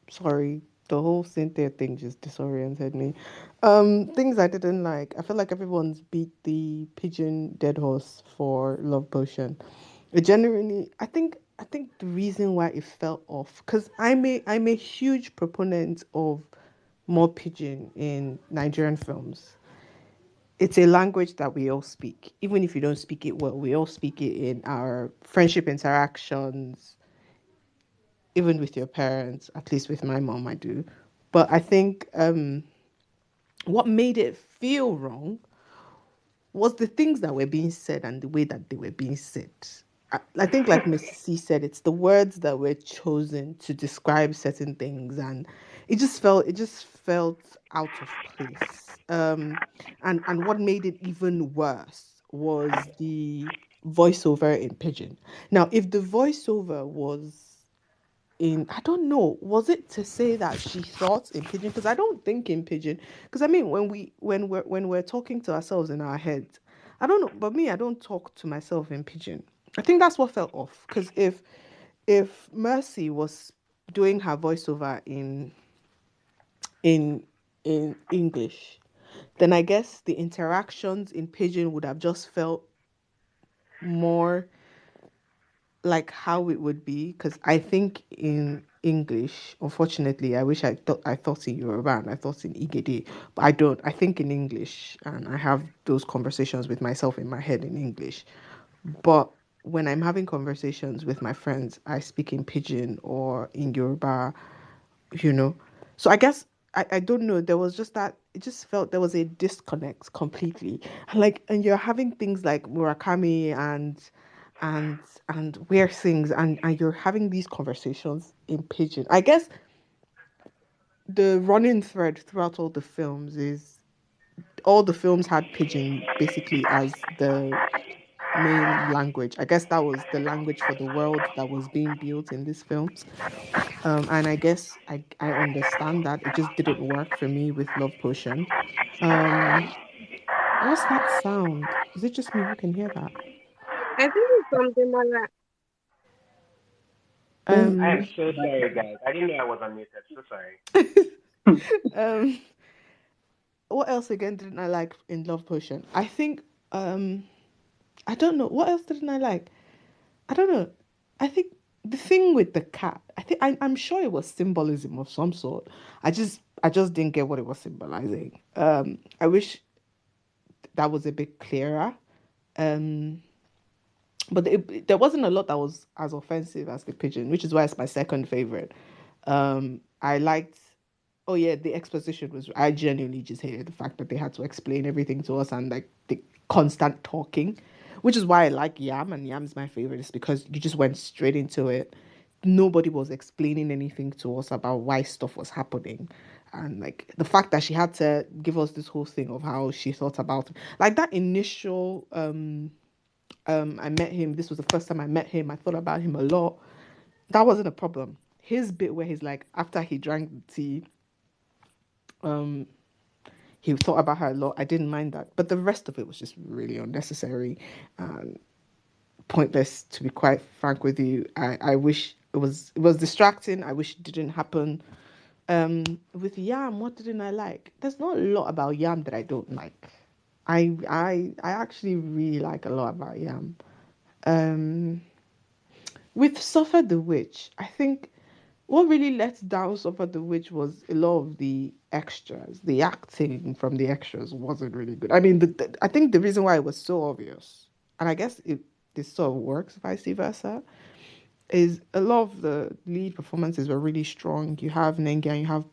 Sorry, the whole Cynthia thing just disoriented me. Things I didn't like. I feel like everyone's beat the pigeon dead horse for Love Potion. It genuinely, I think the reason why it fell off, because I'm a huge proponent of more pigeon in Nigerian films. It's a language that we all speak, even if you don't speak it well. We all speak it in our friendship interactions, even with your parents. At least with my mom, I do. But I think what made it feel wrong was the things that were being said and the way that they were being said. I think, like Miss C said, it's the words that were chosen to describe certain things, and it just felt out of place. And what made it even worse was the voiceover in Pigeon. Now, if the voiceover was in, I don't know, was it to say that she thought in Pigeon? Because I don't think in Pigeon. Because I mean, when we're talking to ourselves in our heads, I don't know, but me, I don't talk to myself in Pigeon. I think that's what fell off. Because if Mercy was doing her voiceover in in English, then I guess the interactions in Pigeon would have just felt more like how it would be, because I think in English, unfortunately, I thought in Yoruba and I thought in Igede, but I don't. I think in English, and I have those conversations with myself in my head in English. But when I'm having conversations with my friends, I speak in Pidgin or in Yoruba, you know. So I guess I don't know. There was just that it just felt there was a disconnect completely. And you're having things like Murakami and and weird things, and you're having these conversations in Pidgin. I guess the running thread throughout all the films is all the films had Pidgin basically as the main language. I guess that was the language for the world that was being built in these films. And I guess I understand that. It just didn't work for me with Love Potion. Um, what's that sound? Is it just me who can hear that? I think it's something like that. I am Um, so sorry, guys. I didn't know I was unmuted. So sorry. um, what else again didn't I like in Love Potion? I think I don't know. What else didn't I like? I don't know. I think the thing with the cat, I'm sure it was symbolism of some sort. I just didn't get what it was symbolizing. I wish that was a bit clearer. Um, but there wasn't a lot that was as offensive as the pigeon, which is why it's my second favorite. I liked. Oh yeah, the exposition was. I genuinely just hated the fact that they had to explain everything to us and like the constant talking, which is why I like Yam, and Yam's my favorite. Is because you just went straight into it. nobody was explaining anything to us about why stuff was happening. And like the fact that she had to give us this whole thing of how she thought about like that initial I met him, this was the first time I met him, I thought about him a lot. That wasn't a problem. His bit where he's like, after he drank the tea, he thought about her a lot. I didn't mind that. But the rest of it was just really unnecessary and pointless, to be quite frank with you. I wish it was distracting. I wish it didn't happen. With Yam, what didn't I like? There's not a lot about Yam that I don't like. I actually really like a lot about Yam. With Suffer the Witch, I think what really let down Suffer the Witch was a lot of the extras. The acting from the extras wasn't really good. I mean, I think the reason why it was so obvious, and I guess this sort of works vice versa, is a lot of the lead performances were really strong. You have Nengi and you have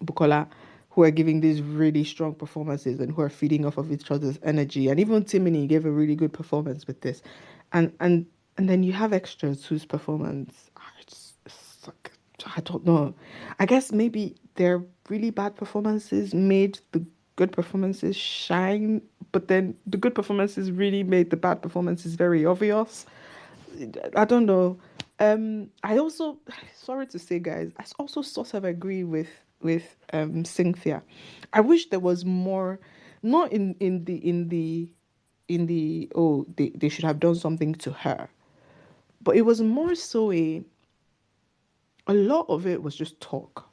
Bukola, who are giving these really strong performances and who are feeding off of each other's energy. And even Timony gave a really good performance with this. And then you have extras whose performance, it's like, I don't know. I guess maybe their really bad performances made the good performances shine, but then the good performances really made the bad performances very obvious. I don't know. I also, sorry to say, guys, I also sort of agree with Cynthia. I wish there was more, not in the oh they should have done something to her, but it was more so a lot of it was just talk.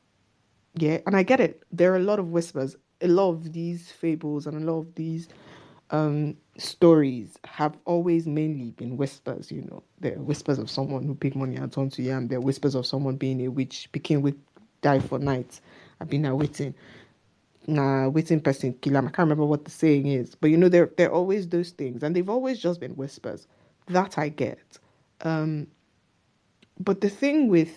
Yeah, and I get it. There are a lot of whispers. A lot of these fables and a lot of these stories have always mainly been whispers. You know, there are whispers of someone who picked money and turned to yam. There are whispers of someone being a witch, became witch, die for nights. I've been waiting. Waiting person kill him. I can't remember what the saying is, but you know, there are always those things, and they've always just been whispers. That I get. But the thing with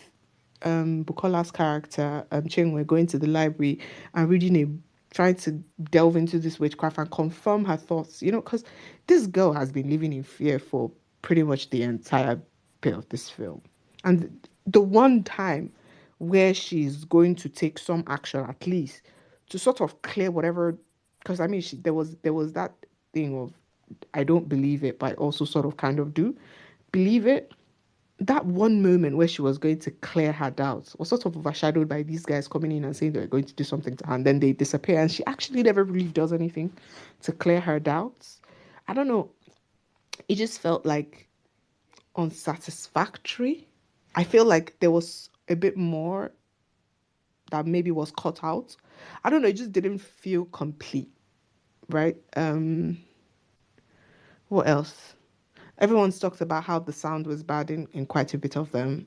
Bukola's character, Chinwe, going to the library and trying to delve into this witchcraft and confirm her thoughts, you know, because this girl has been living in fear for pretty much the entire bit of this film. And the one time where she's going to take some action, at least, to sort of clear whatever, because I mean, there was that thing of, I don't believe it, but I also sort of kind of do believe it. That one moment where she was going to clear her doubts was sort of overshadowed by these guys coming in and saying they're going to do something to her, and then they disappear, and she actually never really does anything to clear her doubts. I don't know. It just felt like unsatisfactory. I feel like there was a bit more that maybe was cut out. I don't know. It just didn't feel complete, right? What else? Everyone's talked about how the sound was bad in quite a bit of them.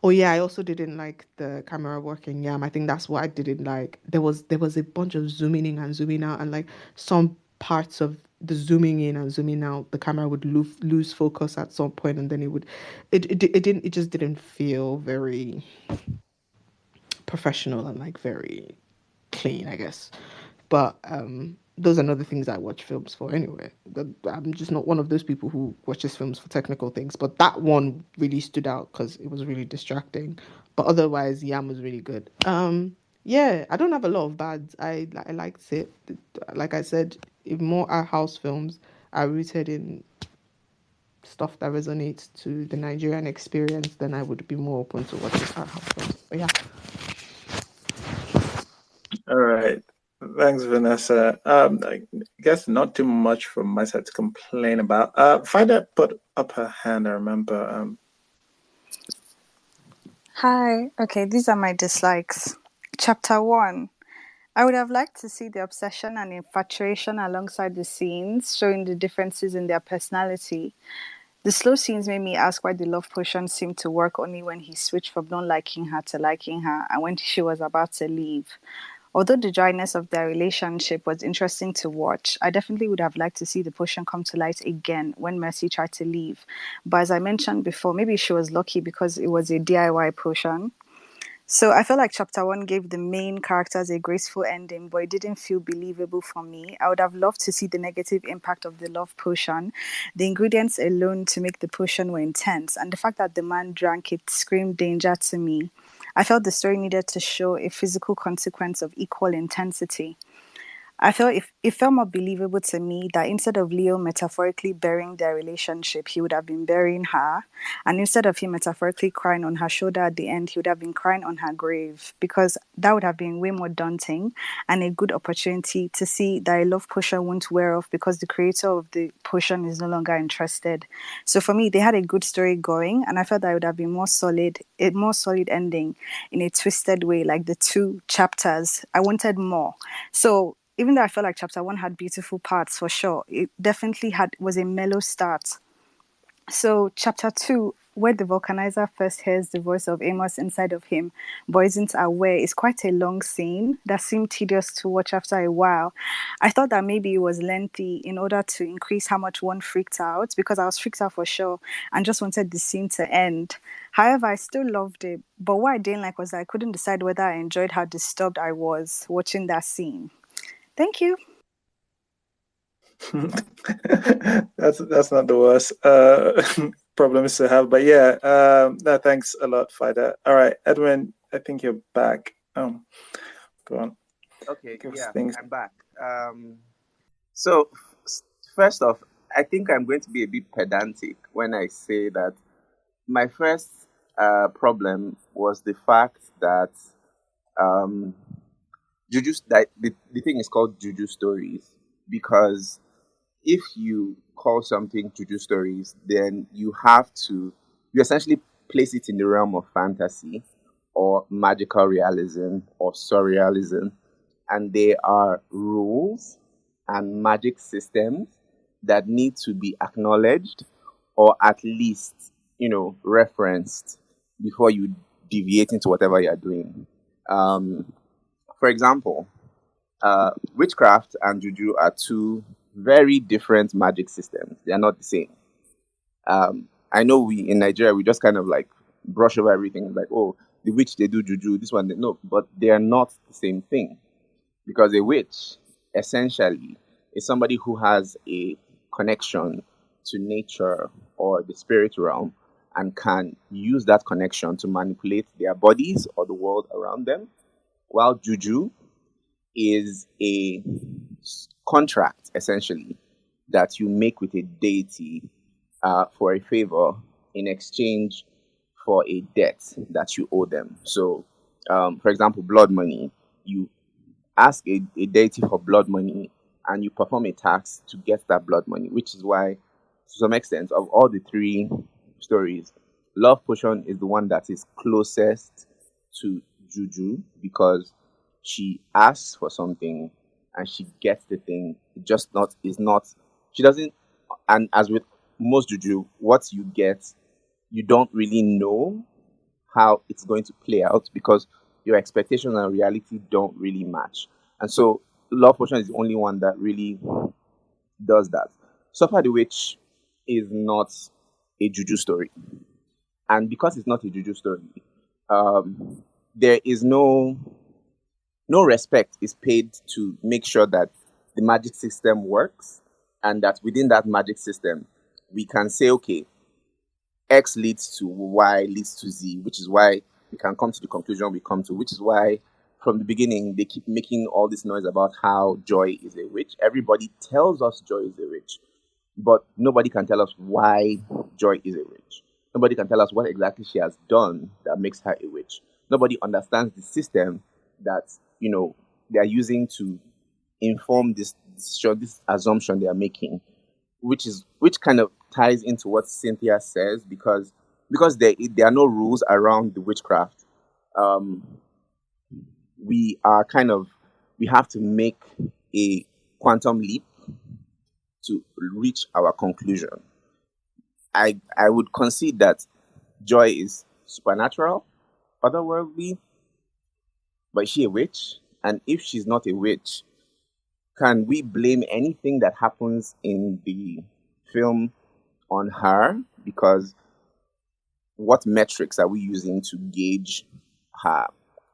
Oh yeah, I also didn't like the camera work in Yam. I think that's what I didn't like. There was a bunch of zooming in and zooming out, and like some parts of the zooming in and zooming out, the camera would lose focus at some point, and then it just didn't feel very professional and like very clean, I guess. But those are not the things I watch films for anyway. I'm just not one of those people who watches films for technical things. But that one really stood out because it was really distracting. But otherwise, Yam was really good. Yeah, I don't have a lot of bads. I liked it. Like I said, if more art house films are rooted in stuff that resonates to the Nigerian experience, then I would be more open to watching art house films. But yeah. All right. Thanks, Vanessa. I guess not too much from my side to complain about. Fida put up her hand, I remember. Hi. Okay, these are my dislikes. Chapter 1. I would have liked to see the obsession and infatuation alongside the scenes, showing the differences in their personality. The slow scenes made me ask why the love potion seemed to work only when he switched from not liking her to liking her and when she was about to leave. Although the dryness of their relationship was interesting to watch, I definitely would have liked to see the potion come to light again when Mercy tried to leave. But as I mentioned before, maybe she was lucky because it was a DIY potion. So I felt like chapter one gave the main characters a graceful ending, but it didn't feel believable for me. I would have loved to see the negative impact of the love potion. The ingredients alone to make the potion were intense, and the fact that the man drank it screamed danger to me. I felt the story needed to show a physical consequence of equal intensity. I felt it felt more believable to me that instead of Leo metaphorically burying their relationship, he would have been burying her. And instead of him metaphorically crying on her shoulder at the end, he would have been crying on her grave, because that would have been way more daunting and a good opportunity to see that a love potion won't wear off because the creator of the potion is no longer interested. So for me, they had a good story going, and I felt that it would have been a more solid ending in a twisted way, like the two chapters. I wanted more. So even though I felt like chapter one had beautiful parts for sure, it definitely was a mellow start. So chapter two, where the vulcanizer first hears the voice of Amos inside of him, but isn't aware, is quite a long scene that seemed tedious to watch after a while. I thought that maybe it was lengthy in order to increase how much one freaked out, because I was freaked out for sure and just wanted the scene to end. However, I still loved it, but what I didn't like was that I couldn't decide whether I enjoyed how disturbed I was watching that scene. Thank you. That's not the worst problems to have, but yeah. No, thanks a lot, Fida. All right, Edwin, I think you're back. Go on. Okay, Give us yeah, things. I'm back. So first off, I think I'm going to be a bit pedantic when I say that my first problem was the fact that the thing is called Juju Stories, because if you call something Juju Stories, then you essentially place it in the realm of fantasy or magical realism or surrealism, and there are rules and magic systems that need to be acknowledged or at least, referenced before you deviate into whatever you're doing. For example, witchcraft and juju are two very different magic systems. They are not the same. I know we in Nigeria we just kind of like brush over everything, like, oh, the witch they do juju, this one they no, but they are not the same thing, because a witch essentially is somebody who has a connection to nature or the spirit realm and can use that connection to manipulate their bodies or the world around them, while juju is a contract essentially that you make with a deity for a favor in exchange for a debt that you owe them. So, for example, blood money, you ask a deity for blood money and you perform a task to get that blood money, which is why, to some extent, of all the three stories, Love Potion is the one that is closest to Juju, because she asks for something and she gets the thing. It just not is not she doesn't, and as with most juju, what you get, you don't really know how it's going to play out, because your expectations and reality don't really match. And so Love Potion is the only one that really does that. Suffer the Witch is not a juju story. And because it's not a juju story, there is no respect is paid to make sure that the magic system works, and that within that magic system we can say, okay, X leads to Y leads to Z, which is why we can come to the conclusion we come to, which is why from the beginning they keep making all this noise about how Joy is a witch. Everybody tells us Joy is a witch, but nobody can tell us why Joy is a witch. Nobody can tell us what exactly she has done that makes her a witch. Nobody understands the system that they are using to inform this assumption they are making, which kind of ties into what Cynthia says, because there are no rules around the witchcraft. We have to make a quantum leap to reach our conclusion. I would concede that Joy is supernatural, otherworldly, but is she a witch? And if she's not a witch, can we blame anything that happens in the film on her? Because what metrics are we using to gauge her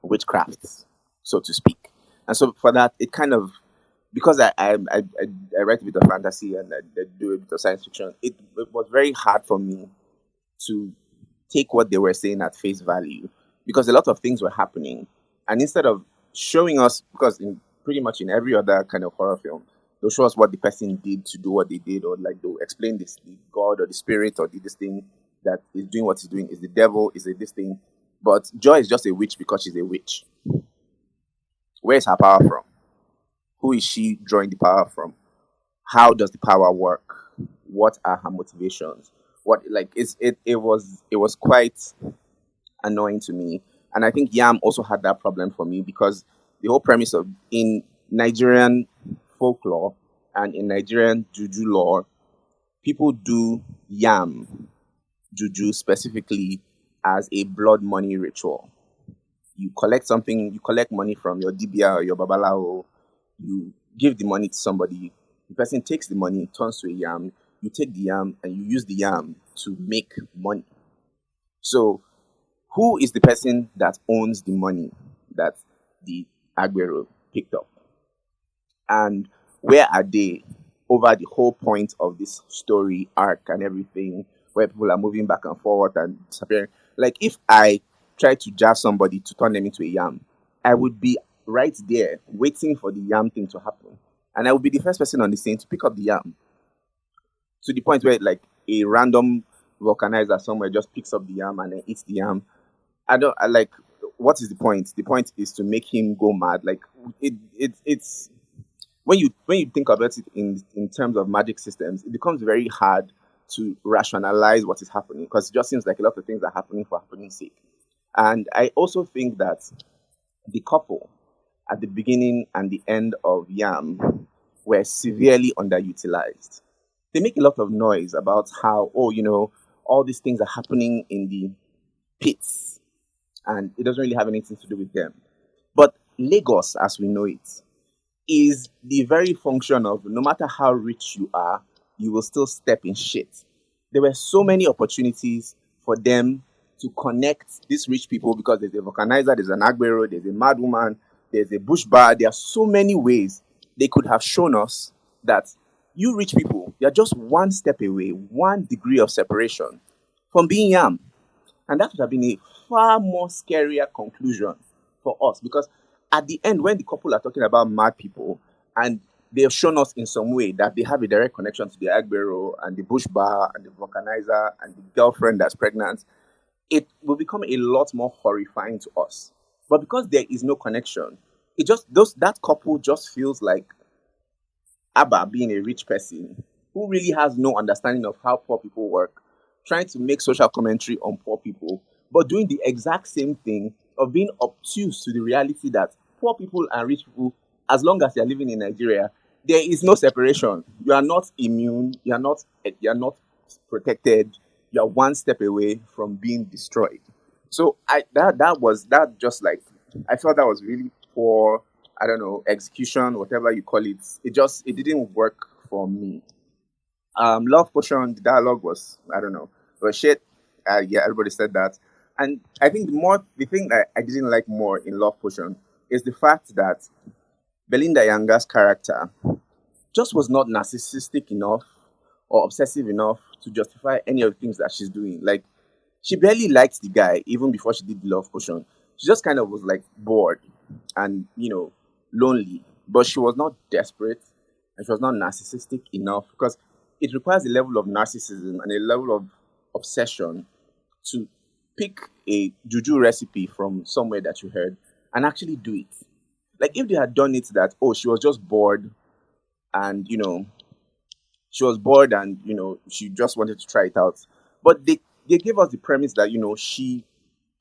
witchcraft, so to speak. And so for that, it kind of, because I write a bit of fantasy and I do a bit of science fiction, it was very hard for me to take what they were saying at face value, because a lot of things were happening. And instead of showing us, because in pretty much in every other kind of horror film, they'll show us what the person did to do what they did, or like they'll explain this, the god or the spirit or this thing that is doing what he's doing is the devil, is it this thing. But Joy is just a witch because she's a witch. Where is her power from? Who is she drawing the power from? How does the power work? What are her motivations? What, like, it was quite annoying to me. And I think Yam also had that problem for me, because the whole premise of, in Nigerian folklore and in Nigerian Juju lore, people do Yam Juju specifically as a blood money ritual. You collect something, you collect money from your Dibia or your Babalao, you give the money to somebody, the person takes the money, turns to a yam, you take the yam and you use the yam to make money. So who is the person that owns the money that the Agbero picked up? And where are they over the whole point of this story arc and everything, where people are moving back and forward and disappearing? Like, if I try to jab somebody to turn them into a yam, I would be right there waiting for the yam thing to happen. And I would be the first person on the scene to pick up the yam. To the point where, like, a random vulcanizer somewhere just picks up the yam and then eats the yam. I like, what is the point? The point is to make him go mad. Like, it's when you think about it in terms of magic systems, it becomes very hard to rationalize what is happening, because it just seems like a lot of things are happening for happening's sake. And I also think that the couple at the beginning and the end of Yam were severely underutilized. They make a lot of noise about how, all these things are happening in the pits and it doesn't really have anything to do with them. But Lagos, as we know it, is the very function of, no matter how rich you are, you will still step in shit. There were so many opportunities for them to connect these rich people, because there's a vulcanizer, there's an Agbero, there's a mad woman, there's a bush bar. There are so many ways they could have shown us that you rich people, you're just one step away, 1 degree of separation from being Yam. And that would have been a far more scarier conclusion for us, because at the end, when the couple are talking about mad people, and they have shown us in some way that they have a direct connection to the Agbero and the bush bar and the vulcanizer and the girlfriend that's pregnant, it will become a lot more horrifying to us. But because there is no connection, that couple just feels like Abba, being a rich person who really has no understanding of how poor people work, trying to make social commentary on poor people, but doing the exact same thing of being obtuse to the reality that poor people and rich people, as long as you're living in Nigeria, there is no separation. You are not immune. You are not protected. You are 1 step away from being destroyed. So I thought that was really poor, I don't know, execution, whatever you call it. It didn't work for me. Love Potion, the dialogue was, I don't know, but shit. Yeah, everybody said that. And I think the thing that I didn't like more in Love Potion is the fact that Belinda Yanga's character just was not narcissistic enough or obsessive enough to justify any of the things that she's doing. Like, she barely liked the guy even before she did the Love Potion. She just kind of was like bored and, lonely, but she was not desperate and she was not narcissistic enough, because it requires a level of narcissism and a level of obsession to pick a juju recipe from somewhere that you heard and actually do it. Like, if they had done it that, she was just bored and, she just wanted to try it out. But they gave us the premise that, she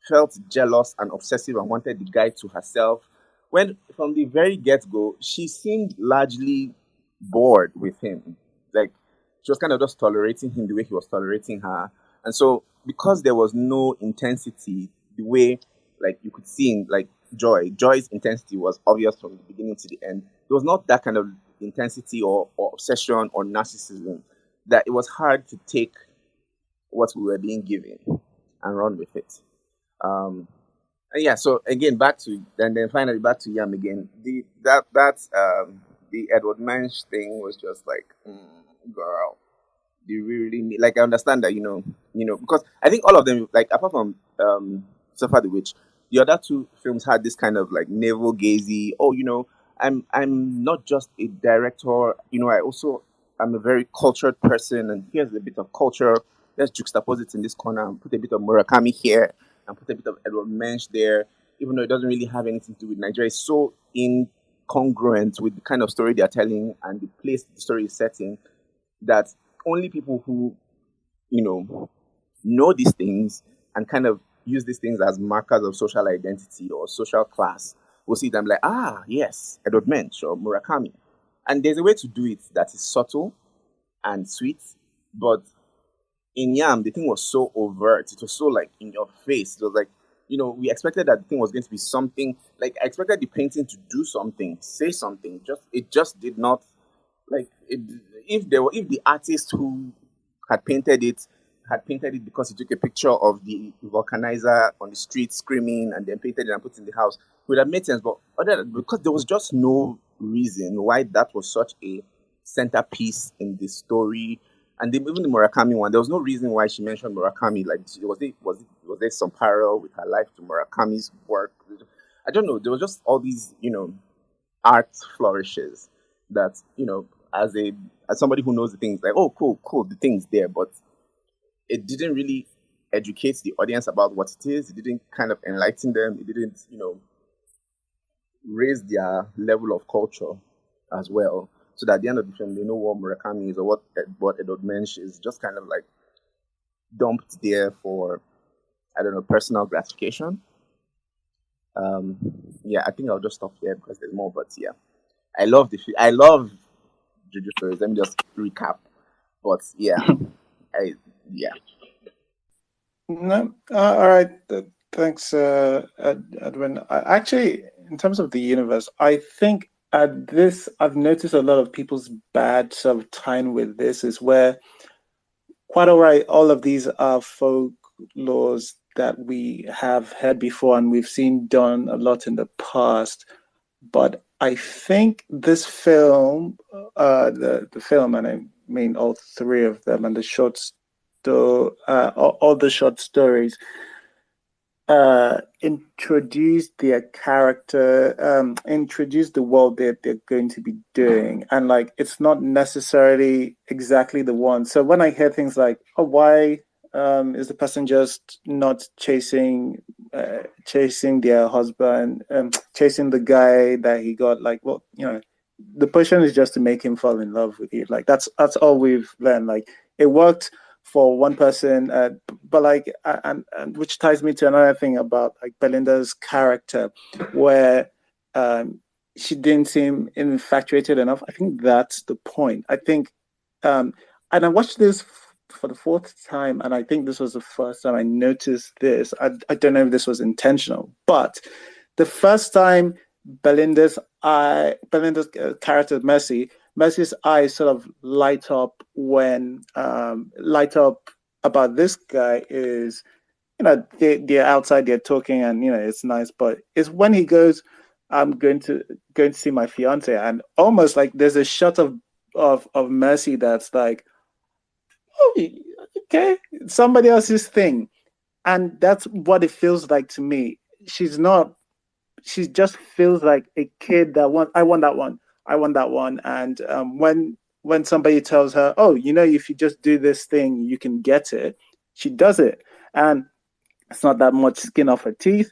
felt jealous and obsessive and wanted the guy to herself, when from the very get-go, she seemed largely bored with him. Like, she was kind of just tolerating him the way he was tolerating her. And so, because there was no intensity, the way, like, you could see in, like, Joy's intensity was obvious from the beginning to the end. There was not that kind of intensity or obsession or narcissism, that it was hard to take what we were being given and run with it. Yeah, so again back to and then finally back to Yam again. The Edward Mensch thing was just like, girl, do you really need, like, I understand that, because I think all of them, like, apart from Suffer the Witch, the other two films had this kind of like navel gazy, oh, I'm not just a director, I also I'm a very cultured person, and here's a bit of culture. Let's juxtapose it in this corner and put a bit of Murakami here and put a bit of Edward Mensch there, even though it doesn't really have anything to do with Nigeria. It's so incongruent with the kind of story they're telling and the place the story is set in, that only people who, know these things and kind of use these things as markers of social identity or social class will see them like, yes, Edward Mensch or Murakami. And there's a way to do it that is subtle and sweet, but in Yam, the thing was so overt. It was so like in your face. It was like, we expected that the thing was going to be something. Like, I expected the painting to do something, say something. It just did not. Like, if the artist who had painted it because he took a picture of the vulcanizer on the street screaming and then painted it and put it in the house, it would have made sense. But because there was just no reason why that was such a centerpiece in the story. And even the Murakami one, there was no reason why she mentioned Murakami. Like, was there some parallel with her life to Murakami's work? I don't know. There was just all these, art flourishes that, as somebody who knows the things, like, oh, cool, the thing's there, but it didn't really educate the audience about what it is. It didn't kind of enlighten them. It didn't, raise their level of culture as well. So that at the end of the film, they know what Murakami is or what Edward Mensch is. Just kind of like dumped there for, I don't know, personal gratification. I think I'll just stop here because there's more. But yeah, I love Juju Stories. Let me just recap. But yeah, No, all right. Thanks, Edwin. Actually, in terms of the universe, I think at this, I've noticed a lot of people's bad sort of time with this is where, quite all right, all of these are folklores that we have heard before and we've seen done a lot in the past. But I think this film, the film, and I mean all three of them, and the all the short stories, introduce their character, introduce the world that they're going to be doing, and like it's not necessarily exactly the one. So when I hear things like, "Oh, why is the person just not chasing their husband, chasing the guy that he got?" Like, well, the person is just to make him fall in love with you. Like that's all we've learned. Like it worked for one person, but like, and which ties me to another thing about like Belinda's character, where she didn't seem infatuated enough. I think that's the point. I think, and I watched this for the fourth time, and I think this was the first time I noticed this. I don't know if this was intentional, but the first time Belinda's character Mercy's eyes sort of light up when light up about this guy is, they're outside, they're talking, and it's nice, but it's when he goes, I'm going to see my fiance, and almost like there's a shot of Mercy that's like, oh, okay, somebody else's thing, and that's what it feels like to me. She just feels like a kid that I want that one. I want that one. And when somebody tells her, oh, if you just do this thing, you can get it, she does it. And it's not that much skin off her teeth.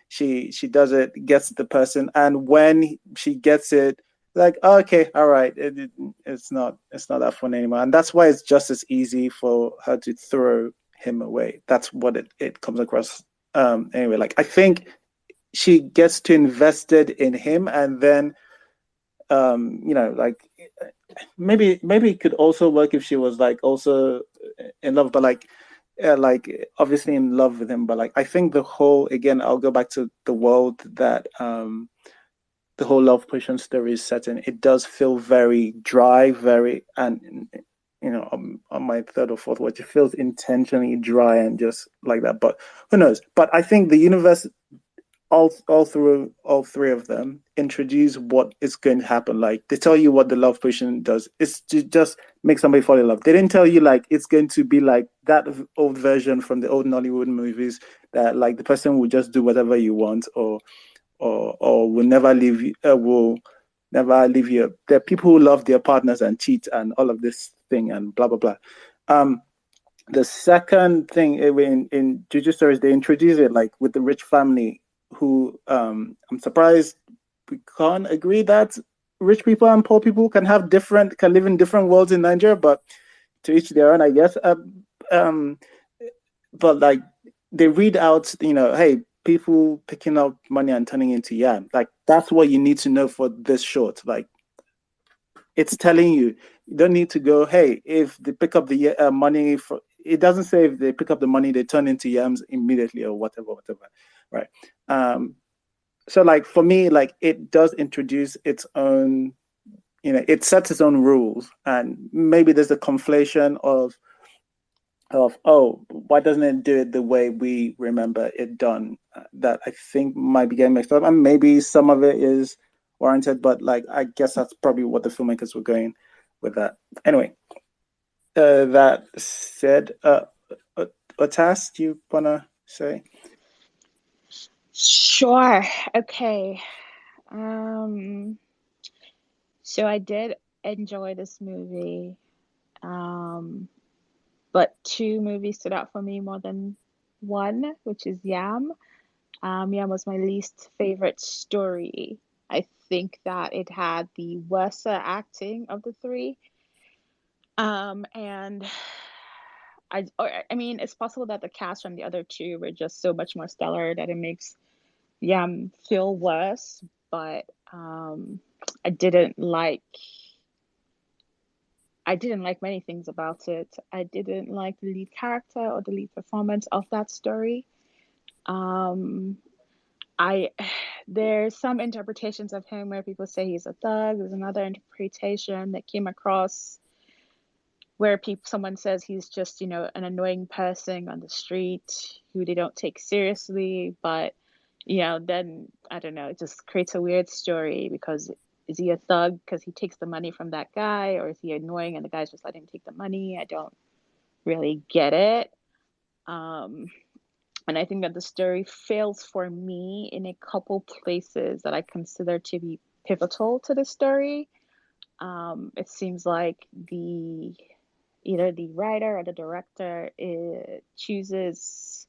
She does it, gets the person. And when she gets it, like, oh, okay, all right, it's not that fun anymore. And that's why it's just as easy for her to throw him away. That's what it comes across. Anyway, like I think she gets too invested in him, and then like maybe it could also work if she was like also in love, but like obviously in love with him. But like I think the whole, again, I'll go back to the world that the whole love potion story is set in. It does feel very dry, and on my third or fourth watch, it feels intentionally dry and just like that. But who knows? But I think the universe, through all three of them, introduce what is going to happen. Like they tell you what the love potion does. It's to just make somebody fall in love. They didn't tell you like it's going to be like that old version from the old Nollywood movies that like the person will just do whatever you want or will never leave you. Will never leave you. There are people who love their partners and cheat and all of this thing and blah blah blah. The second thing in Juju Stories, they introduce it like with the rich family who I'm surprised we can't agree that rich people and poor people can live in different worlds in Nigeria, but to each their own, I guess. But like they read out, hey, people picking up money and turning into yam. Like that's what you need to know for this short. Like it's telling you don't need to go, hey, if they pick up the money for, it doesn't say if they pick up the money, they turn into yams immediately or whatever, right? So like for me, like it does introduce its own, it sets its own rules, and maybe there's a conflation of why doesn't it do it the way we remember it done? That I think might be getting mixed up, and maybe some of it is warranted, but like I guess that's probably what the filmmakers were going with that. Anyway, that said, Otas, do you wanna say? Sure. Okay. So I did enjoy this movie. But two movies stood out for me more than one, which is Yam. Yam was my least favorite story. I think that it had the worst acting of the three. And I mean, it's possible that the cast from the other two were just so much more stellar that it makes Yam feel worse. But I didn't like many things about it. I didn't like the lead character or the lead performance of that story. There's some interpretations of him where people say he's a thug. There's another interpretation that came across where someone says he's just, an annoying person on the street who they don't take seriously. But, then, I don't know, it just creates a weird story because is he a thug because he takes the money from that guy, or is he annoying and the guy's just letting him take the money? I don't really get it. And I think that the story fails for me in a couple places that I consider to be pivotal to the story. It seems like either the writer or the director chooses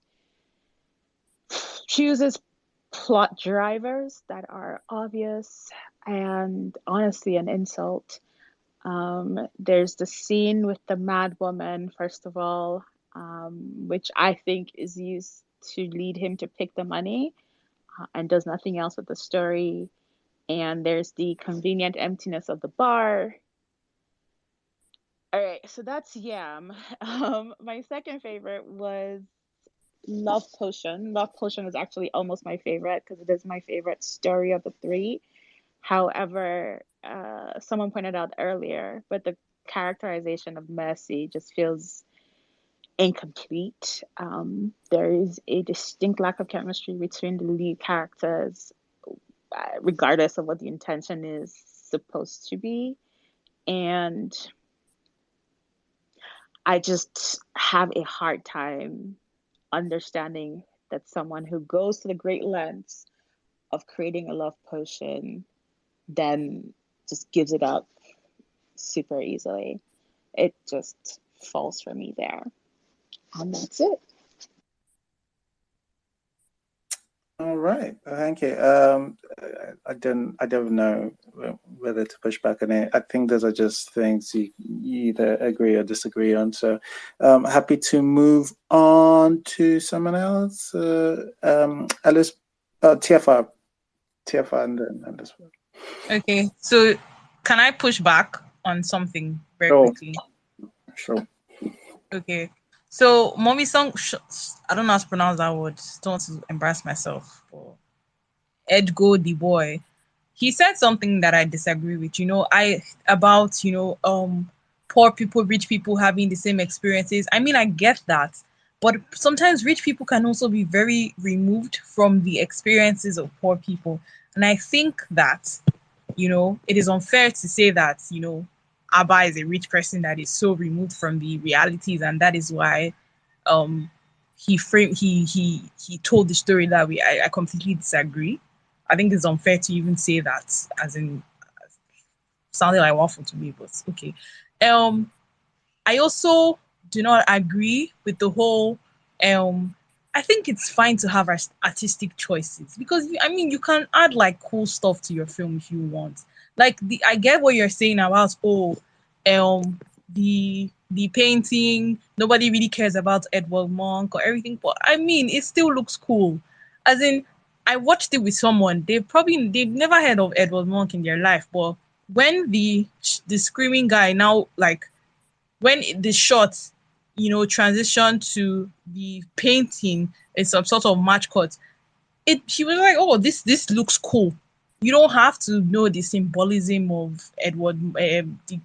plot drivers that are obvious and honestly an insult. There's the scene with the mad woman, first of all, which I think is used to lead him to pick the money and does nothing else with the story. And there's the convenient emptiness of the bar. All right, so that's Yam. My second favorite was Love Potion. Love Potion was actually almost my favorite because it is my favorite story of the three. However, someone pointed out earlier, but the characterization of Mercy just feels incomplete. There is a distinct lack of chemistry between the lead characters, regardless of what the intention is supposed to be. And I just have a hard time understanding that someone who goes to the great lengths of creating a love potion then just gives it up super easily. It just falls for me there. And that's it. All right, thank you. I don't know whether to push back on it. I think those are just things you either agree or disagree on. So, happy to move on to someone else. Alice, TFR, and then this one. Okay, so can I push back on something very quickly? Sure. Okay. So, Mommy Song, I don't know how to pronounce that word. Don't want to embarrass myself. Edgo, the boy, he said something that I disagree with. About poor people, rich people having the same experiences. I mean, I get that. But sometimes rich people can also be very removed from the experiences of poor people. And I think that, it is unfair to say that, Abba is a rich person that is so removed from the realities, and that is why um he told the story that way. I completely disagree. I think it's unfair to even say that, as in sounding like waffle to me, but okay. Um I also do not agree with the whole. Um, I think it's fine to have artistic choices because I mean you can add like cool stuff to your film if you want. Like I get what you're saying about the painting. Nobody really cares about Edward Monk or everything, but I mean it still looks cool. As in, I watched it with someone. They've never heard of Edward Monk in their life, but when the screaming guy now like when the shot, transition to the painting in some sort of match cut, she was like, "Oh, this looks cool." You don't have to know the symbolism of Edward, the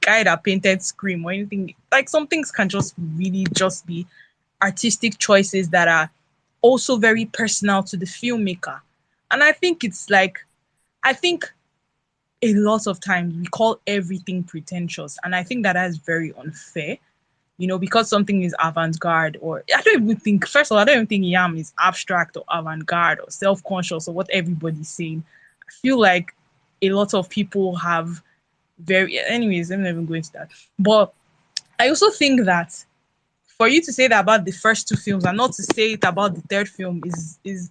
guy that painted Scream or anything. Like some things can just really just be artistic choices that are also very personal to the filmmaker. And I think it's like, I think a lot of times we call everything pretentious, and I think that is very unfair. Because something is avant-garde, or I don't even think, first of all, I don't even think Yam is abstract or avant-garde or self-conscious or what everybody's saying. I feel like a lot of people have anyways, I'm not even going to that. But I also think that for you to say that about the first two films and not to say it about the third film is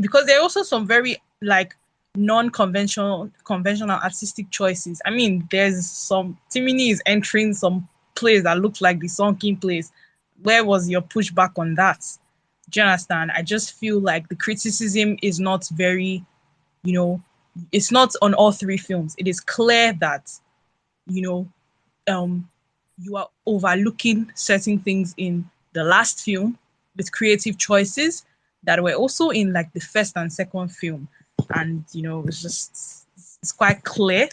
because there are also some very like conventional artistic choices. I mean, there's some Timini is entering some place that looks like the Sunken place. Where was your pushback on that? Do you understand? I just feel like the criticism is not very, you know, it's not on all three films. It is clear that, you know, um, you are overlooking certain things in the last film with creative choices that were also in like the first and second film. And, it's quite clear.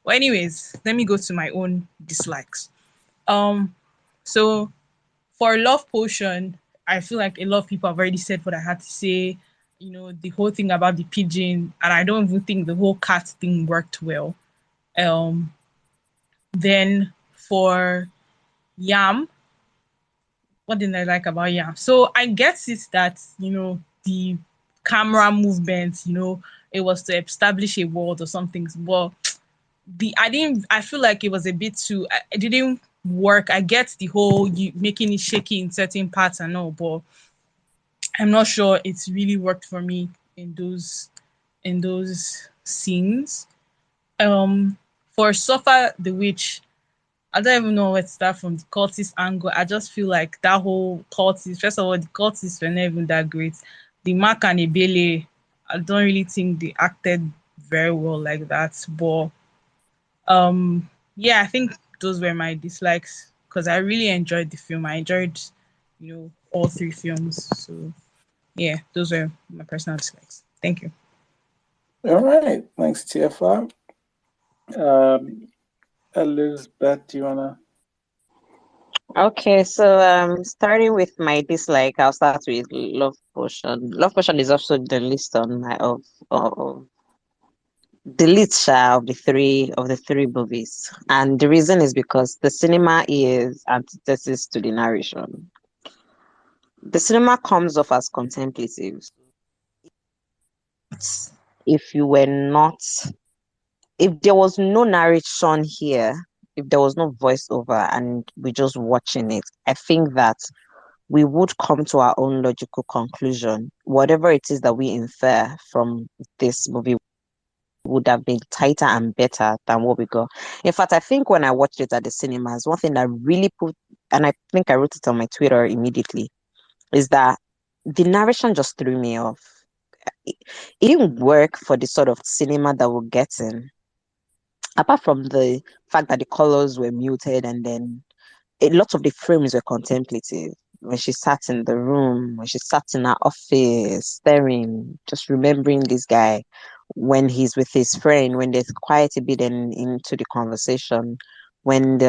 Well, anyways, let me go to my own dislikes. Um, so for Love Potion, I feel like a lot of people have already said what I had to say. The whole thing about the pigeon, and I don't even think the whole cat thing worked well. Um, then for Yam, what did I like about Yam? So I guess it's that, the camera movement, it was to establish a world or something. But I feel like it was a bit too, it didn't work. I get the whole you making it shaky in certain parts and all, but I'm not sure it's really worked for me in those scenes. For Suffer the Witch, I don't even know where to start from the cultist angle. I just feel like that whole cultist, first of all, the cultists were not even that great. The Mark and Ebele, I don't really think they acted very well like that. But yeah, I think those were my dislikes because I really enjoyed the film. I enjoyed, all three films. So yeah, those were my personal dislikes. Thank you. All right. Thanks, TFR. Elizabeth, do you wanna? Okay, so starting with my dislike, I'll start with Love Potion. Love Potion is also the list on my of the lead star of the three movies, and the reason is because the cinema is antithesis to the narration. The cinema comes off as contemplative. If you were not, if there was no narration here, if there was no voiceover, and we're just watching it, I think that we would come to our own logical conclusion. Whatever it is that we infer from this movie would have been tighter and better than what we got. In fact, I think when I watched it at the cinemas, one thing that really and I think I wrote it on my Twitter immediately, is that the narration just threw me off. It didn't work for the sort of cinema that we're getting, apart from the fact that the colors were muted and then a lot of the frames were contemplative. When she sat in the room, when she sat in her office, staring, just remembering this guy, when he's with his friend, when there's quiet a bit into the conversation, when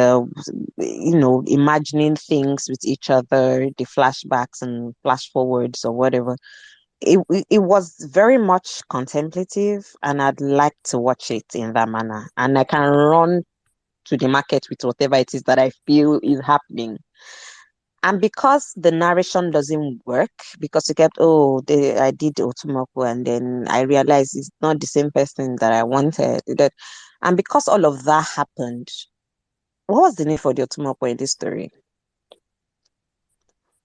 imagining things with each other, the flashbacks and flash forwards or whatever. It was very much contemplative, and I'd like to watch it in that manner. And I can run to the market with whatever it is that I feel is happening. And because the narration doesn't work, because you kept, I did Otumoko, and then I realized it's not the same person that I wanted. And because all of that happened, what was the need for the Otumoko in this story?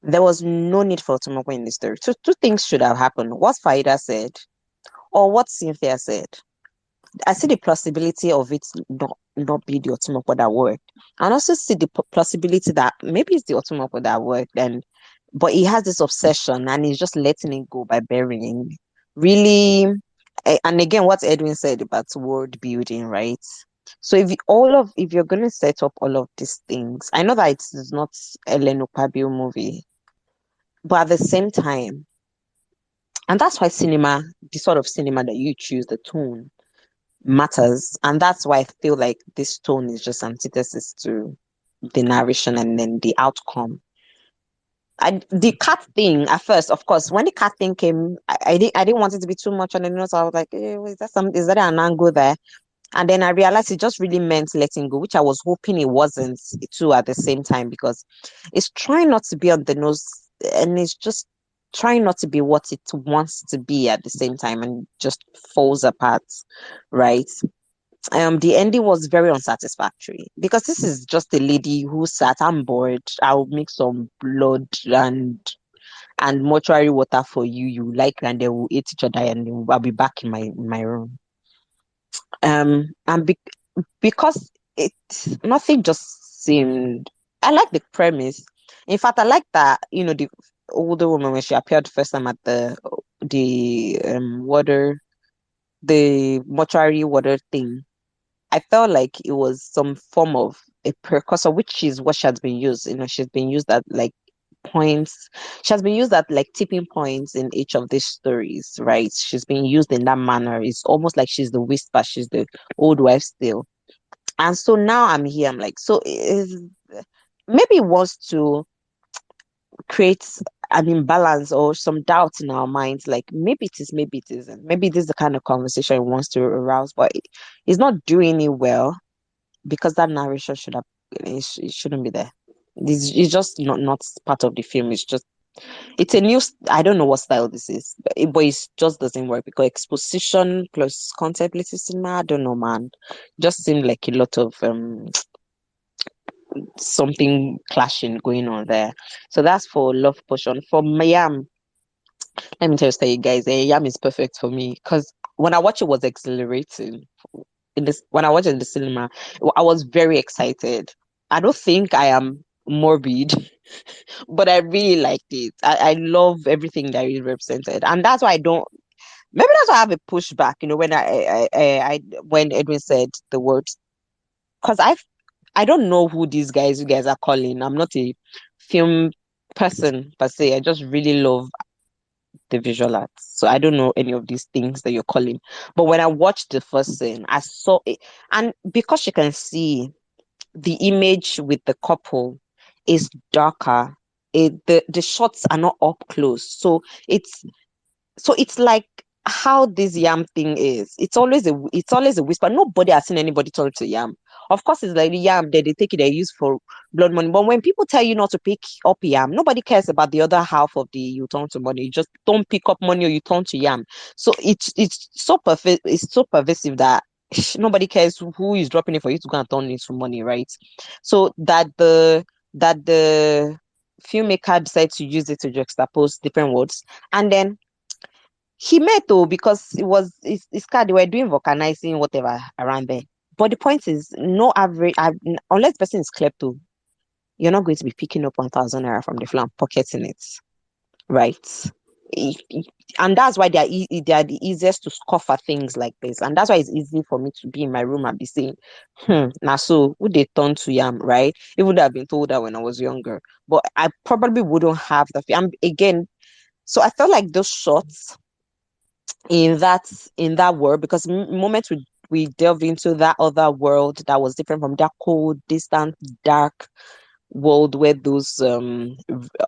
There was no need for Otumoko in this story. Two things should have happened. What Faida said, or what Cynthia said. I see the possibility of it not be the Otumoko that worked. And also see the possibility that maybe it's the Otumoko that worked, but he has this obsession and he's just letting it go by burying. Really, and again, what Edwin said about world building, right? So if you're gonna set up all of these things, I know that it's not Ellen Opabio movie, but at the same time, and that's why cinema, the sort of cinema that you choose, the tone matters. And that's why I feel like this tone is just antithesis to the narration and then the outcome. The cat thing at first, of course, when the cat thing came, I didn't want it to be too much, and then so I was like, is that an angle there? And then I realized it just really meant letting go, which I was hoping it wasn't too at the same time, because it's trying not to be on the nose, and it's just trying not to be what it wants to be at the same time, and just falls apart, right? The ending was very unsatisfactory, because this is just a lady who sat, I'm bored, I'll make some blood and mortuary water for you like, and they will eat each other, and then I'll be back in my room. And because it nothing just seemed, I like the premise. In fact, I like that, the older woman, when she appeared first time at the water, the mortuary water thing, I felt like it was some form of a precursor, which is what she has been used. She's been used at like points. She has been used at like tipping points in each of these stories, right? She's been used in that manner. It's almost like she's the whisper, she's the old wife still. And so now I'm here. I'm like, so maybe it was to create an imbalance or some doubt in our minds, like maybe it is, maybe it isn't, maybe this is the kind of conversation it wants to arouse, but it's not doing it well, because that narration it shouldn't be there. It's just not part of the film. It's a new, I don't know what style this is, but it just doesn't work, because exposition plus contemplative cinema, I don't know, man, just seemed like a lot of something clashing going on there. So that's for Love Potion. For Mayam, let me just tell you guys, Yam is perfect for me, because when I watch it was exhilarating. When I watched it in the cinema, I was very excited. I don't think I am morbid, but I really liked it. I love everything that it represented, and that's why I don't. Maybe that's why I have a pushback. When when Edwin said the words, because I don't know who these guys you guys are calling. I'm not a film person per se. I just really love the visual arts. So I don't know any of these things that you're calling. But when I watched the first scene, I saw it. And because you can see the image with the couple is darker, the shots are not up close. So it's like how this yam thing is. It's always a whisper. Nobody has seen anybody talk to yam. Of course, it's like the yam that they take it, they use for blood money. But when people tell you not to pick up yam, nobody cares about the other half of the you turn to money. You just don't pick up money or you turn to yam. So it's so perfect. It's so pervasive that nobody cares who is dropping it for you to go and turn it to money, right? So that the filmmaker decided to use it to juxtapose different words, and then he met though, because his car, they were doing vulcanizing whatever around there. But the point is, no average, unless the person is klepto, you're not going to be picking up 1,000 naira from the floor and pocketing it, right? E- e- And that's why they are the easiest to scoff at things like this, and that's why it's easy for me to be in my room and be saying, now so would they turn to yam, right? Even though I've been told that when I was younger, but I probably wouldn't have and again. So I felt like those shots in that world, because moment we delved into that other world that was different from that cold, distant, dark world where those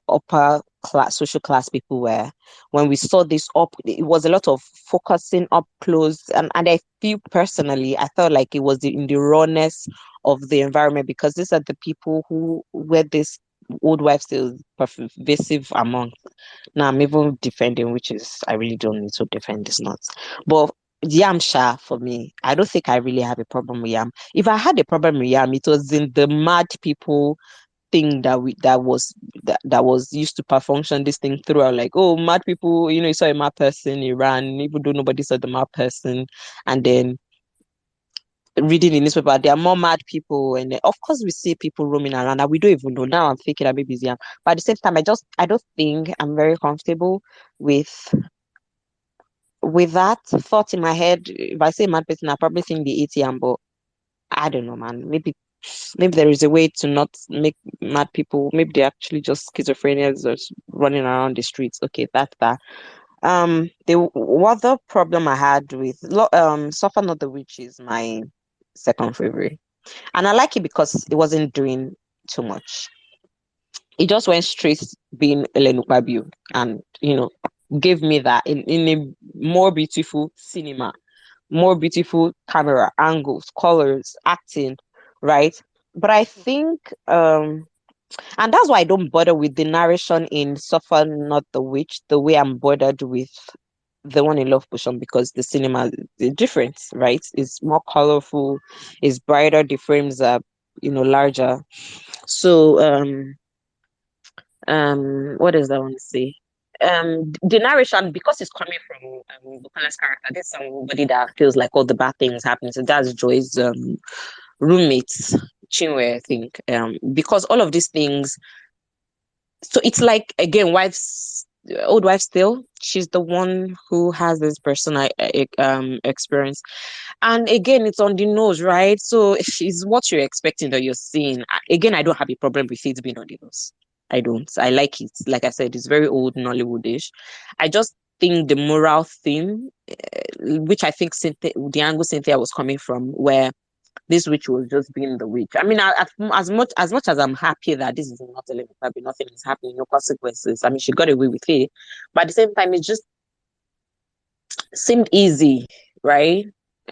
upper class social class people were. When we saw this up, it was a lot of focusing up close, and I feel personally I felt like it was in the rawness of the environment, because these are the people who were this old wives still pervasive among. Now I'm even defending, which is I really don't need to defend this not. But Yam Sha, for me, I don't think I really have a problem with Yam. If I had a problem with Yam, it was in the mad people thing that was used to perfunction this thing throughout. Like, oh, mad people, you saw a mad person in Iran, even though nobody saw the mad person, and then reading the newspaper, there are more mad people, and then, of course we see people roaming around and we don't even know. Now I'm thinking that maybe it's Yam, but at the same time, I don't think I'm very comfortable with that thought in my head. If I say mad person, I probably think the ATM, but I don't know, man. Maybe there is a way to not make mad people. Maybe they're actually just schizophrenias just running around the streets. Okay, that's that. The other problem I had with Suffer Not the Witch is my second favorite, and I like it because it wasn't doing too much. It just went straight being Elenu Babiu, and gave me that in a more beautiful cinema, more beautiful camera angles, colors, acting, right? But I think and that's why I don't bother with the narration in Suffer Not the Witch the way I'm bothered with the one in Love Potion, because the cinema is different, right? It's more colorful, it's brighter, the frames are larger. So what does that want to say? The narration, because it's coming from Bukala's character, there's somebody that feels like all the bad things happening. So that's Joy's roommates, Chinwe, I think. Because all of these things, so it's like, again, old wife still, she's the one who has this personal experience, and again, it's on the nose, right? So it's what you're expecting that you're seeing. Again, I don't have a problem with it being on the nose. I don't. I like it. Like I said, it's very old Nollywoodish. I just think the moral theme, which I think the angle Cynthia was coming from, where this witch was just being the witch. I mean, as much as I'm happy that this is not a living baby, nothing is happening, no consequences. I mean, she got away with it, but at the same time, it just seemed easy, right?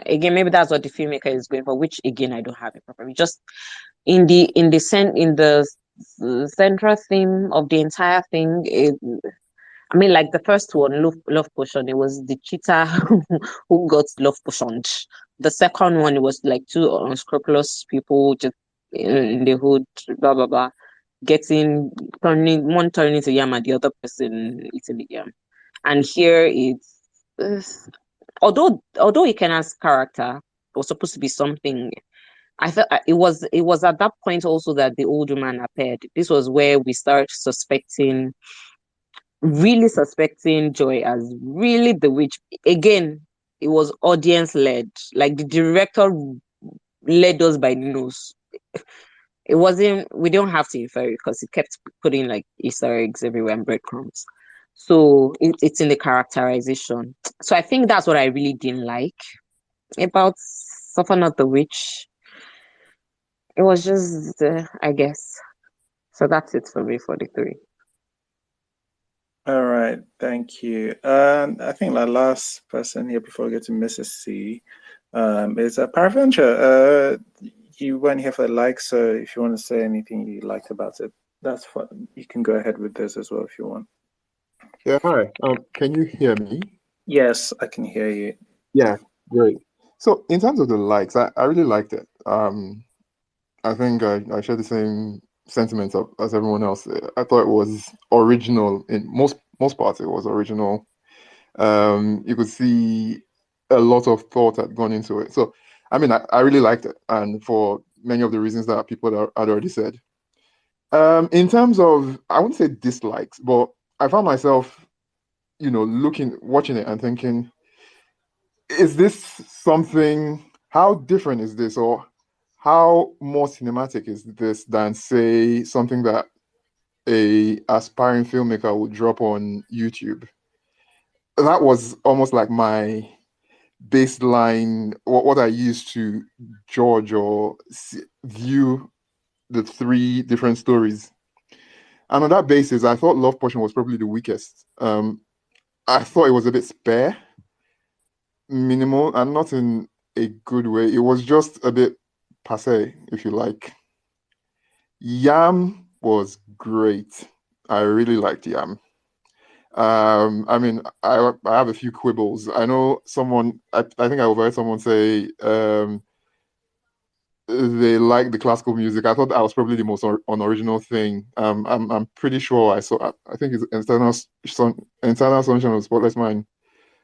Again, maybe that's what the filmmaker is going for, which again I don't have a problem. Just in the central theme of the entire thing. I mean, like the first one, love potion. It was the cheetah who got love potioned. The second one, it was like two unscrupulous people just in the hood, blah blah blah, turning into yam and the other person eating the yam. And here it's although Ikena's character was supposed to be something. I thought it was at that point also that the old woman appeared. This was where we start really suspecting Joy as really the witch. Again, it was audience led. Like the director led us by the nose. It wasn't. We don't have to infer it because it kept putting like Easter eggs everywhere and breadcrumbs. So it's in the characterization. So I think that's what I really didn't like about Suffer Not the Witch. It was just, I guess. So that's it for me for the three. All right, thank you. I think the last person here before we get to Mrs. C is Paraventure. You weren't here for the like, so if you want to say anything you liked about it, that's fine. You can go ahead with this as well if you want. Yeah, hi. Can you hear me? Yes, I can hear you. Yeah, great. So in terms of the likes, I really liked it. I think I share the same sentiments as everyone else. I thought it was original in most parts. It was original. You could see a lot of thought had gone into it. So, I mean, I really liked it, and for many of the reasons that people had already said. In terms of, I wouldn't say dislikes, but I found myself, watching it and thinking, is this something? How different is this, or how more cinematic is this than, say, something that a aspiring filmmaker would drop on YouTube? That was almost like my baseline, what I used to judge or view the three different stories. And on that basis, I thought Love Potion was probably the weakest. I thought it was a bit spare, minimal, and not in a good way. It was just a bit passe, if you like. Yam was great. I really liked Yam. I mean, I have a few quibbles. I know someone, I think I overheard someone say they like the classical music. I thought that was probably the most unoriginal thing. I'm pretty sure I saw. I think it's Internal Sunshine of the Spotless Mind,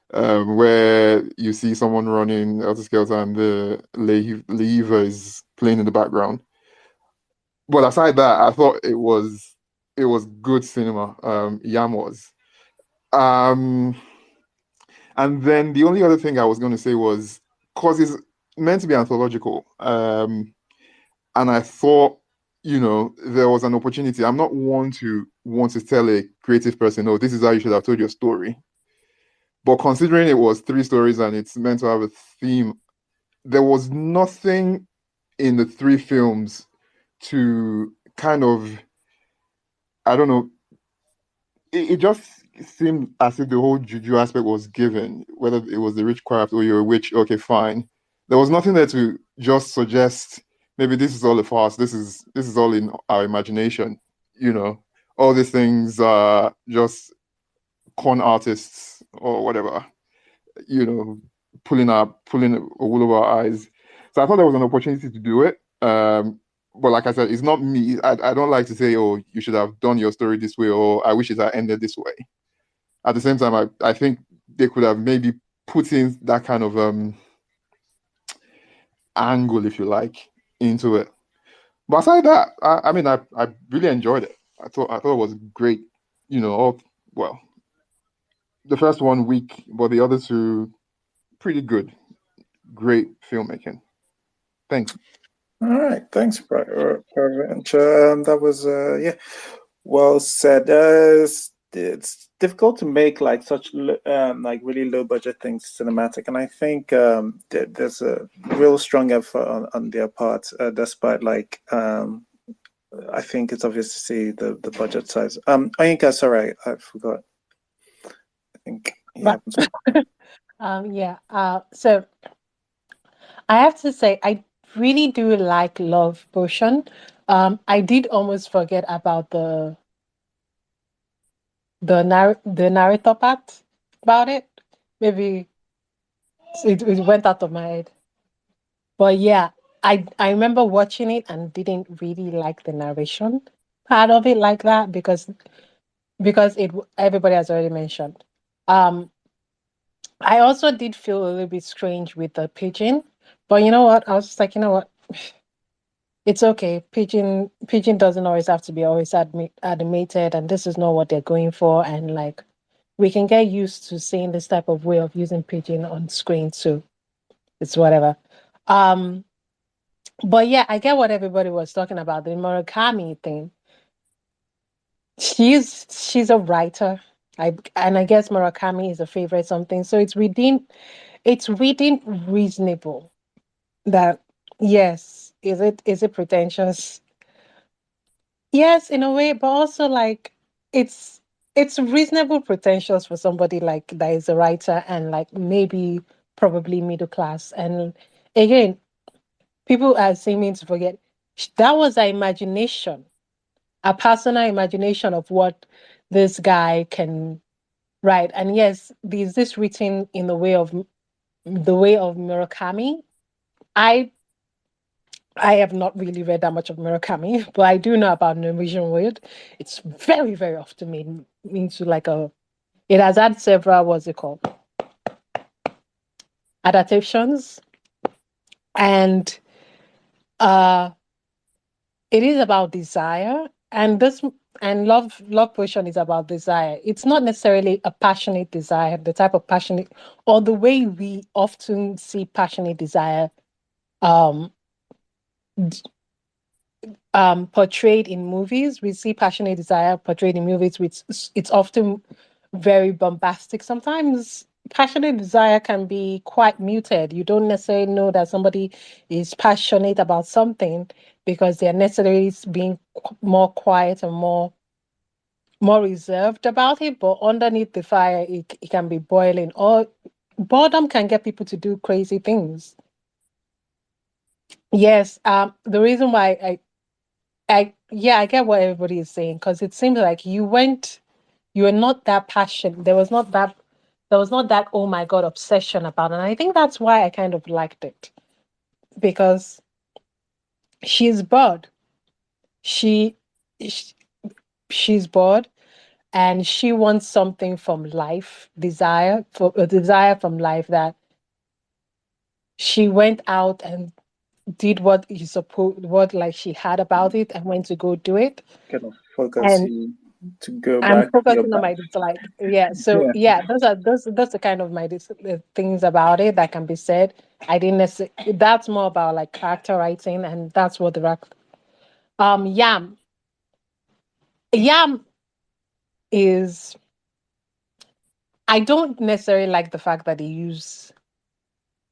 where you see someone running out of skelter and the lever is playing in the background. But aside that, I thought it was good cinema. Yam was. And then the only other thing I was going to say was, because it's meant to be anthological, and I thought, there was an opportunity. I'm not one to want to tell a creative person, oh, this is how you should have told your story. But considering it was 3 stories and it's meant to have a theme, there was nothing in the 3 films to kind of, I don't know, it just seemed as if the whole juju aspect was given, whether it was the witchcraft or you're a witch, okay, fine. There was nothing there to just suggest maybe this is all a farce, this is all in our imagination, all these things are just con artists or whatever, pulling a wool over our eyes. So I thought there was an opportunity to do it. But like I said, it's not me. I don't like to say, oh, you should have done your story this way, or I wish it had ended this way. At the same time, I think they could have maybe put in that kind of angle, if you like, into it. But aside that, I mean, I really enjoyed it. I thought it was great. Well, the first one weak, but the other 2 pretty good. Great filmmaking. Thanks. All right, thanks, Praveen. That was well said. It's difficult to make like such like really low budget things cinematic, and I think there's a real strong effort on their part, despite like I think it's obvious to see the budget size. Oyinka, sorry, I forgot. I think yeah. So I have to say, I really do like Love Potion. I did almost forget about the narrator part about it. Maybe it went out of my head. But yeah, I remember watching it and didn't really like the narration part of it like that because everybody has already mentioned. I also did feel a little bit strange with the pigeon, but you know what? I was just like, you know what? It's okay. Pigeon doesn't always have to be always animated, and this is not what they're going for. And like, we can get used to seeing this type of way of using pigeon on screen too. It's whatever. But yeah, I get what everybody was talking about, the Murakami thing. She's a writer. I guess Murakami is a favorite something. So it's reading reasonable that yes, is it pretentious? Yes, in a way, but also like it's reasonable pretentious for somebody like that is a writer and like maybe probably middle class. And again, people are seeming to forget that was our imagination, a personal imagination of what this guy can write. And yes, is this written in the way of Murakami? I have not really read that much of Murakami, but I do know about Norwegian Wood. It's very, very often made into like it has had several, what's it called? Adaptations. And it is about desire. And love potion is about desire. It's not necessarily a passionate desire, the type of passionate or the way we often see passionate desire portrayed in movies. We see passionate desire portrayed in movies, which it's often very bombastic. Sometimes passionate desire can be quite muted. You don't necessarily know that somebody is passionate about something because they're necessarily being more quiet and more reserved about it. But underneath the fire, it can be boiling. Or boredom can get people to do crazy things. Yes, the reason why I get what everybody is saying, because it seems like you were not that passionate. There was not that oh my god obsession about it. And I think that's why I kind of liked it. Because she's bored. She, sh she's bored and she wants something from life, desire for a desire from life, that she went out and did what like she had about it and went to go do it. Kind of focus And you to go I'm back to your focusing on back. my dislike. Yeah. So Yeah. yeah, those the kind of things about it that can be said. I didn't necessarily. That's more about like character writing, and that's what Yam. Yam is. I don't necessarily like the fact that they use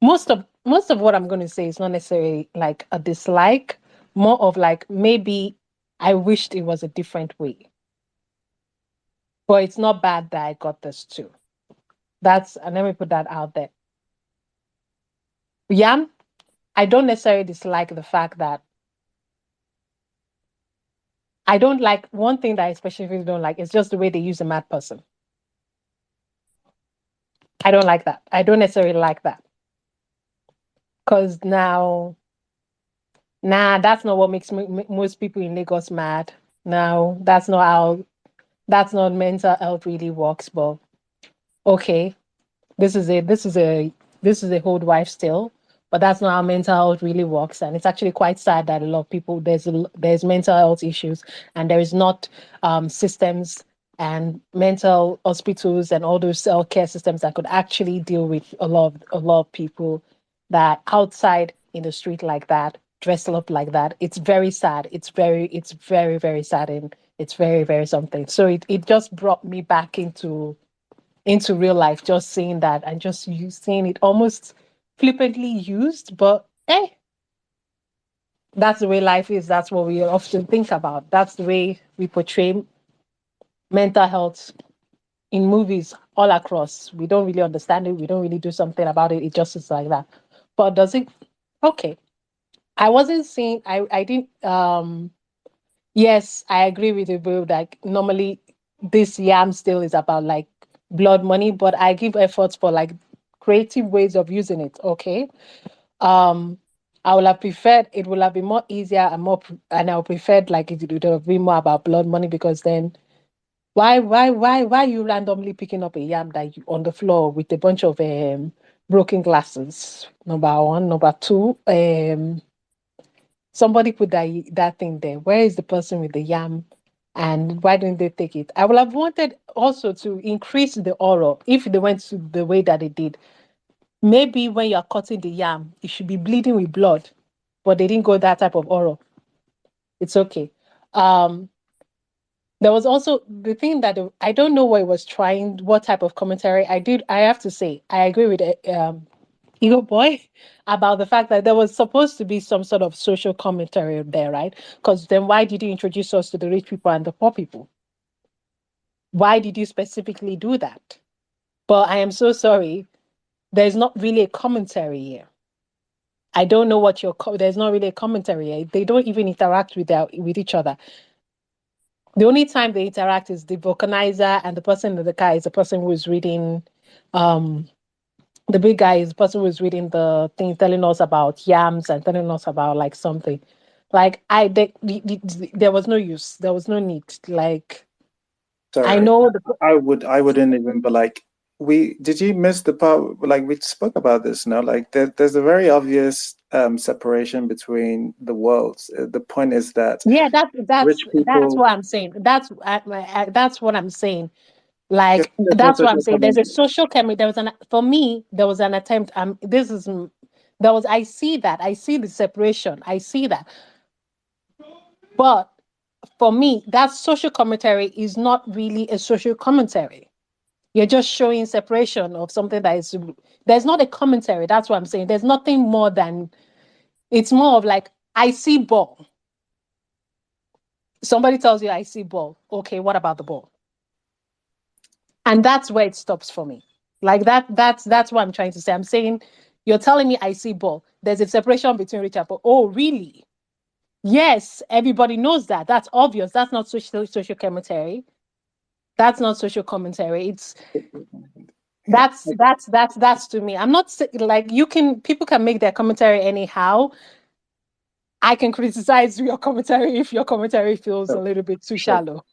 most of what I'm going to say is not necessarily like a dislike, more of like maybe I wished it was a different way. But it's not bad that I got this too. That's and let me put that out there. Yam, I don't necessarily dislike the fact that I don't like one thing that I especially don't like is just the way they use a mad person. I don't like that. I don't necessarily like that. Because now, nah, that's not what makes most people in Lagos mad. Now, that's not mental health really works. But okay, this is a this is a this is a hold wife still, but that's not how mental health really works. And it's actually quite sad that a lot of people there's mental health issues and there is not systems and mental hospitals and all those care systems that could actually deal with a lot of people that outside in the street like that, dressed up like that. It's very sad. It's very, very sad, and it's very, very something. So it just brought me back into real life, just seeing that and just seeing it almost flippantly used, but that's the way life is. That's what we often think about. That's the way we portray mental health in movies all across. We don't really understand it. We don't really do something about it. It just is like that. But does it? Okay. I wasn't seeing. I didn't. Yes, I agree with you, bro. Like normally, this yam still is about like blood money, but I give efforts for like creative ways of using it. Okay. Um, I would have preferred it would have been more easier and and I would preferred like it would have been more about blood money, because then why you randomly picking up a yam that you on the floor with a bunch of broken glasses? Number one, number two, somebody put that thing there. Where is the person with the yam? And why didn't they take it? I would have wanted also to increase the aura if they went to the way that they did. Maybe when you're cutting the yam, it should be bleeding with blood, but they didn't go that type of aura. It's okay. Um, there was also the thing that I don't know what it was trying, what type of commentary I did. I have to say, I agree with Ego Boy about the fact that there was supposed to be some sort of social commentary there, right? Because then why did you introduce us to the rich people and the poor people? Why did you specifically do that? But I am so sorry. There's not really a commentary here. I don't know what there's not really a commentary here. They don't even interact with each other. The only time they interact is the vulcanizer, and the person in the car is the person who is reading the big guy is the person who is reading the thing, telling us about yams and telling us about like something. Like there was no use. There was no need. Like I Sorry, know I wouldn't even. But like, did you miss the part? Like we spoke about this. No, like there's a very obvious separation between the worlds. The point is that yeah, rich that's people. what I'm saying. That's what I'm saying. You're Like saying there's no that's what I'm social saying. There's a commentary. social chemistry. For me, there was an attempt. I see that. I see the separation. I see that. But for me, that social commentary is not really a social commentary. You're just showing separation of something that is, there's not a commentary. That's what I'm saying. There's nothing more than, it's more of like, I see ball. Somebody tells you I see ball. Okay, what about the ball? And that's where it stops for me. Like that's what I'm trying to say. I'm saying, you're telling me I see ball. There's a separation between Richard, but oh, really? Yes, everybody knows that. That's obvious. That's not social commentary. That's not social commentary. It's that's to me. I'm not like, people can make their commentary anyhow. I can criticize your commentary if your commentary feels a little bit too shallow.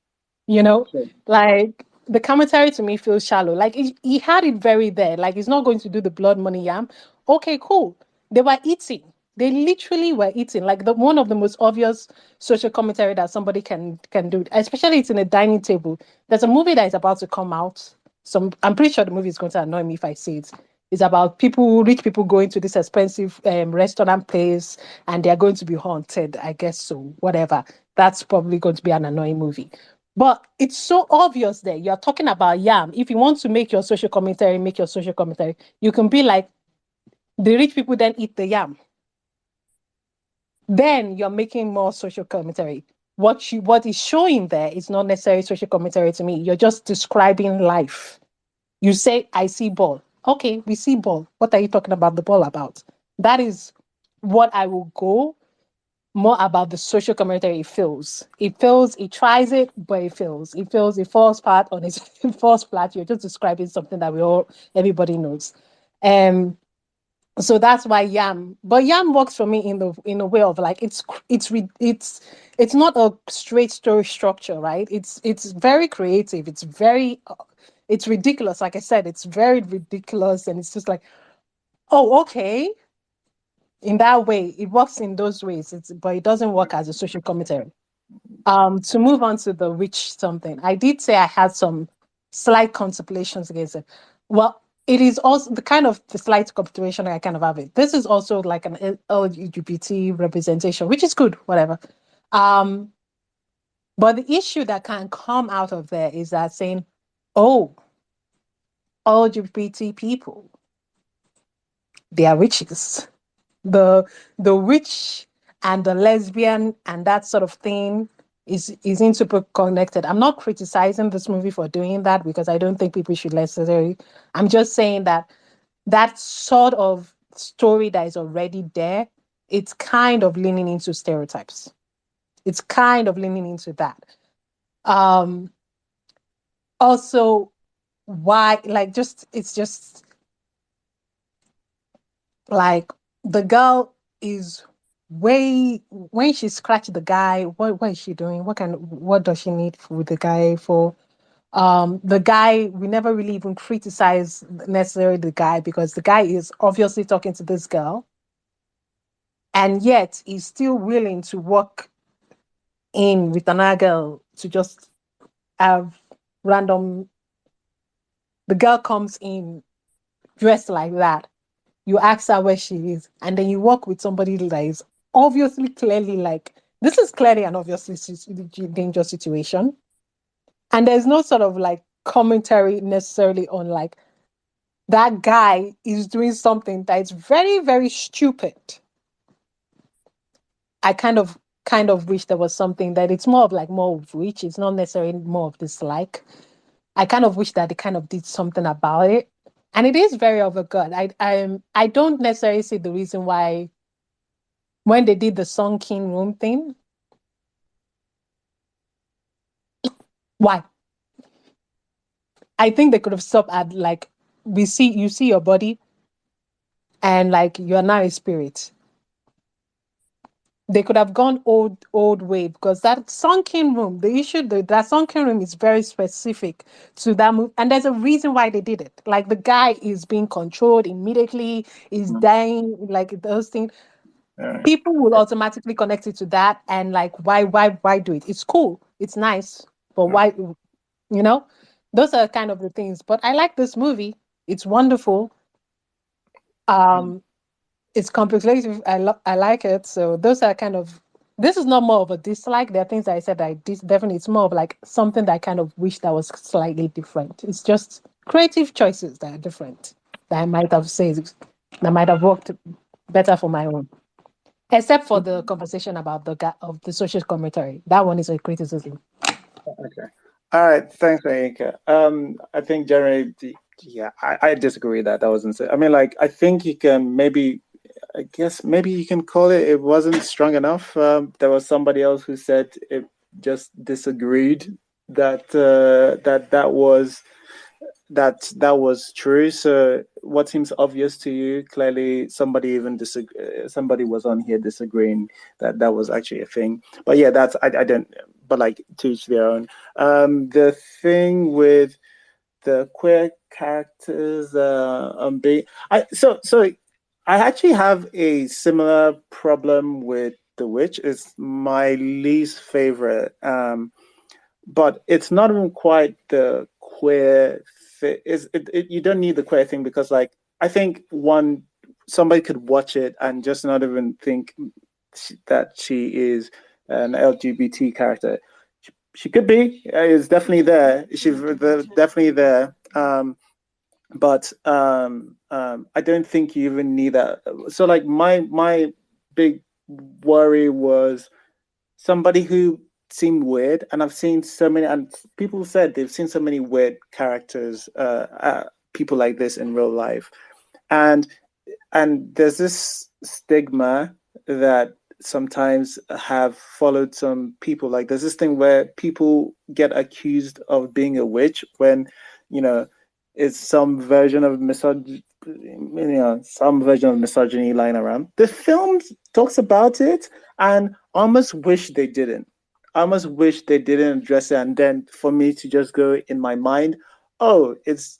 Like the commentary to me feels shallow. Like he had it very there. Like he's not going to do the blood money yam. Okay, cool. They were eating. They literally were eating. Like one of the most obvious social commentary that somebody can do, especially it's in a dining table. There's a movie that is about to come out. I'm pretty sure the movie is going to annoy me if I say it. It's about rich people going to this expensive restaurant place, and they're going to be haunted, I guess so. Whatever. That's probably going to be an annoying movie. But it's so obvious there. You're talking about yam. If you want to make your social commentary, make your social commentary. You can be like, the rich people then eat the yam. Then you're making more social commentary. What is showing there is not necessarily social commentary to me. You're just describing life. You say, I see ball. Okay, we see ball. What are you talking about the ball about? That is what I will go more about the social commentary. It fails. It tries it, but it fails. It falls flat on its it falls flat. You're just describing something that everybody knows. So that's why yam works for me in a way of like, it's not a straight story structure, right? It's very creative. It's ridiculous. Like I said, it's very ridiculous, and it's just like, oh, okay. In that way, it works in those ways. But it doesn't work as a social commentary. To move on to the witch something, I did say I had some slight contemplations against it. Well, it is also the slight contemplation I kind of have it. This is also like an LGBT representation, which is good, whatever. But the issue that can come out of there is that saying, oh, LGBT people, they are witches. The witch and the lesbian and that sort of thing is super connected. I'm not criticizing this movie for doing that, because I don't think people should necessarily. I'm just saying that sort of story that is already there, it's kind of leaning into stereotypes. It's kind of leaning into that. Also, why, like, it's just like, the girl is when she scratched the guy, what is she doing? What does she need with the guy for? The guy, we never really even criticize necessarily the guy, because the guy is obviously talking to this girl, and yet he's still willing to walk in with another girl to just have random. The girl comes in dressed like that. You ask her where she is, and then you walk with somebody that is obviously, clearly, like, this is clearly an obviously dangerous situation. And there's no sort of like commentary necessarily on like, that guy is doing something that is very, very stupid. I kind of wish there was something that it's more of which it's not necessarily more of dislike. I kind of wish that they kind of did something about it. And it is very overgood. I don't necessarily see the reason why, when they did the Song King Room thing, why? I think they could have stopped at like, you see your body, and like, you're now a spirit. They could have gone old way, because that sunken room, the issue, that sunken room is very specific to that move, and there's a reason why they did it. Like, the guy is being controlled immediately, is dying, like those things. People will automatically connect it to that, and like, why do it? It's cool, it's nice, but why? Those are kind of the things. But I like this movie. It's wonderful. It's contemplative. I like it. So those are kind of. This is not more of a dislike. There are things I said definitely. It's more of like something that I kind of wish that was slightly different. It's just creative choices that are different that I might have said that might have worked better for my own. Except for the conversation about the social commentary. That one is a criticism. Okay. All right. Thanks, Ayinka. I think generally, yeah, I disagree that wasn't. I mean, like, I think you can maybe, I guess maybe you can call it wasn't strong enough. There was somebody else who said it just disagreed that that was true. So what seems obvious to you, clearly somebody even somebody was on here disagreeing that was actually a thing. But yeah, that's I don't. But like, to each their own. The thing with the queer characters, being so I actually have a similar problem with The Witch. It's my least favorite. But it's not even quite the queer thing. You don't need the queer thing because, like, I think somebody could watch it and just not even think that she is an LGBT character. She could be. It's definitely there. She's definitely there. But I don't think you even need that. So, like, my big worry was somebody who seemed weird, and I've seen so many, and people said they've seen so many weird characters, people like this in real life, and there's this stigma that sometimes have followed some people. Like, there's this thing where people get accused of being a witch when, it's some version of some version of misogyny lying around. The film talks about it, and I almost wish they didn't. I almost wish they didn't address it, and then for me to just go in my mind, oh, this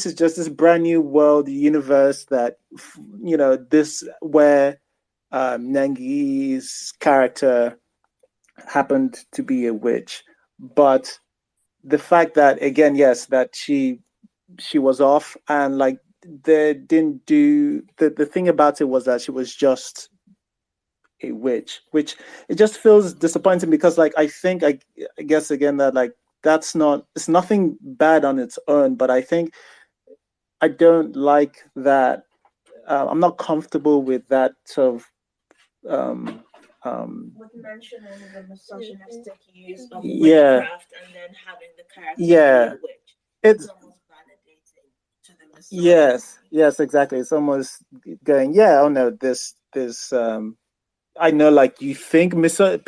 is just this brand new world universe that, this where Nengi's character happened to be a witch, but the fact that, again, yes, that she was off, and like they didn't do the thing about it was that she was just a witch, which it just feels disappointing because, like, I think I guess again that, like, it's nothing bad on its own, but I think I don't like that. I'm not comfortable with that sort of with mentioning the misogynistic use of yeah, witchcraft and then having the character yeah, be a witch. it's Almost validating to the yes, exactly. It's almost going, yeah, oh no, this I know, like, you think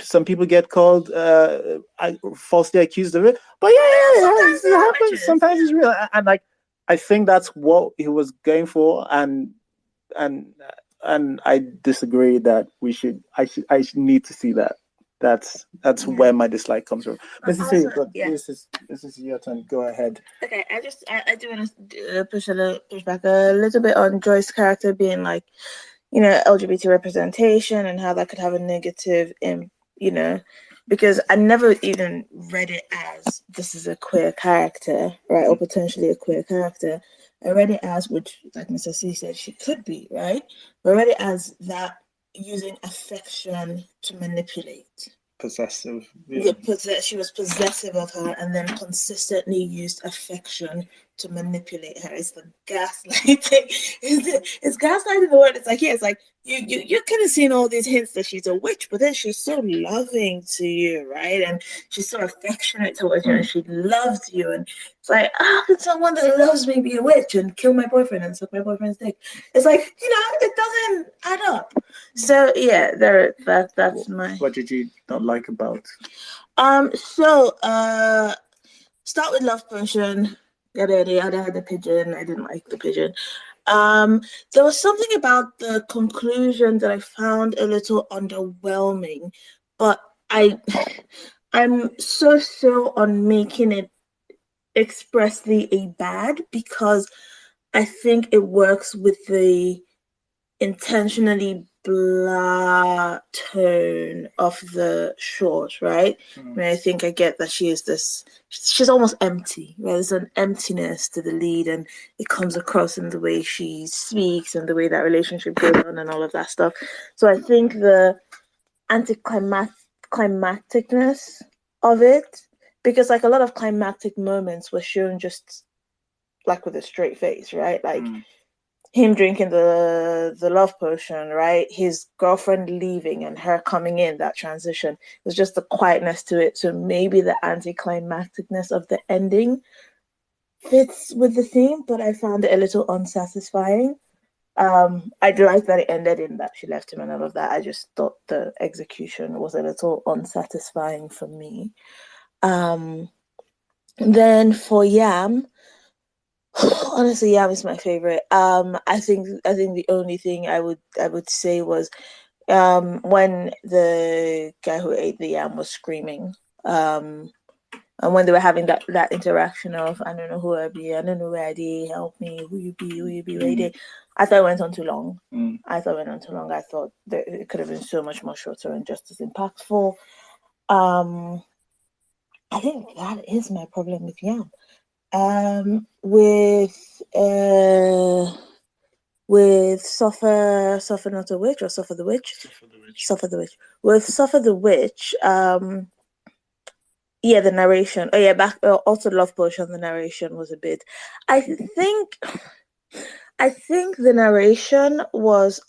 some people get called falsely accused of it, but yeah, it happens. Sometimes it's real, and like, I think that's what he was going for, and and I disagree that I should need to see that. That's where my dislike comes from. Mrs. C, but this is your turn. Go ahead. Okay, I do want to push back a little bit on Joyce's character being like, LGBT representation and how that could have a negative, because I never even read it as this is a queer character, right, or potentially a queer character. I read it as, which, like Mr. C said, she could be, right? I read it as that using affection to manipulate. Possessive. Yeah, she was possessive of her and then consistently used affection to manipulate her. It's the gaslighting. It's gaslighting the word. It's like, yeah, it's like you're kind of seeing all these hints that she's a witch, but then she's so loving to you, right? And she's so affectionate towards you, and she loves you. And it's like, how can someone that loves me be a witch and kill my boyfriend and suck my boyfriend's dick? It's like, it doesn't add up. So yeah, that's my. What did you not like about? Start with Love Potion. I had the pigeon. I didn't like the pigeon. There was something about the conclusion that I found a little underwhelming, but I'm so on making it expressly a bad because I think it works with the intentionally blah tone of the short, right? I mean, I think I get that she's almost empty, right? There's an emptiness to the lead, and it comes across in the way she speaks and the way that relationship goes on and all of that stuff. So I think the anticlimacticness of it, because like a lot of climactic moments were shown just like with a straight face, right? Like him drinking the love potion, right? His girlfriend leaving and her coming in, that transition. There's just the quietness to it. So maybe the anticlimacticness of the ending fits with the theme, but I found it a little unsatisfying. I'd like that it ended in that she left him and all of that. I just thought the execution was a little unsatisfying for me. Then for Yam, honestly, Yam is my favorite. I think the only thing I would say was when the guy who ate the yam was screaming. And when they were having that interaction of I don't know who I be, I don't know where I be, help me, who you be, where they. I thought it went on too long. I thought that it could have been so much more shorter and just as impactful. I think that is my problem with Yam. With Suffer Not a Witch or Suffer the Witch. Suffer the Witch. With Suffer the Witch, yeah, the narration. Oh yeah, also Love Potion, the narration was a bit. I think the narration was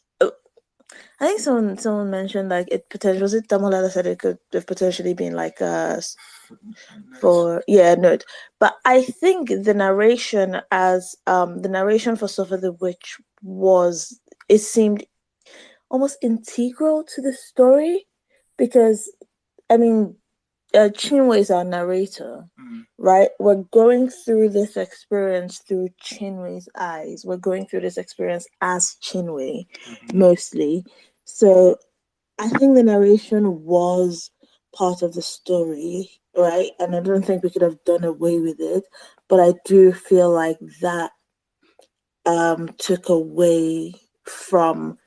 I think someone mentioned like it potentially was it Damola that said it could have potentially been like for note. But I think the narration for Suffer the Witch it seemed almost integral to the story because I mean Chinwe is our narrator, right? We're going through this experience through Chinwe's eyes. We're going through this experience as Chinwe, mostly. So I think the narration was part of the story, right? And I don't think we could have done away with it. But I do feel like that took away from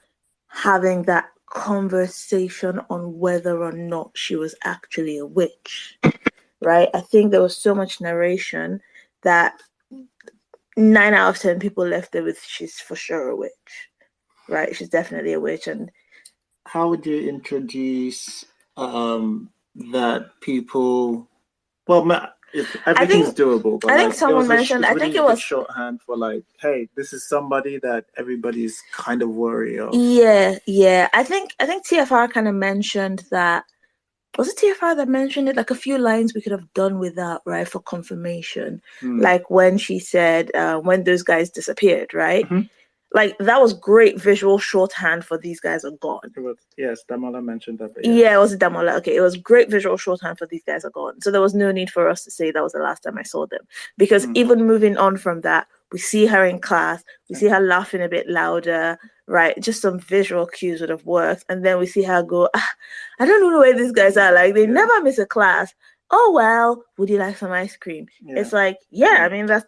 having that conversation on whether or not she was actually a witch, right? I think there was so much narration that 9 out of 10 people left there with she's for sure a witch, right? She's definitely a witch. And how would you introduce that people? Well, everything's doable, but I think someone mentioned. I think it was shorthand for like, hey, this is somebody that everybody's kind of worried of. Yeah. I think TFR kind of mentioned that. Was it TFR that mentioned it? Like a few lines we could have done without, right, for confirmation. Like when she said, when those guys disappeared, right? Like that was great visual shorthand for these guys are gone. Yes, Damola mentioned that. But yeah, it was Damola. Okay, it was great visual shorthand for these guys are gone. So there was no need for us to say that was the last time I saw them. Because even moving on from that, we see her in class, we see her laughing a bit louder, right? Just some visual cues would have worked. And then we see her go, I don't know where these guys are. Like, they never miss a class. Oh, well, would you like some ice cream? It's like, I mean, that's,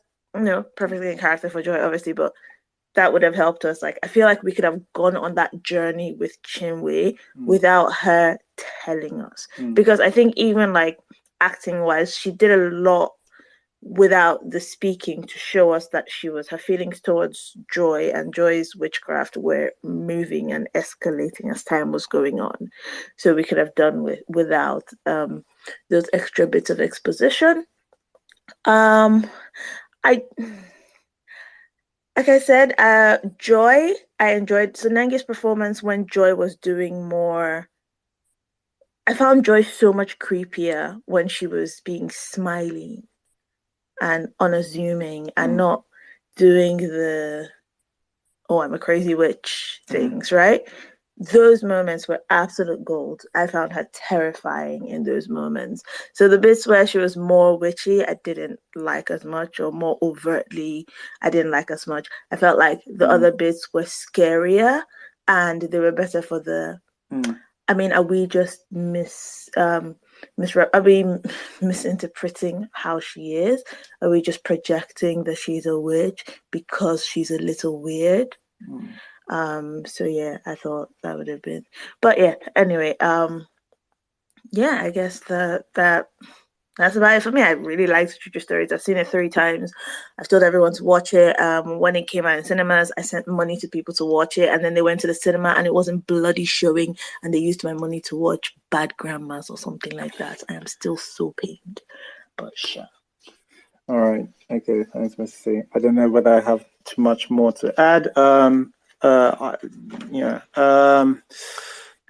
perfectly in character for Joy, obviously, but that would have helped us. Like, I feel like we could have gone on that journey with Chinwe without her telling us. Because I think even like acting wise, she did a lot without the speaking to show us that her feelings towards Joy and Joy's witchcraft were moving and escalating as time was going on. So we could have done without those extra bits of exposition. Like I said, Joy, I enjoyed Nengi's performance when Joy was doing more. I found Joy so much creepier when she was being smiley and unassuming and not doing the, I'm a crazy witch things, right? Those moments were absolute gold. I found her terrifying in those moments. So the bits where she was more witchy, I didn't like as much, or more overtly, I didn't like as much. I felt like the other bits were scarier and they were better for the... I mean, are we just misinterpreting how she is? Are we just projecting that she's a witch because she's a little weird? So yeah, I thought that would have been, but yeah, anyway, I guess that's about it for me. I really liked Juju Stories. I've seen it 3 times. I've told everyone to watch it. When it came out in cinemas, I sent money to people to watch it, and then they went to the cinema and it wasn't bloody showing, and they used my money to watch Bad Grandmas or something like that. I am still so pained, but sure. All right. Okay. Thanks, Mr. C. I don't know whether I have too much more to add. Yeah.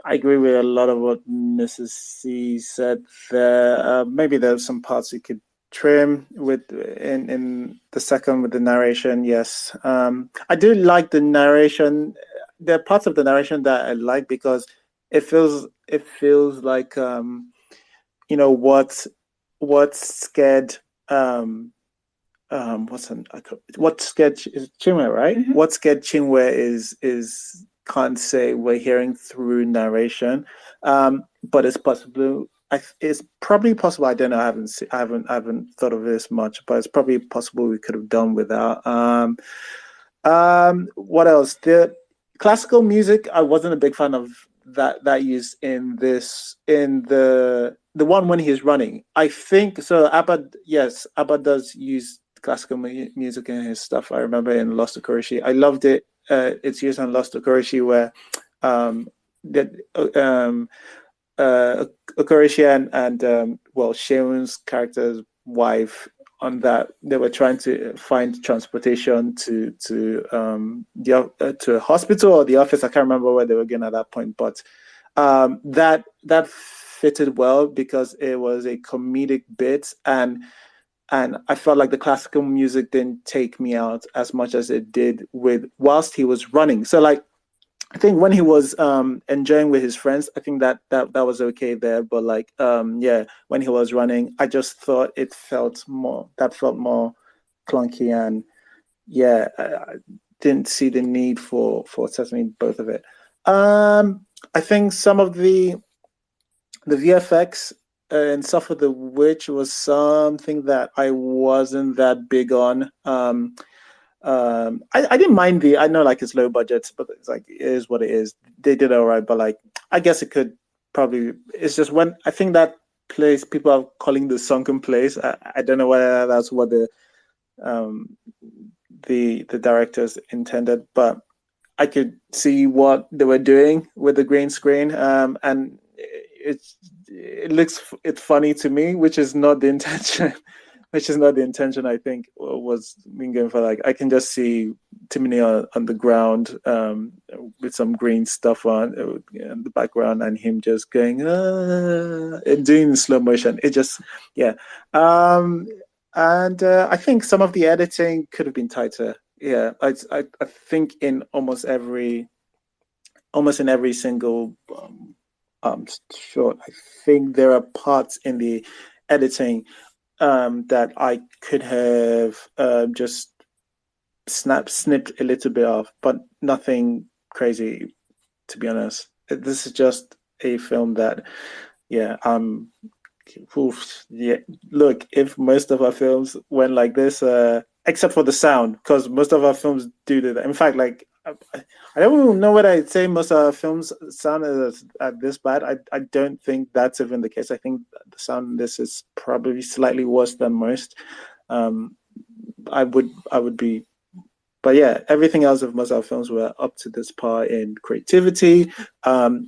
I agree with a lot of what Mrs. C said there. Maybe there's some parts you could trim with in the second with the narration. Yes. I do like the narration. There are parts of the narration that I like because it feels like you know what scared what sketch is Chinwe, right? Mm-hmm. What sketch Chinwe is can't say we're hearing through narration, but it's possible. It's probably possible. I don't know. I haven't thought of this much, but it's probably possible we could have done without. What else? The classical music. I wasn't a big fan of that used in this in the one when he's running. I think so. Abba, yes, Abba does use classical music in his stuff. I remember in Lost Okoroshi. I loved it. It's used on Lost Okoroshi where that Okoroshi and well Sheun's character's wife on that they were trying to find transportation to a hospital or the office. I can't remember where they were going at that point, but that fitted well because it was a comedic bit and I felt like the classical music didn't take me out as much as it did with whilst he was running. So like I think when he was enjoying with his friends, I think that was okay there. But like yeah, when he was running, I just thought it felt more clunky and yeah, I didn't see the need for certainly both of it. I think some of the VFX and Suffer the Witch was something that I wasn't that big on. I didn't mind I know like it's low budget, but it's like it is what it is. They did all right, but like I guess it could probably. It's just when I think that place people are calling the sunken place. I don't know whether that's what um the directors intended, but I could see what they were doing with the green screen, and it's funny to me, which is not the intention. Which is not the intention. I think was being going for like I can just see Timony on the ground with some green stuff on in the background, and him just going and doing slow motion. It just yeah, and I think some of the editing could have been tighter. Yeah, I think in almost in every single short, I think there are parts in the editing that I could have just snipped a little bit off, but nothing crazy, to be honest. This is just a film that, yeah, yeah. Look, if most of our films went like this, except for the sound, because most of our films do that. In fact, like I don't even know what I'd say. Most of our films sound this bad. I don't think that's even the case. I think the sound in this is probably slightly worse than most. I would be, but yeah, everything else of most of our films were up to this par in creativity,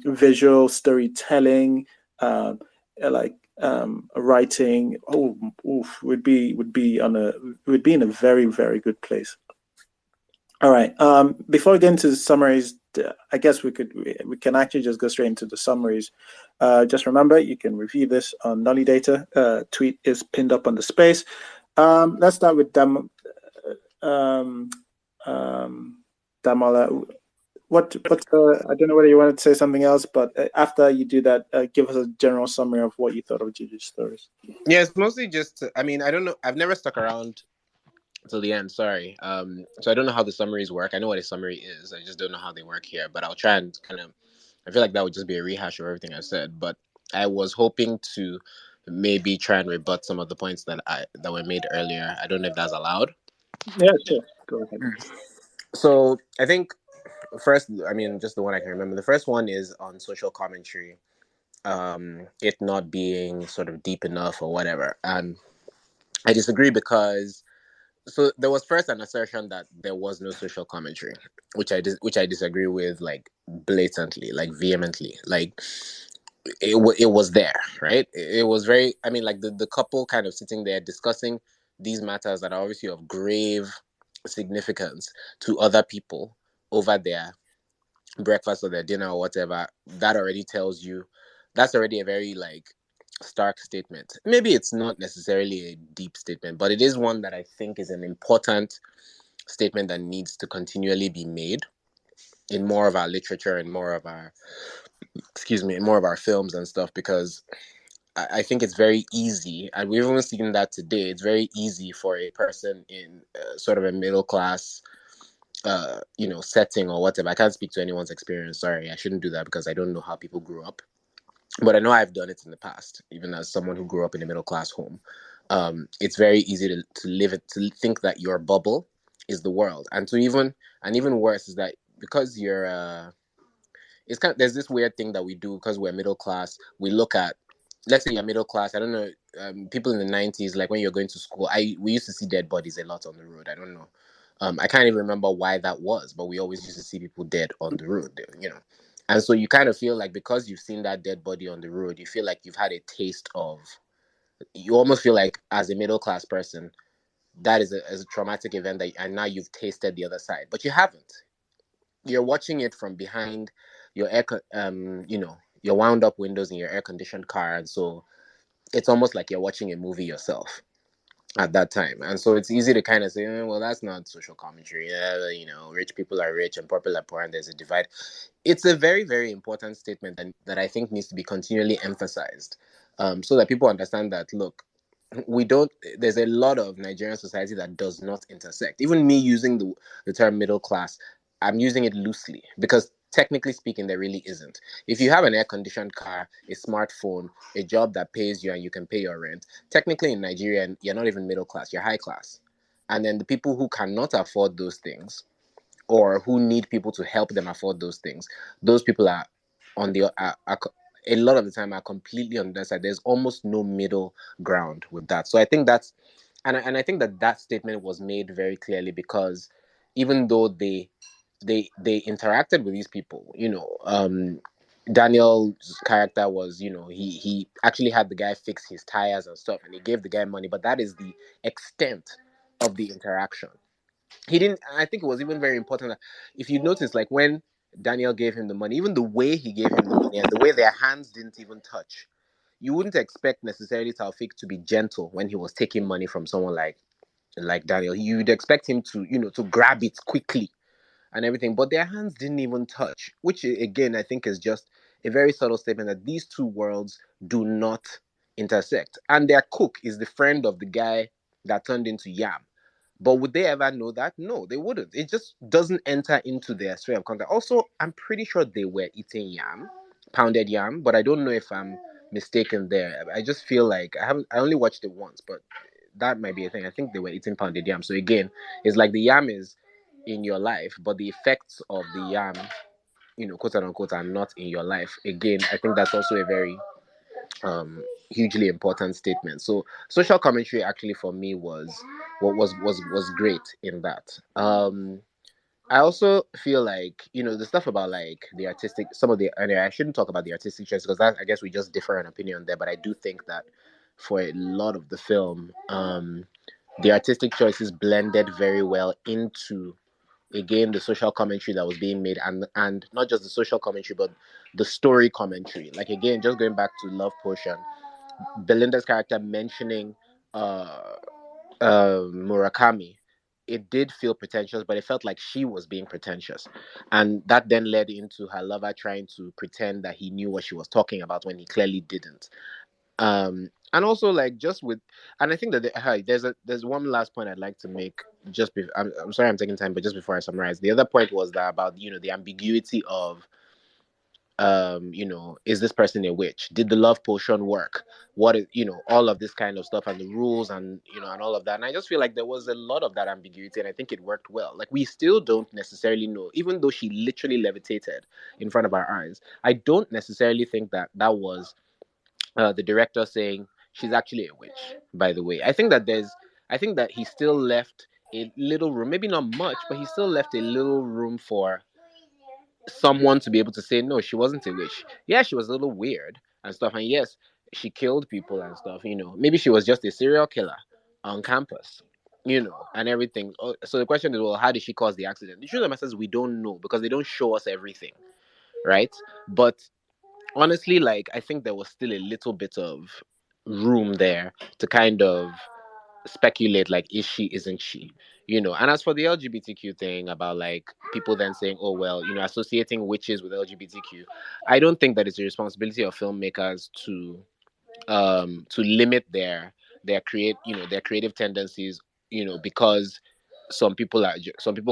visual storytelling, like writing. Oh, oof, would be in a very very good place. All right. Before we get into the summaries, I guess we can actually just go straight into the summaries. Just remember, you can review this on Nolly Data. Tweet is pinned up on the space. Let's start with Damola. What? I don't know whether you wanted to say something else, but after you do that, give us a general summary of what you thought of Juju Stories. Yeah, it's mostly just. I mean, I don't know. I've never stuck around till the end. Sorry. So I don't know how the summaries work. I know what a summary is. I just don't know how they work here. But I'll try and kind of. I feel like that would just be a rehash of everything I said. But I was hoping to maybe try and rebut some of the points that were made earlier. I don't know if that's allowed. Yeah, sure. Go ahead. So I think first, I mean, just the one I can remember. The first one is on social commentary. It not being sort of deep enough or whatever, and I disagree because so there was first an assertion that there was no social commentary, which I disagree with like blatantly, like vehemently, like it was there, right? It was very. I mean, like the couple kind of sitting there discussing these matters that are obviously of grave significance to other people over their breakfast or their dinner or whatever, that already tells you, that's already a very like stark statement. Maybe it's not necessarily a deep statement, but it is one that I think is an important statement that needs to continually be made in more of our literature and more of our, excuse me, in more of our films and stuff, because I think it's very easy, and we've even seen that today. It's very easy for a person in sort of a middle class setting or whatever. I can't speak to anyone's experience. Sorry, I shouldn't do that because I don't know how people grew up. But I know I've done it in the past, even as someone who grew up in a middle class home. It's very easy to live it, to think that your bubble is the world, and even worse is that because you're it's kind of, there's this weird thing that we do because we're middle class. We look at, let's say you're middle class. I don't know, people in the 90s, like when you're going to school, we used to see dead bodies a lot on the road. I don't know. I can't even remember why that was, but we always used to see people dead on the road, you know. And so you kind of feel like because you've seen that dead body on the road, you feel like you've had a taste of, you almost feel like as a middle class person, that is a traumatic event that, and now you've tasted the other side, but you haven't. You're watching it from behind your your wound up windows in your air conditioned car, and so it's almost like you're watching a movie yourself at that time. And so it's easy to kind of say, well, that's not social commentary. Yeah, rich people are rich and poor people are poor, and there's a divide. It's a very, very important statement that I think needs to be continually emphasized, so that people understand that, look, we don't, there's a lot of Nigerian society that does not intersect. Even me using the term middle class, I'm using it loosely because technically speaking, there really isn't. If you have an air conditioned car, a smartphone, a job that pays you and you can pay your rent, technically in Nigeria, you're not even middle class, you're high class. And then the people who cannot afford those things, or who need people to help them afford those things, those people are on the a lot of the time are completely on that side. There's almost no middle ground with that. So I think that's, and I think that statement was made very clearly because even though they interacted with these people, Daniel's character was, he actually had the guy fix his tires and stuff, and he gave the guy money, but that is the extent of the interaction. He didn't, I think it was even very important that if you notice, like when Daniel gave him the money, even the way he gave him the money and the way their hands didn't even touch, you wouldn't expect necessarily Taufik to be gentle when he was taking money from someone like Daniel. You'd expect him to, to grab it quickly and everything, but their hands didn't even touch, which again I think is just a very subtle statement that these two worlds do not intersect. And their cook is the friend of the guy that turned into Yam. But would they ever know that? No, they wouldn't. It just doesn't enter into their sphere of contact. Also, I'm pretty sure they were eating yam, pounded yam, but I don't know if I'm mistaken there. I just feel like I only watched it once, but that might be a thing. I think they were eating pounded yam. So again, it's like the yam is in your life, but the effects of the yam, quote unquote, are not in your life. Again, I think that's also a very hugely important statement. So social commentary actually for me was what was great in that. I also feel like, the stuff about like the artistic, some of the, and I shouldn't talk about the artistic choice because that, I guess we just differ in opinion there, but I do think that for a lot of the film, the artistic choices blended very well into, again, the social commentary that was being made, and not just the social commentary but the story commentary. Like, again, just going back to Love Potion, Belinda's character mentioning uh Murakami, it did feel pretentious, but it felt like she was being pretentious. And that then led into her lover trying to pretend that he knew what she was talking about when he clearly didn't. And also, like, just with, and I think that there's one last point I'd like to make. I'm sorry I'm taking time, but just before I summarize, the other point was that about, the ambiguity of, is this person a witch? Did the love potion work? What is, all of this kind of stuff, and the rules, and and all of that. And I just feel like there was a lot of that ambiguity, and I think it worked well. Like, we still don't necessarily know, even though she literally levitated in front of our eyes. I don't necessarily think that was the director saying she's actually a witch. By the way, I think that he still left a little room, maybe not much, but he still left a little room for someone to be able to say, no, she wasn't a witch. Yeah, she was a little weird and stuff, and yes, she killed people and stuff. Maybe she was just a serial killer. on campus, you know, and everything. So the question is, well, how did she cause the accident? The truth of the matter is we don't know because they don't show us everything, right? But honestly, like, I think there was still a little bit of room there to kind of speculate, like, is she, isn't she, you know. And as for the LGBTQ thing about, like, people then saying, oh well, you know, associating witches with LGBTQ, I don't think that it's a responsibility of filmmakers to limit their creative tendencies, you know, because some people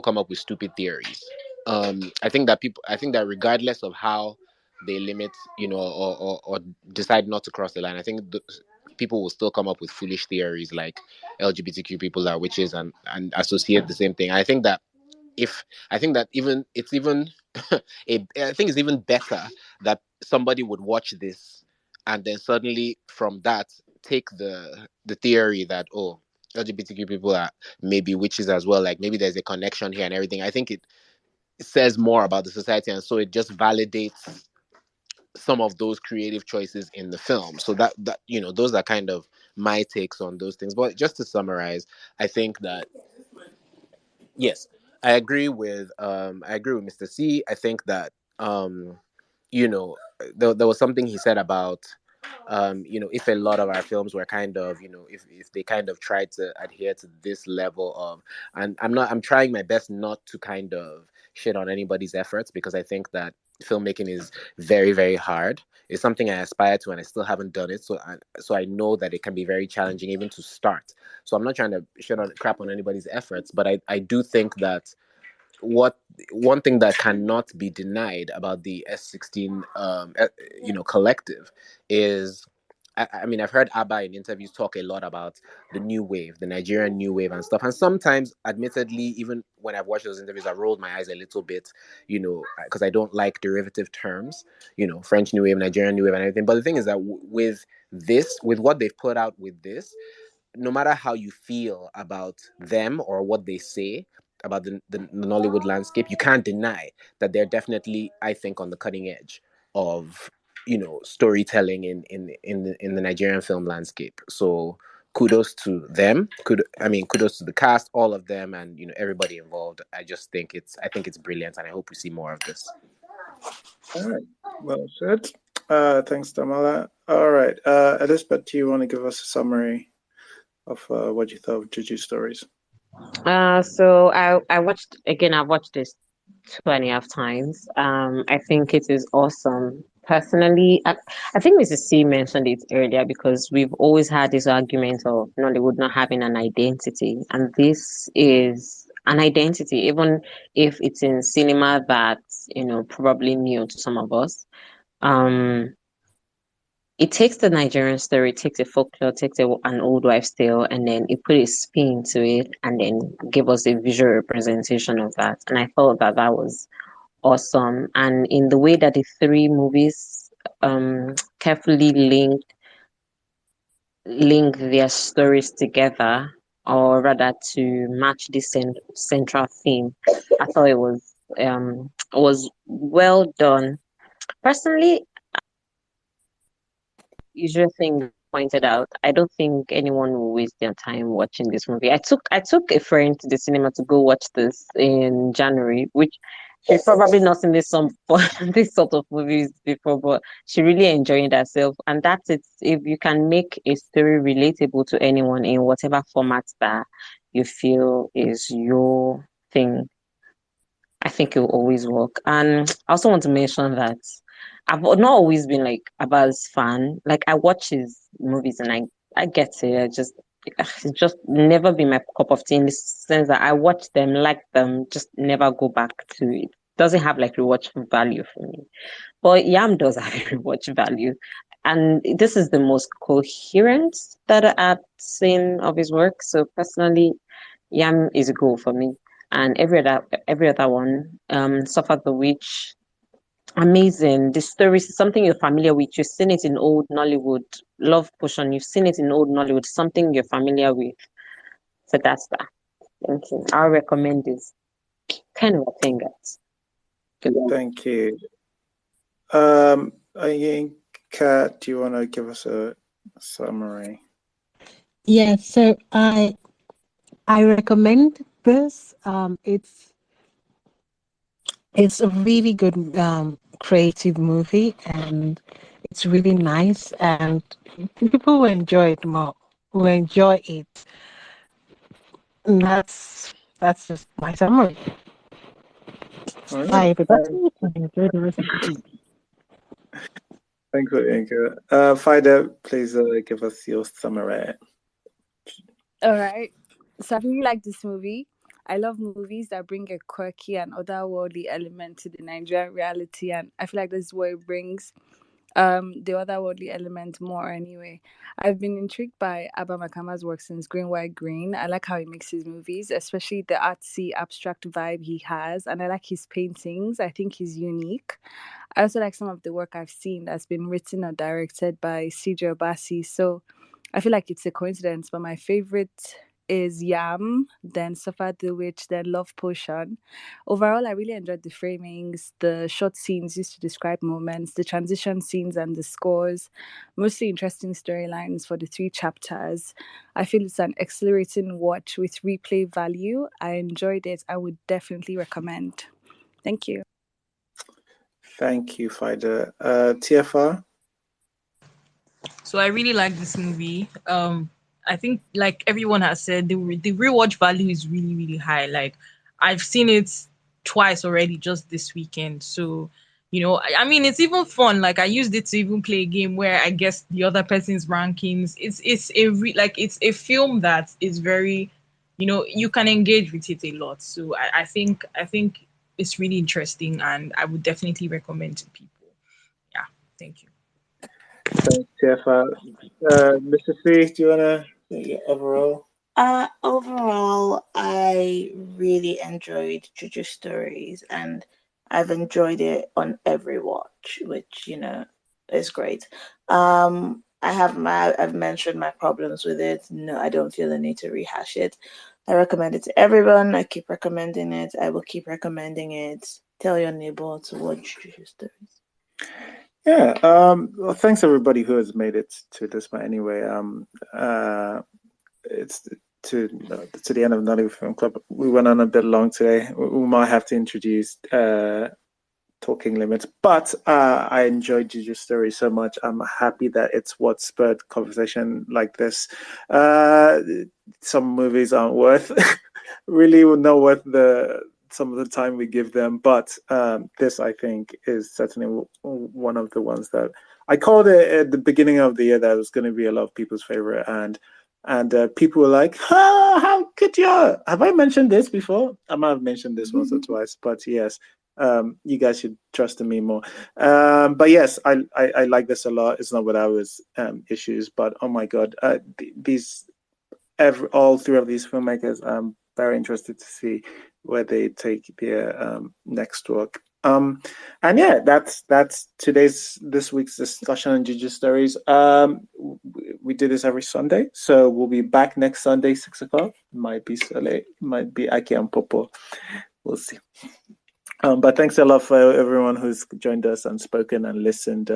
come up with stupid theories. I think that regardless of how they limit, you know, or decide not to cross the line, I think people will still come up with foolish theories like LGBTQ people are witches, and associate the same thing. If I think that even it's even I think it's even better that somebody would watch this and then suddenly from that take the theory that, oh, LGBTQ people are maybe witches as well, like maybe there's a connection here and everything. I think it says more about the society, and so it just validates some of those creative choices in the film. So that you know, those are kind of my takes on those things. But just to summarize, I think that yes, I agree with Mr. C. I think that you know, there was something he said about you know, if a lot of our films were kind of, you know, if they kind of tried to adhere to this level of, and I'm trying my best not to kind of shit on anybody's efforts, because I think that filmmaking is very, very hard. It's something I aspire to and I still haven't done it, so I know that it can be very challenging even to start. So I'm not trying to shit on crap on anybody's efforts, but I do think that what one thing that cannot be denied about the S16 you know, collective is, I mean, I've heard Abba in interviews talk a lot about the new wave, the Nigerian new wave and stuff. And sometimes, admittedly, even when I've watched those interviews, I've rolled my eyes a little bit, you know, because I don't like derivative terms, you know, French new wave, Nigerian new wave and everything. But the thing is that with what they've put out with this, no matter how you feel about them or what they say about the Nollywood landscape, you can't deny that they're definitely, I think, on the cutting edge of, you know, storytelling in the Nigerian film landscape. So kudos to them. Kudos to the cast, all of them, and, you know, everybody involved. I think it's brilliant, and I hope we see more of this. All right, well said. Thanks, Damala. All right, Elizabeth, do you want to give us a summary of what you thought of Juju Stories? So I watched again. I've watched this 2.5 times. I think it is awesome. Personally, I think Mrs. C mentioned it earlier because we've always had this argument of Nollywood not having an identity, and this is an identity, even if it's in cinema that, you know, probably new to some of us. It takes the Nigerian story, it takes a folklore, takes an old wives' tale, and then it put a spin to it, and then give us a visual representation of that. And I thought that that was awesome. And in the way that the three movies carefully link their stories together, or rather to match this central theme, I thought it was well done. Personally, usual thing pointed out, I don't think anyone will waste their time watching this movie. I took a friend to the cinema to go watch this in January, which she's probably not seen this some this sort of movies before, but she really enjoyed herself. And that's it. If you can make a story relatable to anyone in whatever format that you feel is your thing, I think it will always work. And I also want to mention that I've not always been like Abba's fan. Like, I watch his movies and I get it. It's just never been my cup of tea, in the sense that I watch them, like them, just never go back to it. Doesn't have like rewatch value for me. But Yam does have rewatch value. And this is the most coherent that I've seen of his work. So personally, Yam is a goal for me. And every other one, Suffer the Witch, amazing. The story is something you're familiar with. You've seen it in old Nollywood. Love Potion, you've seen it in old Nollywood. Something you're familiar with. So that's that. Thank you. I recommend this. 10 out of 10, guys. Thank you. I think, Kat, do you want to give us a summary? Yeah, so I recommend this. It's a really good creative movie, and it's really nice, and people will enjoy it more. Will enjoy it. And that's just my summary. All right. Bye, everybody. Enjoy the rest of the day. Thank you, Inka. Fida, please give us your summary. All right. So I really like this movie. I love movies that bring a quirky and otherworldly element to the Nigerian reality, and I feel like this is what it brings the otherworldly element more anyway. I've been intrigued by Abba Makama's work since Green White Green. I like how he makes his movies, especially the artsy abstract vibe he has, and I like his paintings. I think he's unique. I also like some of the work I've seen that's been written or directed by Obasi. So I feel like it's a coincidence, but my favorite is Yam, then Suffer the Witch, then Love Potion. Overall, I really enjoyed the framings, the short scenes used to describe moments, the transition scenes, and the scores. Mostly interesting storylines for the three chapters. I feel it's an exhilarating watch with replay value. I enjoyed it. I would definitely recommend. Thank you. Thank you, Fida. TFR? So I really like this movie. I think like everyone has said, the rewatch value is really really high. Like I've seen it twice already just this weekend. So I mean, it's even fun. Like I used it to even play a game where I guess the other person's rankings. It's a film that is very, you can engage with it a lot. So I think it's really interesting, and I would definitely recommend to people. Yeah, thank you. Thanks, TFR. Mr. C, do you want to overall? Overall, I really enjoyed Juju Stories, and I've enjoyed it on every watch, which is great. I've mentioned my problems with it. No, I don't feel the need to rehash it. I recommend it to everyone. I keep recommending it. I will keep recommending it. Tell your neighbor to watch Juju Stories. Yeah. Well, thanks everybody who has made it to this point. Anyway, it's to the end of Nollywood Film Club. We went on a bit long today. We might have to introduce talking limits, but I enjoyed Juju's story so much. I'm happy that it's what spurred conversation like this. Some movies aren't worth really not worth some of the time we give them, but this I think is certainly one of the ones that I called it at the beginning of the year that was going to be a lot of people's favorite, and people were like, how could you? Have I mentioned this before? I might have mentioned this once or twice, but yes, you guys should trust in me more. But yes, I like this a lot. It's not without its issues, but oh my god, all three of these filmmakers, I'm very interested to see where they take their next work. And yeah, that's this week's discussion on Juju Stories. We do this every Sunday, so we'll be back next Sunday, 6:00. Might be Sole, might be Aki and Popo. We'll see. But thanks a lot for everyone who's joined us and spoken and listened.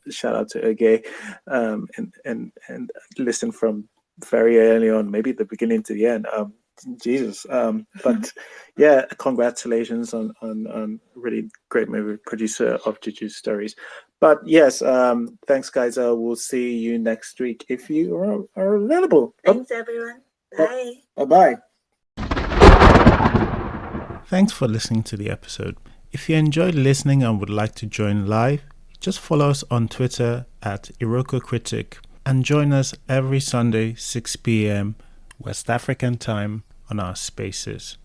Shout out to Oge, and listened from very early on, maybe the beginning to the end. Jesus. But yeah, congratulations on really great movie producer of Juju Stories. But yes, thanks guys. We'll see you next week if you are available. Thanks everyone. Bye. Bye. Thanks for listening to the episode. If you enjoyed listening and would like to join live, just follow us on Twitter at Iroko Critic and join us every Sunday 6 p.m. West African time on our spaces.